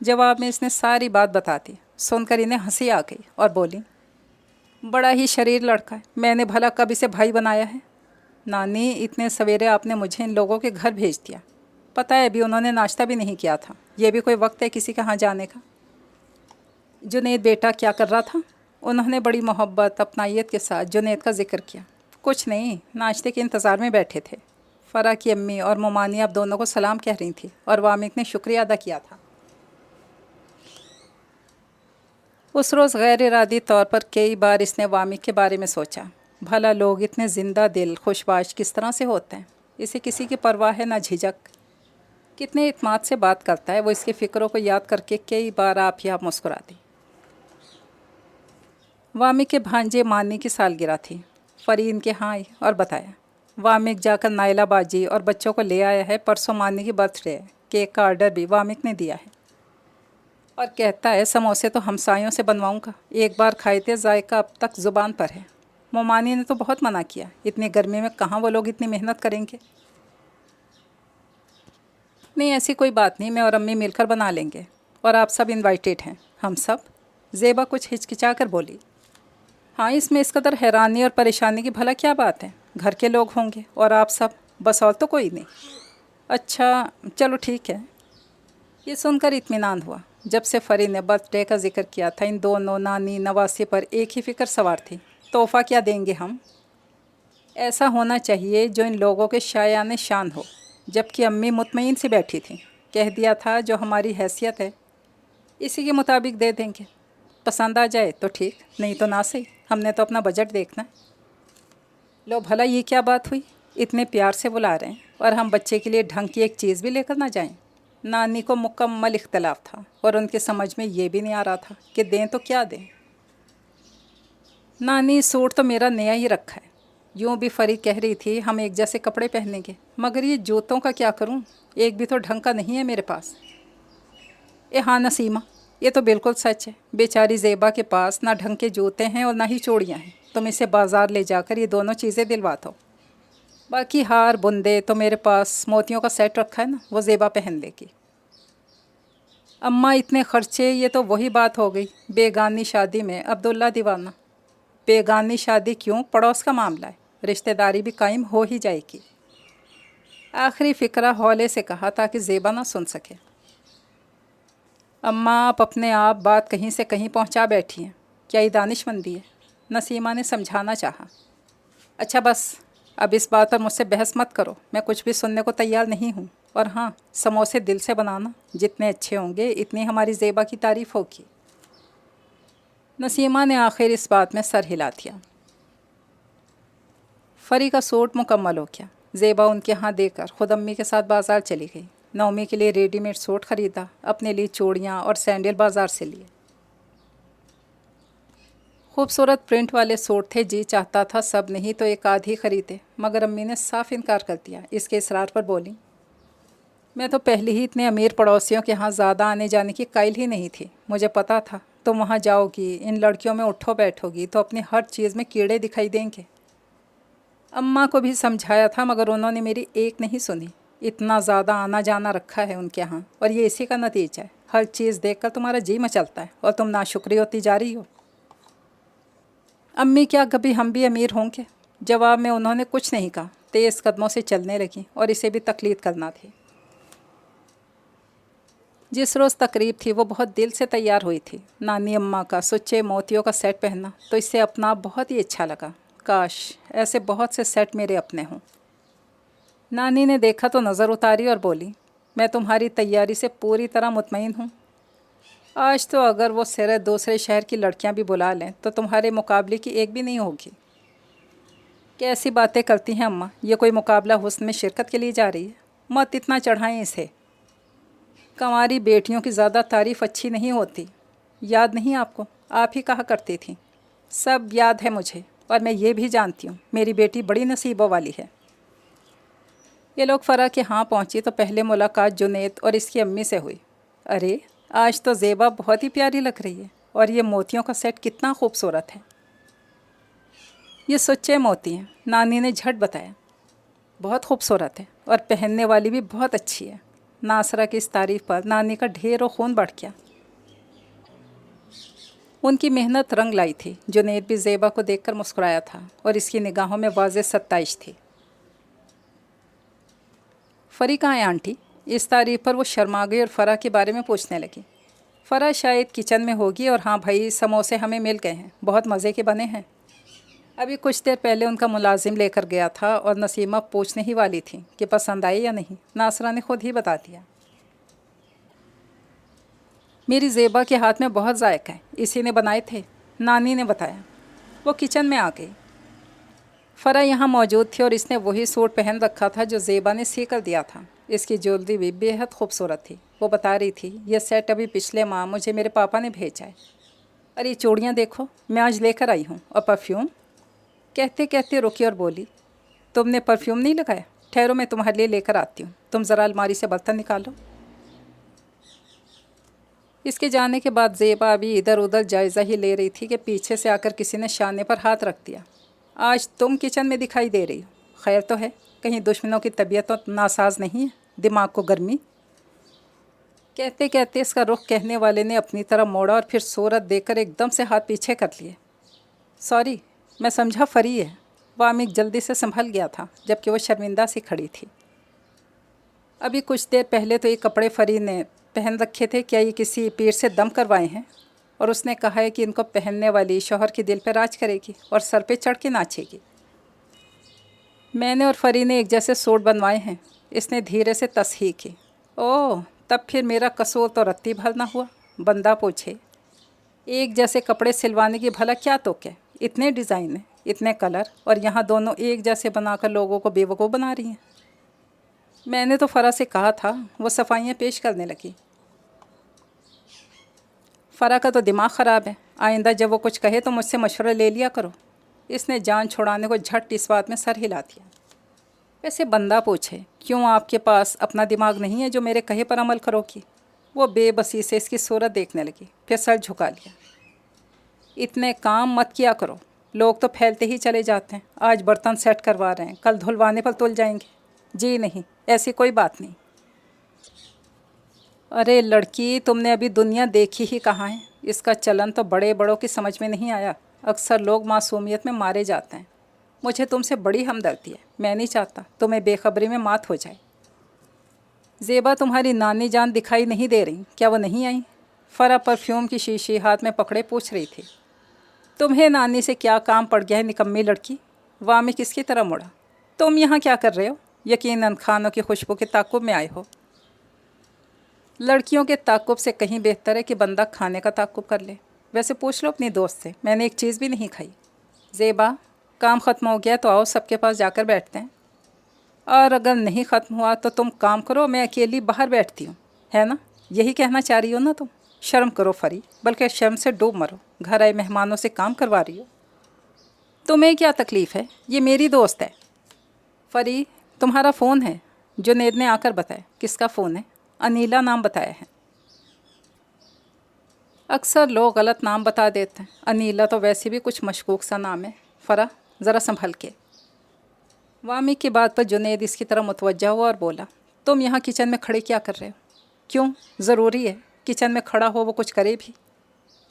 جواب میں اس نے ساری بات بتا دی۔ سن کر انہیں ہنسی آ گئی اور بولی، بڑا ہی شریر لڑکا ہے، میں نے بھلا کب اسے بھائی بنایا ہے؟ نانی، اتنے سویرے آپ نے مجھے ان لوگوں کے گھر بھیج دیا، پتہ ہے ابھی انہوں نے ناشتہ بھی نہیں کیا تھا، یہ بھی کوئی وقت ہے کسی کہاں جانے کا؟ جنید بیٹا کیا کر رہا تھا؟ انہوں نے بڑی محبت اپنائیت کے ساتھ جنید کا ذکر کیا۔ کچھ نہیں، ناشتے کے انتظار میں بیٹھے تھے۔ فرا کی امی اور مومانی اب دونوں کو سلام کہہ رہی تھیں اور وامک نے شکریہ ادا کیا تھا۔ اس روز غیر ارادی طور پر کئی بار اس نے وامک کے بارے میں سوچا، بھلا لوگ اتنے زندہ دل خوشباش کس طرح سے ہوتے ہیں؟ اسے کسی کی پرواہ ہے نہ جھجک، کتنے اعتماد سے بات کرتا ہے۔ وہ اس کی فکروں کو یاد کر کے کئی بار آپ ہی آپ مسکرا دی۔ وامک کے بھانجے مانی کی سالگرہ تھی۔ فری ان کے ہاں آئی اور بتایا، وامک جا کر نائلہ باجی اور بچوں کو لے آیا ہے، پرسوں مانی کی برتھ ڈے ہے، کیک کا آرڈر بھی وامک نے دیا ہے، اور کہتا ہے سموسے تو ہمسایوں سے بنواؤں گا، ایک بار کھائے تھے، ذائقہ اب تک زبان پر ہے۔ مومانی نے تو بہت منع کیا، اتنی گرمی میں کہاں وہ لوگ اتنی محنت کریں گے۔ نہیں، ایسی کوئی بات نہیں، میں اور امی مل کر بنا لیں گے، اور آپ سب انوائٹیڈ ہیں۔ ہم سب؟ زیبا کچھ ہچکچا کر بولی۔ ہاں، اس میں اس قدر حیرانی اور پریشانی کی بھلا کیا بات ہے؟ گھر کے لوگ ہوں گے اور آپ سب، بس اور تو کوئی نہیں۔ اچھا، چلو ٹھیک ہے۔ یہ سن کر اطمینان ہوا۔ جب سے فری نے برتھ ڈے کا ذکر کیا تھا، ان دونوں نانی نواسی پر ایک ہی فکر سوار تھی، تحفہ کیا دیں گے ہم؟ ایسا ہونا چاہیے جو ان لوگوں کے شایان شان ہو۔ جبکہ امی مطمئن سی بیٹھی تھیں، کہہ دیا تھا جو ہماری حیثیت ہے اسی کے مطابق دے دیں گے، پسند آ جائے تو ٹھیک، نہیں تو نہ صحیح، ہم نے تو اپنا بجٹ دیکھنا ہے۔ لو بھلا یہ کیا بات ہوئی؟ اتنے پیار سے بلا رہے ہیں اور ہم بچے کے لیے ڈھنگ کی ایک چیز بھی لے کر نہ جائیں؟ نانی کو مکمل اختلاف تھا اور ان کے سمجھ میں یہ بھی نہیں آ رہا تھا کہ دیں تو کیا دیں۔ نانی، سوٹ تو میرا نیا ہی رکھا ہے، یوں بھی فری کہہ رہی تھی ہم ایک جیسے کپڑے پہنیں گے، مگر یہ جوتوں کا کیا کروں؟ ایک بھی تو ڈھنگ کا نہیں ہے میرے پاس۔ ہاں نسیمہ، یہ تو بالکل سچ ہے، بیچاری زیبا کے پاس نہ ڈھنگ کے جوتے ہیں اور نہ ہی چوڑیاں ہیں، تم اسے بازار لے جا کر یہ دونوں چیزیں دلوا دو۔ باقی ہار بندے تو میرے پاس موتیوں کا سیٹ رکھا ہے نا، وہ زیبا پہن لے گی۔ اماں، اتنے خرچے؟ یہ تو وہی بات ہو گئی بیگانی شادی میں عبداللہ دیوانہ۔ بیگانی شادی کیوں، پڑوس کا معاملہ ہے، رشتہ داری بھی قائم ہو ہی جائے گی۔ آخری فقرہ ہولے سے کہا تاکہ زیبا نہ سن سکے۔ اماں، آپ اپنے آپ بات کہیں سے کہیں پہنچا بیٹھی ہیں، کیا یہ دانش مندی ہے؟ نسیمہ نے سمجھانا چاہا۔ اچھا بس، اب اس بات پر مجھ سے بحث مت کرو، میں کچھ بھی سننے کو تیار نہیں ہوں، اور ہاں، سموسے دل سے بنانا، جتنے اچھے ہوں گے اتنی ہماری زیبا کی تعریف ہوگی۔ نسیمہ نے آخر اس بات میں سر ہلا دیا۔ فری کا سوٹ مکمل ہو گیا۔ زیبا ان کے ہاں دے کر خود امی کے ساتھ بازار چلی گئی۔ نومی کے لیے ریڈی میڈ سوٹ خریدا، اپنے لیے چوڑیاں اور سینڈل بازار سے لیے۔ خوبصورت پرنٹ والے سوٹ تھے، جی چاہتا تھا سب نہیں تو ایک آدھ ہی خریدے، مگر امی نے صاف انکار کر دیا۔ اس کے اصرار پر بولی، میں تو پہلے ہی اتنے امیر پڑوسیوں کے ہاں زیادہ آنے جانے کی قائل ہی نہیں تھی، مجھے پتا تھا تم وہاں جاؤ گی، ان لڑکیوں میں اٹھو بیٹھو گی تو اپنی ہر چیز میں کیڑے دکھائی دیں گے۔ अम्मा को भी समझाया था मगर उन्होंने मेरी एक नहीं सुनी। इतना ज़्यादा आना जाना रखा है उनके यहाँ और ये इसी का नतीजा है। हर चीज़ देखकर तुम्हारा जी मचलता है और तुम नाशुक्री होती जा रही हो। अम्मी क्या कभी हम भी अमीर होंगे? जवाब में उन्होंने कुछ नहीं कहा। तेज़ कदमों से चलने लगी और इसे भी तकलीद करना थी। जिस रोज़ तकरीब थी वो बहुत दिल से तैयार हुई थी। नानी अम्मा का सुच्चे मोतियों का सेट पहनना तो इससे अपना बहुत ही अच्छा लगा। काश ऐसे बहुत से सेट मेरे अपने हों। नानी ने देखा तो नज़र उतारी और बोली, मैं तुम्हारी तैयारी से पूरी तरह मुतमईन हूँ। आज तो अगर वो सिरे दूसरे शहर की लड़कियाँ भी बुला लें तो तुम्हारे मुकाबले की एक भी नहीं होगी। कैसी बातें करती हैं अम्मा, ये कोई मुकाबला हुस्न में शिरकत के लिए जा रही है? मत इतना चढ़ाएं इसे। कंवारी बेटियों की ज़्यादा तारीफ़ अच्छी नहीं होती। याद नहीं आपको? आप ही कहा करती थी। सब याद है मुझे और मैं ये भी जानती हूँ मेरी बेटी बड़ी नसीबों वाली है। ये लोग फ़रा के यहाँ पहुँची तो पहले मुलाकात जुनैद और इसकी अम्मी से हुई। अरे आज तो ज़ेबा बहुत ही प्यारी लग रही है और ये मोतियों का सेट कितना खूबसूरत है। ये सच्चे मोती हैं, नानी ने झट बताया। बहुत खूबसूरत है और पहनने वाली भी बहुत अच्छी है। नासरा की इस तारीफ़ पर नानी का ढेरों खून बढ़ गया। उनकी मेहनत रंग लाई थी। जुनैद भी ज़ेबा को देखकर मुस्कुराया था और इसकी निगाहों में वाज़ेह सत्ताइश थी। फ़री कहाँ है आंटी? इस तारीफ़ पर वो शर्मा गई और फ़रा के बारे में पूछने लगी। फ़रा शायद किचन में होगी और हाँ भाई, समोसे हमें मिल गए हैं, बहुत मज़े के बने हैं। अभी कुछ देर पहले उनका मुलाजिम लेकर गया था और नसीमा पूछने ही वाली थी कि पसंद आई या नहीं। नासरा ने खुद ही बता दिया। मेरी ज़ेबा के हाथ में बहुत जायका है, इसी ने बनाए थे, नानी ने बताया। वो किचन में आ गई। फ़रा यहाँ मौजूद थी और इसने वही सूट पहन रखा था जो ज़ेबा ने सी कर दिया था। इसकी ज्वेलरी भी बेहद खूबसूरत थी। वो बता रही थी, यह सेट अभी पिछले माह मुझे मेरे पापा ने भेजा है। अरे चूड़ियाँ देखो, मैं आज लेकर आई हूँ। और परफ्यूम? कहते कहते रुकी और बोली, तुमने परफ्यूम नहीं लगाया? ठहरो, मैं तुम्हारे लिए लेकर आती हूँ। तुम ज़रा अलमारी से बर्तन निकालो। इसके जाने के बाद ज़ेबा अभी इधर उधर जायज़ा ही ले रही थी कि पीछे से आकर किसी ने शाने पर हाथ रख दिया। आज तुम किचन में दिखाई दे रही हो, खैर तो है? कहीं दुश्मनों की तबीयत तो नासाज नहीं है, दिमाग को गर्मी? कहते कहते इसका रुख कहने वाले ने अपनी तरफ मोड़ा और फिर सूरत देखकर एकदम से हाथ पीछे कर लिए। सॉरी, मैं समझा फ़री है। वामिक जल्दी से संभल गया था जबकि वो शर्मिंदा सी खड़ी थी। अभी कुछ देर पहले तो ये कपड़े फ़री ने पहन रखे थे, क्या ये किसी पीर से दम करवाए हैं? और उसने कहा है कि इनको पहनने वाली शौहर के दिल पर राज करेगी और सर पे चढ़ के नाचेगी। मैंने और फ़री ने एक जैसे सूट बनवाए हैं, इसने धीरे से तस्हीह की। ओह, तब फिर मेरा कसूर तो रत्ती भर ना हुआ। बंदा पूछे, एक जैसे कपड़े सिलवाने की भला क्या तो क्या? इतने डिज़ाइन हैं, इतने कलर, और यहाँ दोनों एक जैसे बनाकर लोगों को बेवकूफ़ बना रही हैं। मैंने तो फ़रा से कहा था, वो सफाइयाँ पेश करने लगी। फ़रा का तो दिमाग ख़राब है, आइंदा जब वो कुछ कहे तो मुझसे मशवरा ले लिया करो। इसने जान छुड़ाने को झट इस बात में सर हिला दिया। वैसे बंदा पूछे, क्यों आपके पास अपना दिमाग नहीं है जो मेरे कहे पर अमल करोगी? वो बेबसी से इसकी सूरत देखने लगी, फिर सर झुका लिया। इतने काम मत किया करो, लोग तो फैलते ही चले जाते हैं। आज बर्तन सेट करवा रहे हैं, कल धुलवाने पर तुल जाएंगे। जी नहीं, ऐसी कोई बात नहीं। अरे लड़की, तुमने अभी दुनिया देखी ही कहाँ है? इसका चलन तो बड़े बड़ों की समझ में नहीं आया। अक्सर लोग मासूमियत में मारे जाते हैं। मुझे तुमसे बड़ी हमदर्दी है, मैं नहीं चाहता तुम्हें बेखबरी में मात हो जाए। ज़ेबा तुम्हारी नानी जान दिखाई नहीं दे रही, क्या वो नहीं आई? फ़रा परफ्यूम की शीशी हाथ में पकड़े पूछ रही थी। तुम्हें नानी से क्या काम पड़ गया है निकम्मी लड़की? वामी किसकी तरह मुड़ा। तुम यहाँ क्या कर रहे हो? यकीनन खानों की खुशबू के ताक़ुब में आए हो। लड़कियों के ताक़ुब से कहीं बेहतर है कि बंदा खाने का ताक़ुब कर ले। वैसे पूछ लो अपनी दोस्त से, मैंने एक चीज़ भी नहीं खाई। ज़ेबा, काम ख़त्म हो गया तो आओ सबके पास जाकर बैठते हैं। और अगर नहीं ख़त्म हुआ तो तुम काम करो, मैं अकेली बाहर बैठती हूँ, है ना? यही कहना चाह रही हो ना तुम? शर्म करो फ़री, बल्कि शर्म से डूब मरो। घर आए मेहमानों से काम करवा रही हो। तुम्हें क्या तकलीफ़ है? ये मेरी दोस्त है। फ़री, तुम्हारा फ़ोन है, जुनैद ने आकर बताया। किसका फ़ोन है? अनीला नाम बताया है। अक्सर लोग गलत नाम बता देते हैं। अनीला तो वैसे भी कुछ मशकूक सा नाम है। फ़रा, ज़रा संभल के। वामी की बात पर जुनैद इसकी तरफ मुतवज्जा हुआ और बोला, तुम यहाँ किचन में खड़े क्या कर रहे हो? क्यों, ज़रूरी है किचन में खड़ा हो वो कुछ करे भी?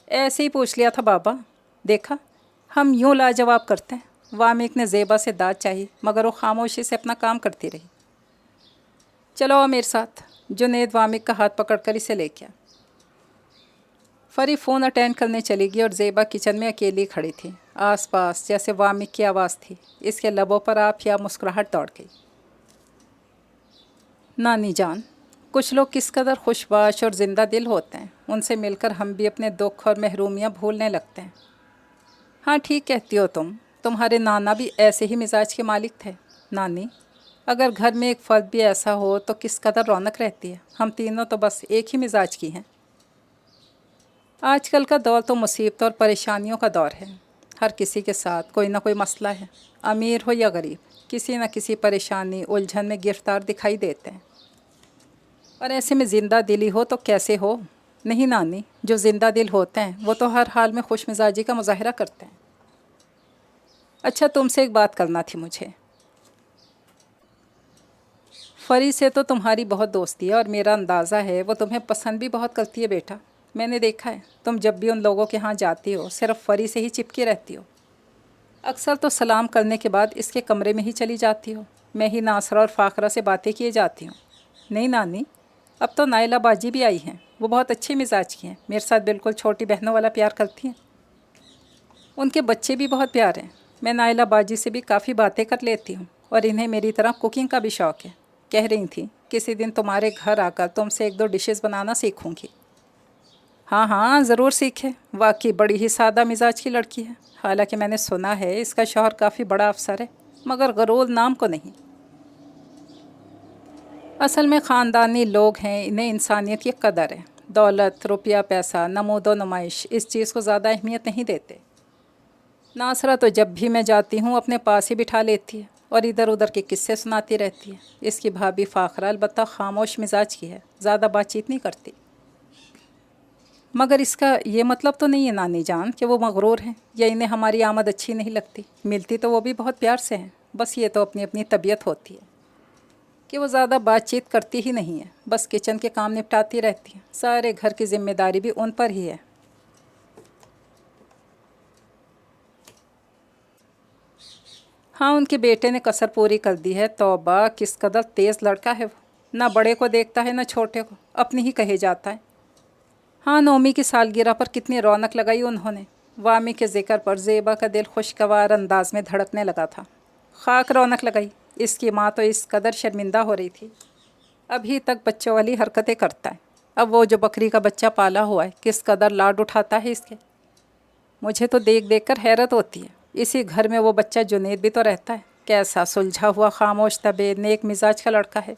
ऐसे ही पूछ लिया था बाबा, देखा हम यूँ लाजवाब करते हैं। वामिक ने ज़ेबा से दाद चाहिए मगर वो खामोशी से अपना काम करती रही। चलो आओ मेरे साथ। जुनैद वामिक का हाथ पकड़कर इसे ले गया। फरी फ़ोन अटेंड करने चली गई और ज़ेबा किचन में अकेली खड़ी थी। आसपास जैसे वामिक की आवाज़ थी, इसके लबों पर आप या मुस्कुराहट दौड़ गई। नानी जान, कुछ लोग किस कदर खुशबाश और ज़िंदा दिल होते हैं, उनसे मिलकर हम भी अपने दुख और महरूमियाँ भूलने लगते हैं। हाँ ठीक कहती हो तुम, तुम्हारे नाना भी ऐसे ही मिजाज के मालिक थे। नानी, अगर घर में एक फ़र्द भी ऐसा हो तो किस कदर रौनक रहती है। हम तीनों तो बस एक ही मिजाज की हैं। आजकल का दौर तो मुसीबत और परेशानियों का दौर है। हर किसी के साथ कोई ना कोई मसला है, अमीर हो या गरीब, किसी न किसी परेशानी उलझन में गिरफ्तार दिखाई देते हैं। और ऐसे में ज़िंदा दिली हो तो कैसे हो? नहीं नानी, जो ज़िंदा दिल होते हैं वो तो हर हाल में खुश मिजाजी का मुजाहरा करते हैं। अच्छा, तुमसे एक बात करना थी मुझे। फरी से तो तुम्हारी बहुत दोस्ती है और मेरा अंदाज़ा है वो तुम्हें पसंद भी बहुत करती है बेटा। मैंने देखा है, तुम जब भी उन लोगों के यहाँ जाती हो सिर्फ फरी से ही चिपकी रहती हो। अक्सर तो सलाम करने के बाद इसके कमरे में ही चली जाती हो। मैं ही नासरा और फ़ाखरा से बातें किए जाती हूँ। नहीं नानी, अब तो नाइला बाजी भी आई हैं। वो बहुत अच्छे मिजाज की हैं, मेरे साथ बिल्कुल छोटी बहनों वाला प्यार करती हैं। उनके बच्चे भी बहुत प्यारे हैं। मैं नाइला बाजी से भी काफ़ी बातें कर लेती हूँ और इन्हें मेरी तरह कुकिंग का भी शौक़ है। कह रही थी किसी दिन तुम्हारे घर आकर तुमसे एक दो डिशेस बनाना सीखूँगी। हाँ हाँ, ज़रूर सीखें। वाकई बड़ी ही सादा मिजाज की लड़की है। हालांकि मैंने सुना है इसका शौहर काफ़ी बड़ा अफसर है, मगर गरूर नाम को नहीं। असल में ख़ानदानी लोग हैं, इन्हें इंसानियत की कदर है। दौलत, रुपया, पैसा, नमूदो नुमाइश इस चीज़ को ज़्यादा अहमियत नहीं देते। नासरा तो जब भी मैं जाती हूँ अपने पास ही बिठा लेती है और इधर उधर के किस्से सुनाती रहती है। इसकी भाभी फ़ाखरा अलबत्ता खामोश मिजाज की है, ज़्यादा बातचीत नहीं करती। मगर इसका ये मतलब तो नहीं है नानी जान कि वो मगरूर हैं या इन्हें हमारी आमद अच्छी नहीं लगती। मिलती तो वो भी बहुत प्यार से हैं, बस ये तो अपनी अपनी तबीयत होती है कि वो ज़्यादा बातचीत करती ही नहीं है, बस किचन के काम निपटाती रहती है। सारे घर की जिम्मेदारी भी उन पर ही है। हाँ, उनके बेटे ने कसर पूरी कर दी है। तौबा, किस कदर तेज़ लड़का है वो। ना बड़े को देखता है ना छोटे को, अपनी ही कहे जाता है। हाँ, नौमी की सालगिरह पर कितनी रौनक लगाई उन्होंने। वामी के ज़िक्र पर ज़ेबा का दिल खुशगवार अंदाज में धड़कने लगा था। खाक रौनक लगाई। इसकी माँ तो इस कदर शर्मिंदा हो रही थी, अभी तक बच्चों वाली हरकतें करता है। अब वो जो बकरी का बच्चा पाला हुआ है, किस कदर लाड उठाता है इसके। मुझे तो देख देख कर हैरत होती है। इसी घर में वो बच्चा जुनैद भी तो रहता है। कैसा सुलझा हुआ, खामोश तबे, नेक मिजाज का लड़का है।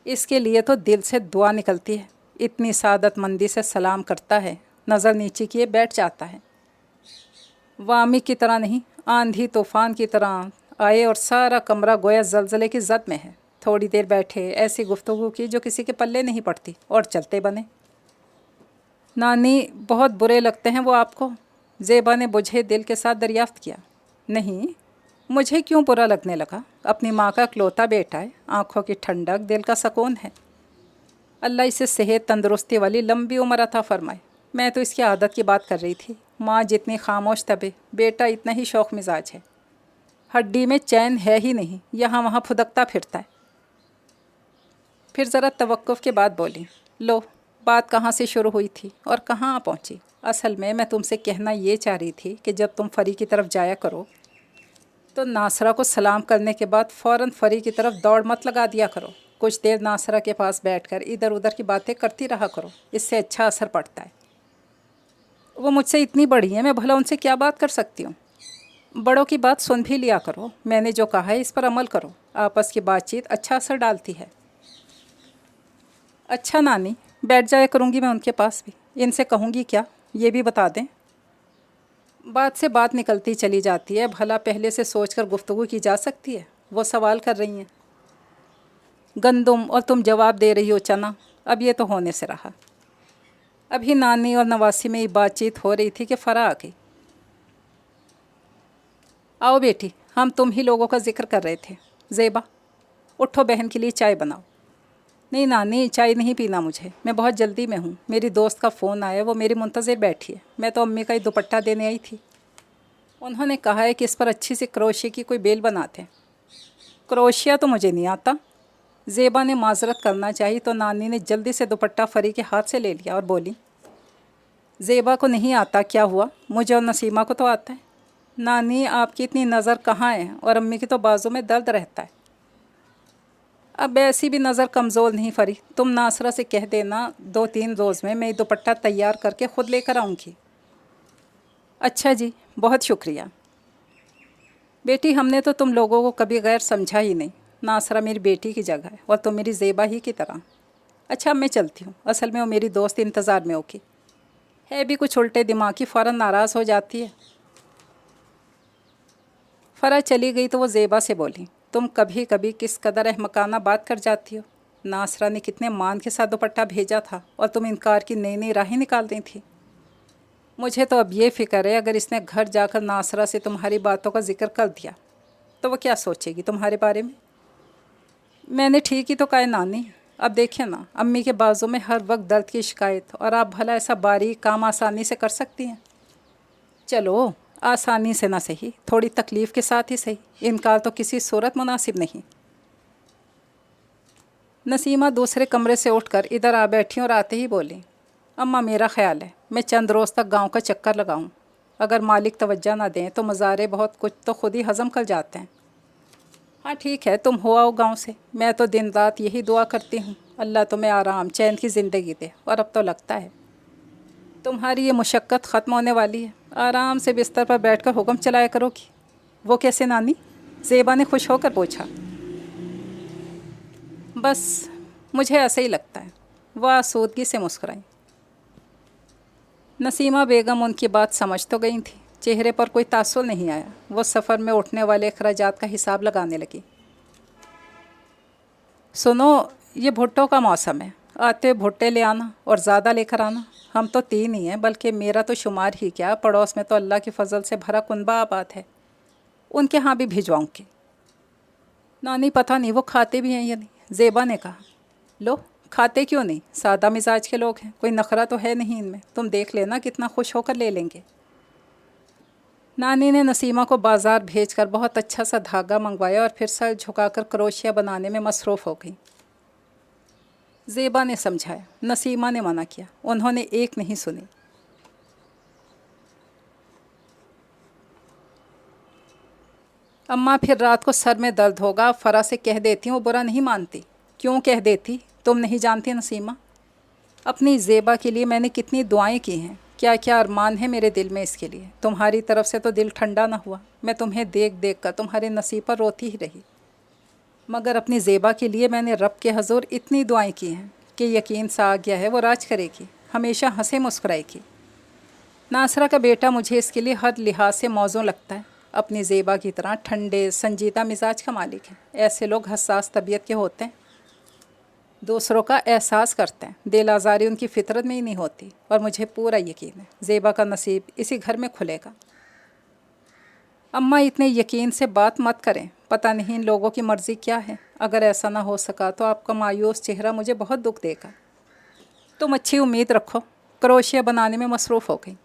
इसके लिए तो दिल से दुआ निकलती है। इतनी सादतमंदी से सलाम करता है, नज़र नीचे किए बैठ जाता है। वामी की तरह नहीं, आंधी तूफ़ान की तरह आए और सारा कमरा गोया ज़लज़ले की ज़द में है। थोड़ी देर बैठे, ऐसी गुफ्तगू की जो किसी के पल्ले नहीं पड़ती और चलते बने। नानी, बहुत बुरे लगते हैं वो आपको? ज़ेबा ने बुझे दिल के साथ दरियाफ्त किया। नहीं, मुझे क्यों बुरा लगने लगा? अपनी माँ का इकलौता बेटा है, आँखों की ठंडक, दिल का सुकून है। अल्लाह इसे सेहत तंदुरुस्ती वाली लंबी उम्र अता फरमाए। मैं तो इसकी आदत की बात कर रही थी। माँ जितनी खामोश तबे, बेटा इतना ही शौक़ मिजाज है। हड्डी में चैन है ही नहीं, यहाँ वहाँ फुदकता फिरता है। फिर ज़रा तवक्कुफ़ के बाद बोली, लो, बात कहाँ से शुरू हुई थी और कहाँ आ पहुँची? असल में मैं तुमसे कहना ये चाह रही थी कि जब तुम फरी की तरफ जाया करो तो नासरा को सलाम करने के बाद फ़ौरन फरी की तरफ दौड़ मत लगा दिया करो। कुछ देर नासरा के पास बैठकर इधर उधर की बातें करती रहा करो, इससे अच्छा असर पड़ता है। वो मुझसे इतनी बड़ी है, मैं भला उनसे क्या बात कर सकती हूँ? बड़ों की बात सुन भी लिया करो। मैंने जो कहा है इस पर अमल करो। आपस की बातचीत अच्छा असर डालती है। अच्छा नानी, बैठ जाया करूँगी मैं उनके पास भी। इनसे कहूँगी क्या, ये भी बता दें। बात से बात निकलती चली जाती है। भला पहले से सोचकर गुफ्तगू की जा सकती है? वो सवाल कर रही हैं गंदुम और तुम जवाब दे रही हो चना। अब ये तो होने से रहा। अभी नानी और नवासी में ये बातचीत हो रही थी कि फ़रा आ गई। आओ बेटी, हम तुम ही लोगों का जिक्र कर रहे थे। ज़ेबा, उठो, बहन के लिए चाय बनाओ। नहीं नानी, चाय नहीं पीना मुझे, मैं बहुत जल्दी में हूँ। मेरी दोस्त का फ़ोन आया, वो मेरी मुंतज़िर बैठी है। मैं तो अम्मी का ही दुपट्टा देने आई थी। उन्होंने कहा है कि इस पर अच्छी सी क्रोशिया की कोई बेल बनाते हैं। क्रोशिया तो मुझे नहीं आता। ज़ेबा ने माजरत करना चाहिए तो नानी ने जल्दी से दुपट्टा फरी के हाथ से ले लिया और बोली, ज़ेबा को नहीं आता क्या हुआ, मुझे और नसीमा को तो आता है। नानी, आपकी इतनी नज़र कहाँ है, और अम्मी की तो बाजू में दर्द रहता है। अब ऐसी भी नज़र कमज़ोर नहीं फरी, तुम नासरा से कह देना 2-3 रोज़ में मैं दुपट्टा तैयार करके ख़ुद लेकर आऊँगी। अच्छा जी, बहुत शुक्रिया। बेटी, हमने तो तुम लोगों को कभी गैर समझा ही नहीं। नासरा मेरी बेटी की जगह है और तुम मेरी ज़ेबा ही की तरह। अच्छा, मैं चलती हूँ, असल में वो मेरी दोस्त इंतज़ार में होगी। है भी कुछ उल्टे दिमाग की, फ़ौरन नाराज़ हो जाती है। फ़रा चली गई तो वो ज़ेबा से बोली, तुम कभी कभी किस कदर अहमकाना बात कर जाती हो। नासरा ने कितने मान के साथ दुपट्टा भेजा था और तुम इनकार की नई नई राहें निकाल रही थी। मुझे तो अब ये फ़िक्र है, अगर इसने घर जाकर नासरा से तुम्हारी बातों का जिक्र कर दिया तो वो क्या सोचेगी तुम्हारे बारे में। मैंने ठीक ही तो कहा नानी। अब देखिए ना, अम्मी के बाजू में हर वक्त दर्द की शिकायत, और आप भला ऐसा बारीक काम आसानी से कर सकती हैं। चलो, आसानी से ना सही, थोड़ी तकलीफ़ के साथ ही सही, इनकार तो किसी सूरत मुनासिब नहीं। नसीमा दूसरे कमरे से उठकर इधर आ बैठी और आते ही बोली, अम्मा, मेरा ख्याल है मैं चंद रोज़ तक गांव का चक्कर लगाऊं। अगर मालिक तवज्जो ना दें तो मज़ारे बहुत कुछ तो खुद ही हज़म कर जाते हैं। हाँ ठीक है, तुम हो आओ गांव से। मैं तो दिन रात यही दुआ करती हूँ, अल्लाह तुम्हें आराम चैन की ज़िंदगी दे। और अब तो लगता है तुम्हारी ये मुशक्क़त ख़त्म होने वाली है। आराम से बिस्तर पर बैठकर हुक्म चलाया करोगी। वो कैसे नानी? ज़ेबा ने खुश होकर पूछा। बस मुझे ऐसे ही लगता है, वह आसूदगी से मुस्कुराई। नसीमा बेगम उनकी बात समझ तो गई थी, चेहरे पर कोई तासुर नहीं आया। वो सफ़र में उठने वाले अखराजात का हिसाब लगाने लगी। सुनो, ये भुट्टो का मौसम है, आते भुट्टे ले आना और ज़्यादा लेकर आना। हम तो 3 ही हैं, बल्कि मेरा तो शुमार ही क्या, पड़ोस में तो अल्लाह की फ़ज़ल से भरा कुनबा आबाद है। उनके यहाँ भी भिजवाऊँगी। नानी, पता नहीं वो खाते भी हैं या नहीं। ज़ेबा ने कहा। लो, खाते क्यों नहीं, सादा मिजाज के लोग हैं, कोई नखरा तो है नहीं इनमें। तुम देख लेना कितना खुश होकर ले लेंगे। नानी ने नसीमा को बाज़ार भेजकर बहुत अच्छा सा धागा मंगवाया और फिर सर झुकाकर क्रोशिया बनाने में मसरूफ़ हो गई। ज़ेबा ने समझाया, नसीमा ने मना किया, उन्होंने एक नहीं सुनी। अम्मा, फिर रात को सर में दर्द होगा, फ़रा से कह देती हूँ, बुरा नहीं मानती। क्यों कह देती, तुम नहीं जानती नसीमा। अपनी ज़ेबा के लिए मैंने कितनी दुआएं की हैं, क्या क्या अरमान है मेरे दिल में इसके लिए। तुम्हारी तरफ से तो दिल ठंडा ना हुआ। मैं तुम्हें देख देख कर तुम्हारे नसीब पर रोती ही रही, मगर अपनी ज़ेबा के लिए मैंने रब के हज़ूर इतनी दुआएं की हैं कि यकीन सा आ गया है वो राज करेगी, हमेशा हंसे मुस्कुराएगी। नासरा का बेटा मुझे इसके लिए हर लिहाज से मौजूद लगता है। अपनी ज़ेबा की तरह ठंडे संजीदा मिजाज का मालिक है। ऐसे लोग हसास तबीयत के होते हैं, दूसरों का एहसास करते हैं, दिल आज़ारी उनकी फितरत में ही नहीं होती। और मुझे पूरा यकीन है ज़ेबा का नसीब इसी घर में खुलेगा। अम्मा, इतने यकीन से बात मत करें, पता नहीं इन लोगों की मर्ज़ी क्या है। अगर ऐसा ना हो सका तो आपका मायूस चेहरा मुझे बहुत दुख देगा। तुम अच्छी उम्मीद रखो। क्रोशिया बनाने में मसरूफ़ हो गई।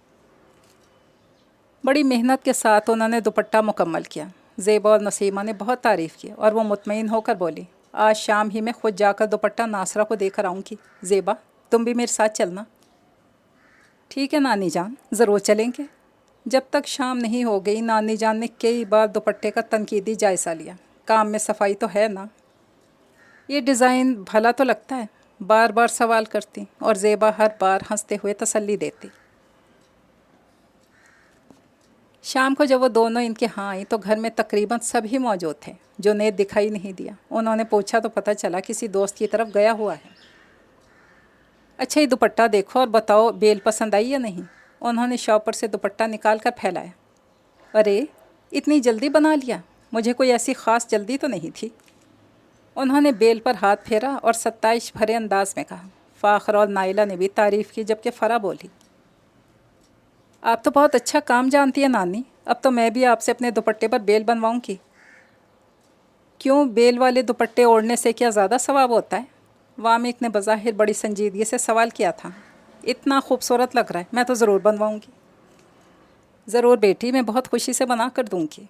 बड़ी मेहनत के साथ उन्होंने दुपट्टा मुकम्मल किया। ज़ेबा और नसीमा ने बहुत तारीफ़ की और वो मुतमईन होकर बोली, आज शाम ही मैं खुद जाकर दुपट्टा नासरा को देकर आऊँगी। ज़ेबा, तुम भी मेरे साथ चलना। ठीक है नानी जान, ज़रूर चलेंगे। जब तक शाम नहीं हो गई, नानी जान ने कई बार दुपट्टे का तनकीदी जायज़ा लिया। काम में सफाई तो है ना, ये डिज़ाइन भला तो लगता है, बार बार सवाल करती और ज़ेबा हर बार हंसते हुए तसल्ली देती। शाम को जब वो दोनों इनके यहाँ आई तो घर में तकरीबन सभी मौजूद थे। जुनैद दिखाई नहीं दिया। उन्होंने पूछा तो पता चला किसी दोस्त की तरफ गया हुआ है। अच्छा, ये दुपट्टा देखो और बताओ बेल पसंद आई या नहीं। उन्होंने शॉपर से दुपट्टा निकाल कर फैलाया। अरे, इतनी जल्दी बना लिया, मुझे कोई ऐसी ख़ास जल्दी तो नहीं थी। उन्होंने बेल पर हाथ फेरा और सत्ताइश भरे अंदाज में कहा। फ़ाखर और नाइला ने भी तारीफ़ की, जबकि फ़रा बोली, आप तो बहुत अच्छा काम जानती है नानी। अब तो मैं भी आपसे अपने दुपट्टे पर बेल बनवाऊंगी। क्यों, बेल वाले दुपट्टे ओढ़ने से क्या ज़्यादा सवाब होता है? वामिक ने बज़ाहिर बड़ी संजीदगी से सवाल किया था। इतना खूबसूरत लग रहा है, मैं तो ज़रूर बनवाऊंगी। ज़रूर बेटी, मैं बहुत खुशी से बना कर दूंगी।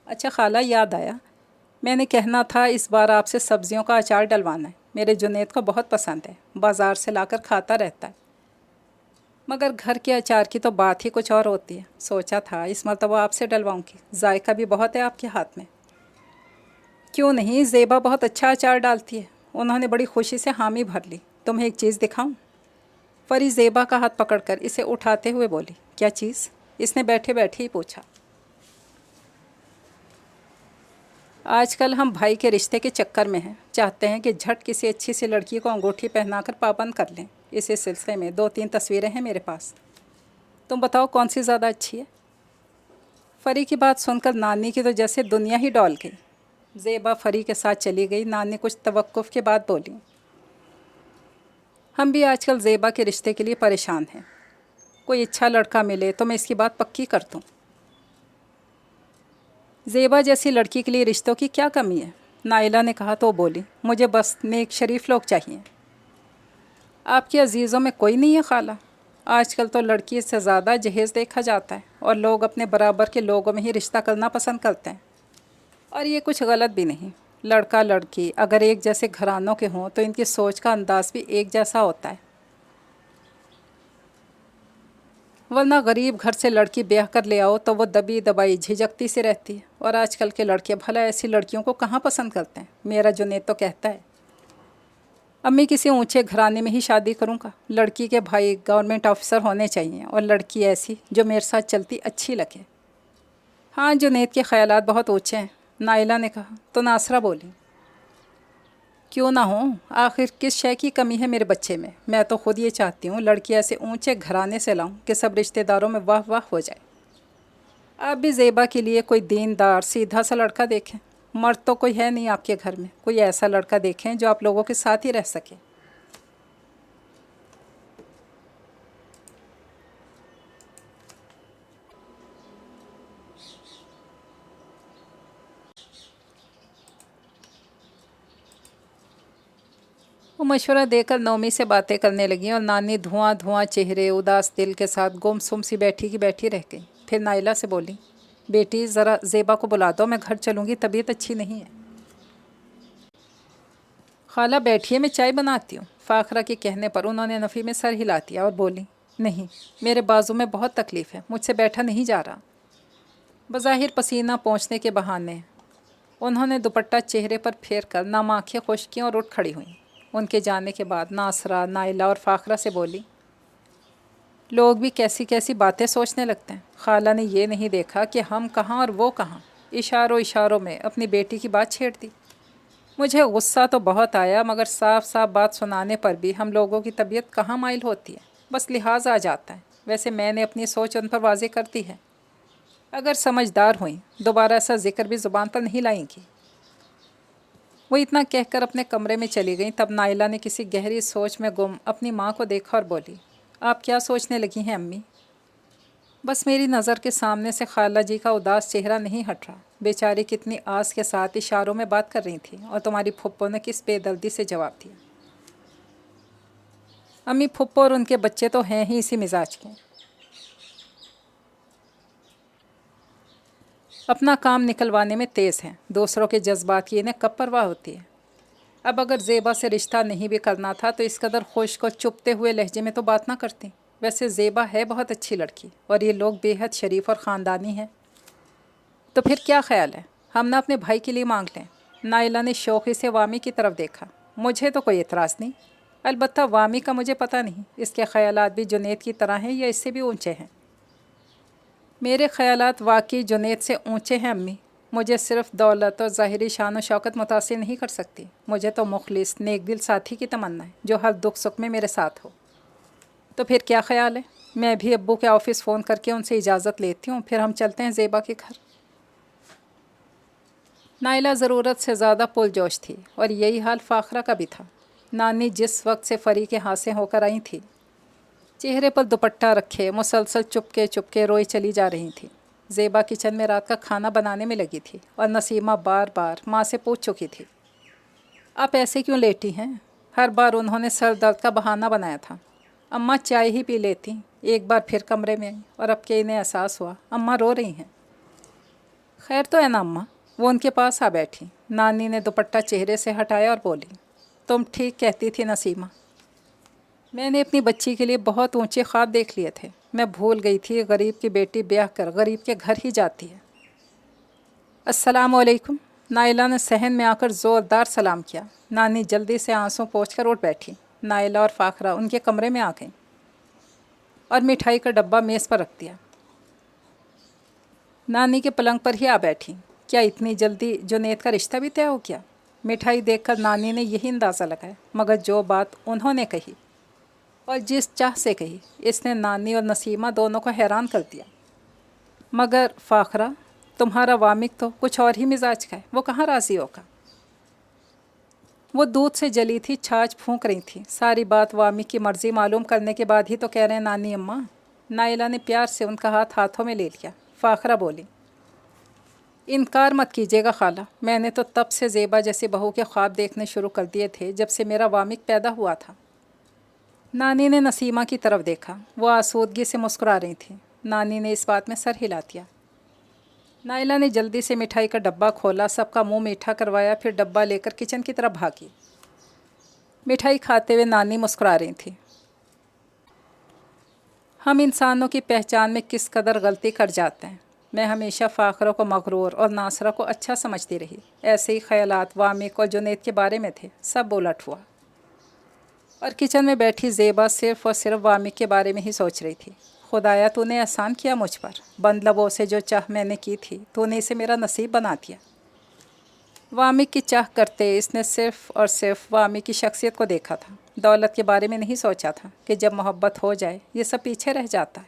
अच्छा खाला, याद आया, मैंने कहना था इस बार आपसे सब्ज़ियों का अचार डलवाना है। मेरे जुनैद को बहुत पसंद है, बाज़ार से लाकर खाता रहता है। मगर घर के अचार की तो बात ही कुछ और होती है। सोचा था इस मरतबा आपसे डलवाऊंगी, जायका भी बहुत है आपके हाथ में। क्यों नहीं, ज़ेबा बहुत अच्छा अचार डालती है। उन्होंने बड़ी खुशी से हामी भर ली। तुम्हें एक चीज़ दिखाऊं? फरी ज़ेबा का हाथ पकड़कर इसे उठाते हुए बोली। क्या चीज़? इसने बैठे बैठे ही पूछा। आजकल हम भाई के रिश्ते के चक्कर में हैं, चाहते हैं कि झट किसी अच्छी सी लड़की को अंगूठी पहनाकर पाबंद कर लें। इसी सिलसिले में 2-3 तस्वीरें हैं मेरे पास। तुम बताओ कौन सी ज़्यादा अच्छी है? फरी की बात सुनकर नानी की तो जैसे दुनिया ही डौल गई। ज़ेबा फरी के साथ चली गई। नानी कुछ तवक्कुफ़ के बाद बोली, हम भी आजकल ज़ेबा के रिश्ते के लिए परेशान हैं। कोई अच्छा लड़का मिले तो मैं इसकी बात पक्की कर दूँ। ज़ेबा जैसी लड़की के लिए रिश्तों की क्या कमी है? नाइला ने कहा तो बोली, मुझे बस नेक शरीफ लोग चाहिए। आपके अजीज़ों में कोई नहीं है खाला? आजकल तो लड़की से ज़्यादा जहेज़ देखा जाता है और लोग अपने बराबर के लोगों में ही रिश्ता करना पसंद करते हैं। और ये कुछ गलत भी नहीं। लड़का लड़की अगर एक जैसे घरानों के हों तो इनकी सोच का अंदाज़ भी एक जैसा होता है। वरना गरीब घर से लड़की ब्याह कर ले आओ तो वो दबी दबाई झिझकती सी रहती है। और आजकल के लड़के भला ऐसी लड़कियों को कहाँ पसंद करते हैं? मेरा जुनैद तो कहता है, अम्मी किसी ऊंचे घराने में ही शादी करूँगा। लड़की के भाई गवर्नमेंट ऑफिसर होने चाहिए और लड़की ऐसी जो मेरे साथ चलती अच्छी लगे। हाँ, जुनैद के ख़यालात बहुत ऊँचे हैं, नाइला ने कहा तो नासरा बोली, क्यों ना हो, आखिर किस शय की कमी है मेरे बच्चे में? मैं तो खुद ये चाहती हूँ लड़की ऐसे ऊंचे घराने से लाऊं कि सब रिश्तेदारों में वाह वाह हो जाए। आप भी ज़ेबा के लिए कोई दीनदार सीधा सा लड़का देखें। मर्द तो कोई है नहीं आपके घर में, कोई ऐसा लड़का देखें जो आप लोगों के साथ ही रह सके। वो मशवरा देकर नौमी से बातें करने लगी और नानी धुआं धुआं चेहरे उदास दिल के साथ गुमसुम सी बैठी की बैठी रह गई। फिर नाइला से बोली, बेटी ज़रा ज़ेबा को बुला दो, मैं घर चलूँगी, तबीयत अच्छी नहीं है। खाला बैठिए, मैं चाय बनाती हूँ। फ़ाखरा के कहने पर उन्होंने नफ़ी में सर हिला दिया और बोली, नहीं, मेरे बाजू में बहुत तकलीफ़ है, मुझसे बैठा नहीं जा रहा। बज़ाहिर पसीना पहुँचने के बहाने उन्होंने दुपट्टा चेहरे पर फेर कर नाम आँखें खुश की और उठ खड़ी हुई। उनके जाने के बाद नासरा, नाइला और फ़ाखरा से बोली, लोग भी कैसी कैसी बातें सोचने लगते हैं। खाला ने ये नहीं देखा कि हम कहाँ और वो कहाँ। इशारों इशारों में अपनी बेटी की बात छेड़ दी। मुझे गुस्सा तो बहुत आया, मगर साफ साफ बात सुनाने पर भी हम लोगों की तबीयत कहाँ माइल होती है, बस लिहाज आ जाता है। वैसे मैंने अपनी सोच उन पर वाज़ेह कर दी है। अगर समझदार हुई दोबारा ऐसा जिक्र भी ज़ुबान पर नहीं लाएंगी। वो इतना कहकर अपने कमरे में चली गई। तब नाइला ने किसी गहरी सोच में गुम अपनी माँ को देखा और बोली, आप क्या सोचने लगी हैं अम्मी? बस मेरी नज़र के सामने से खाला जी का उदास चेहरा नहीं हट रहा। बेचारी कितनी आस के साथ इशारों में बात कर रही थी और तुम्हारी फुप्पो ने किस बेदर्दी से जवाब दिया। अम्मी, फुप्पो और उनके बच्चे तो हैं ही इसी मिजाज के। अपना काम निकलवाने में तेज़ हैं, दूसरों के जज्बात की इन्हें कब परवाह होती है। अब अगर ज़ेबा से रिश्ता नहीं भी करना था तो इस कदर खुश को चुपते हुए लहजे में तो बात ना करती। वैसे ज़ेबा है बहुत अच्छी लड़की और ये लोग बेहद शरीफ और ख़ानदानी हैं। तो फिर क्या ख्याल है, हम ना अपने भाई के लिए मांग लें? नाइला ने शौक़ी से वामी की तरफ देखा। मुझे तो कोई एतराज़ नहीं, अलबत्ता वामी का मुझे पता नहीं, इसके ख़यालात भी जुनैद की तरह हैं या इससे भी ऊँचे हैं। मेरे ख़यालात वाकई जुनैद से ऊँचे हैं अम्मी। मुझे सिर्फ़ दौलत और ज़ाहिरी शान और शौकत मुतासिर नहीं कर सकती। मुझे तो मुखलिस नेक दिल साथी की तमन्ना है जो हर दुख सुख में मेरे साथ हो। तो फिर क्या ख्याल है? मैं भी अब्बू के ऑफ़िस फ़ोन करके उनसे इजाज़त लेती हूँ, फिर हम चलते हैं ज़ेबा के घर। नाइला ज़रूरत से ज़्यादा पुरजोश थी और यही हाल फ़ाखरा का भी था। नानी जिस वक्त से फ़री के हाथ से होकर आई थी चेहरे पर दुपट्टा रखे मुसलसल चुपके चुपके रोई चली जा रही थी। ज़ेबा किचन में रात का खाना बनाने में लगी थी और नसीमा बार बार माँ से पूछ चुकी थी, आप ऐसे क्यों लेटी हैं? हर बार उन्होंने सर दर्द का बहाना बनाया था। अम्मा चाय ही पी लेती। एक बार फिर कमरे में आई और अब के इन्हें एहसास हुआ अम्मा रो रही हैं। खैर तो है ना अम्मा? वो उनके पास आ बैठी। नानी ने दुपट्टा चेहरे से हटाया और बोली, तुम ठीक कहती थी नसीमा, मैंने अपनी बच्ची के लिए बहुत ऊंचे ख्वाब देख लिए थे। मैं भूल गई थी गरीब की बेटी ब्याह कर गरीब के घर ही जाती है। अस्सलाम वालेकुम। नाइला ने सहन में आकर ज़ोरदार सलाम किया। नानी जल्दी से आंसू पोंछकर उठ बैठी। नाइला और फ़ाखरा उनके कमरे में आ गईं और मिठाई का डब्बा मेज़ पर रख दिया। नानी के पलंग पर ही आ बैठी। क्या इतनी जल्दी जुनैद का रिश्ता भी तय हो गया? मिठाई देखकर नानी ने यही अंदाज़ा लगाया, मगर जो बात उन्होंने कही और जिस चाह से कही, इसने नानी और नसीमा दोनों को हैरान कर दिया। मगर फ़ाखरा, तुम्हारा वामिक तो कुछ और ही मिजाज का है, वो कहाँ राज़ी होगा? वो दूध से जली थी, छाछ फूंक रही थी। सारी बात वामिक की मर्ज़ी मालूम करने के बाद ही तो कह रहे हैं नानी अम्मा। नाइला ने प्यार से उनका हाथ हाथों में ले लिया। फ़ाखरा बोली, इनकार मत कीजिएगा खाला, मैंने तो तब से ज़ेबा जैसी बहू के ख्वाब देखने शुरू कर दिए थे जब से मेरा वामिक पैदा हुआ था। नानी ने नसीमा की तरफ देखा। वो आसूदगी से मुस्कुरा रही थी। नानी ने इस बात में सर हिला दिया। नाइला ने जल्दी से मिठाई का डब्बा खोला, सबका मुंह मीठा करवाया, फिर डब्बा लेकर किचन की तरफ भागी। मिठाई खाते हुए नानी मुस्कुरा रही थी। हम इंसानों की पहचान में किस कदर गलती कर जाते हैं। मैं हमेशा फ़ाखरा को मगरूर और नासरा को अच्छा समझती रही। ऐसे ही ख्यालात वामिक और जुनैद के बारे में थे। सब उलट हुआ और किचन में बैठी ज़ेबा सिर्फ़ और सिर्फ वामिक के बारे में ही सोच रही थी। खुदाया, तूने एहसान किया मुझ पर। बंद लबों से जो चाह मैंने की थी, तूने इसे मेरा नसीब बना दिया। वामिक की चाह करते इसने सिर्फ़ और सिर्फ वामिक की शख्सियत को देखा था। दौलत के बारे में नहीं सोचा था कि जब मोहब्बत हो जाए ये सब पीछे रह जाता है।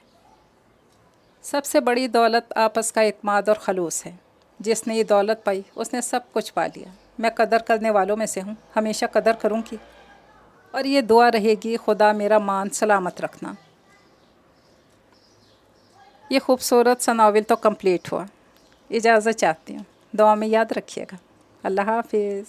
सबसे बड़ी दौलत आपस का इत्माद और खलूस है। जिसने ये दौलत पाई उसने सब कुछ पा लिया। मैं कदर करने वालों में से हूँ, हमेशा कदर करूँगी और ये दुआ रहेगी, खुदा मेरा मान सलामत रखना। ये खूबसूरत सा नावल तो कंप्लीट हुआ। इजाज़त चाहती हूँ, दुआ में याद रखिएगा। अल्लाह हाफिज़।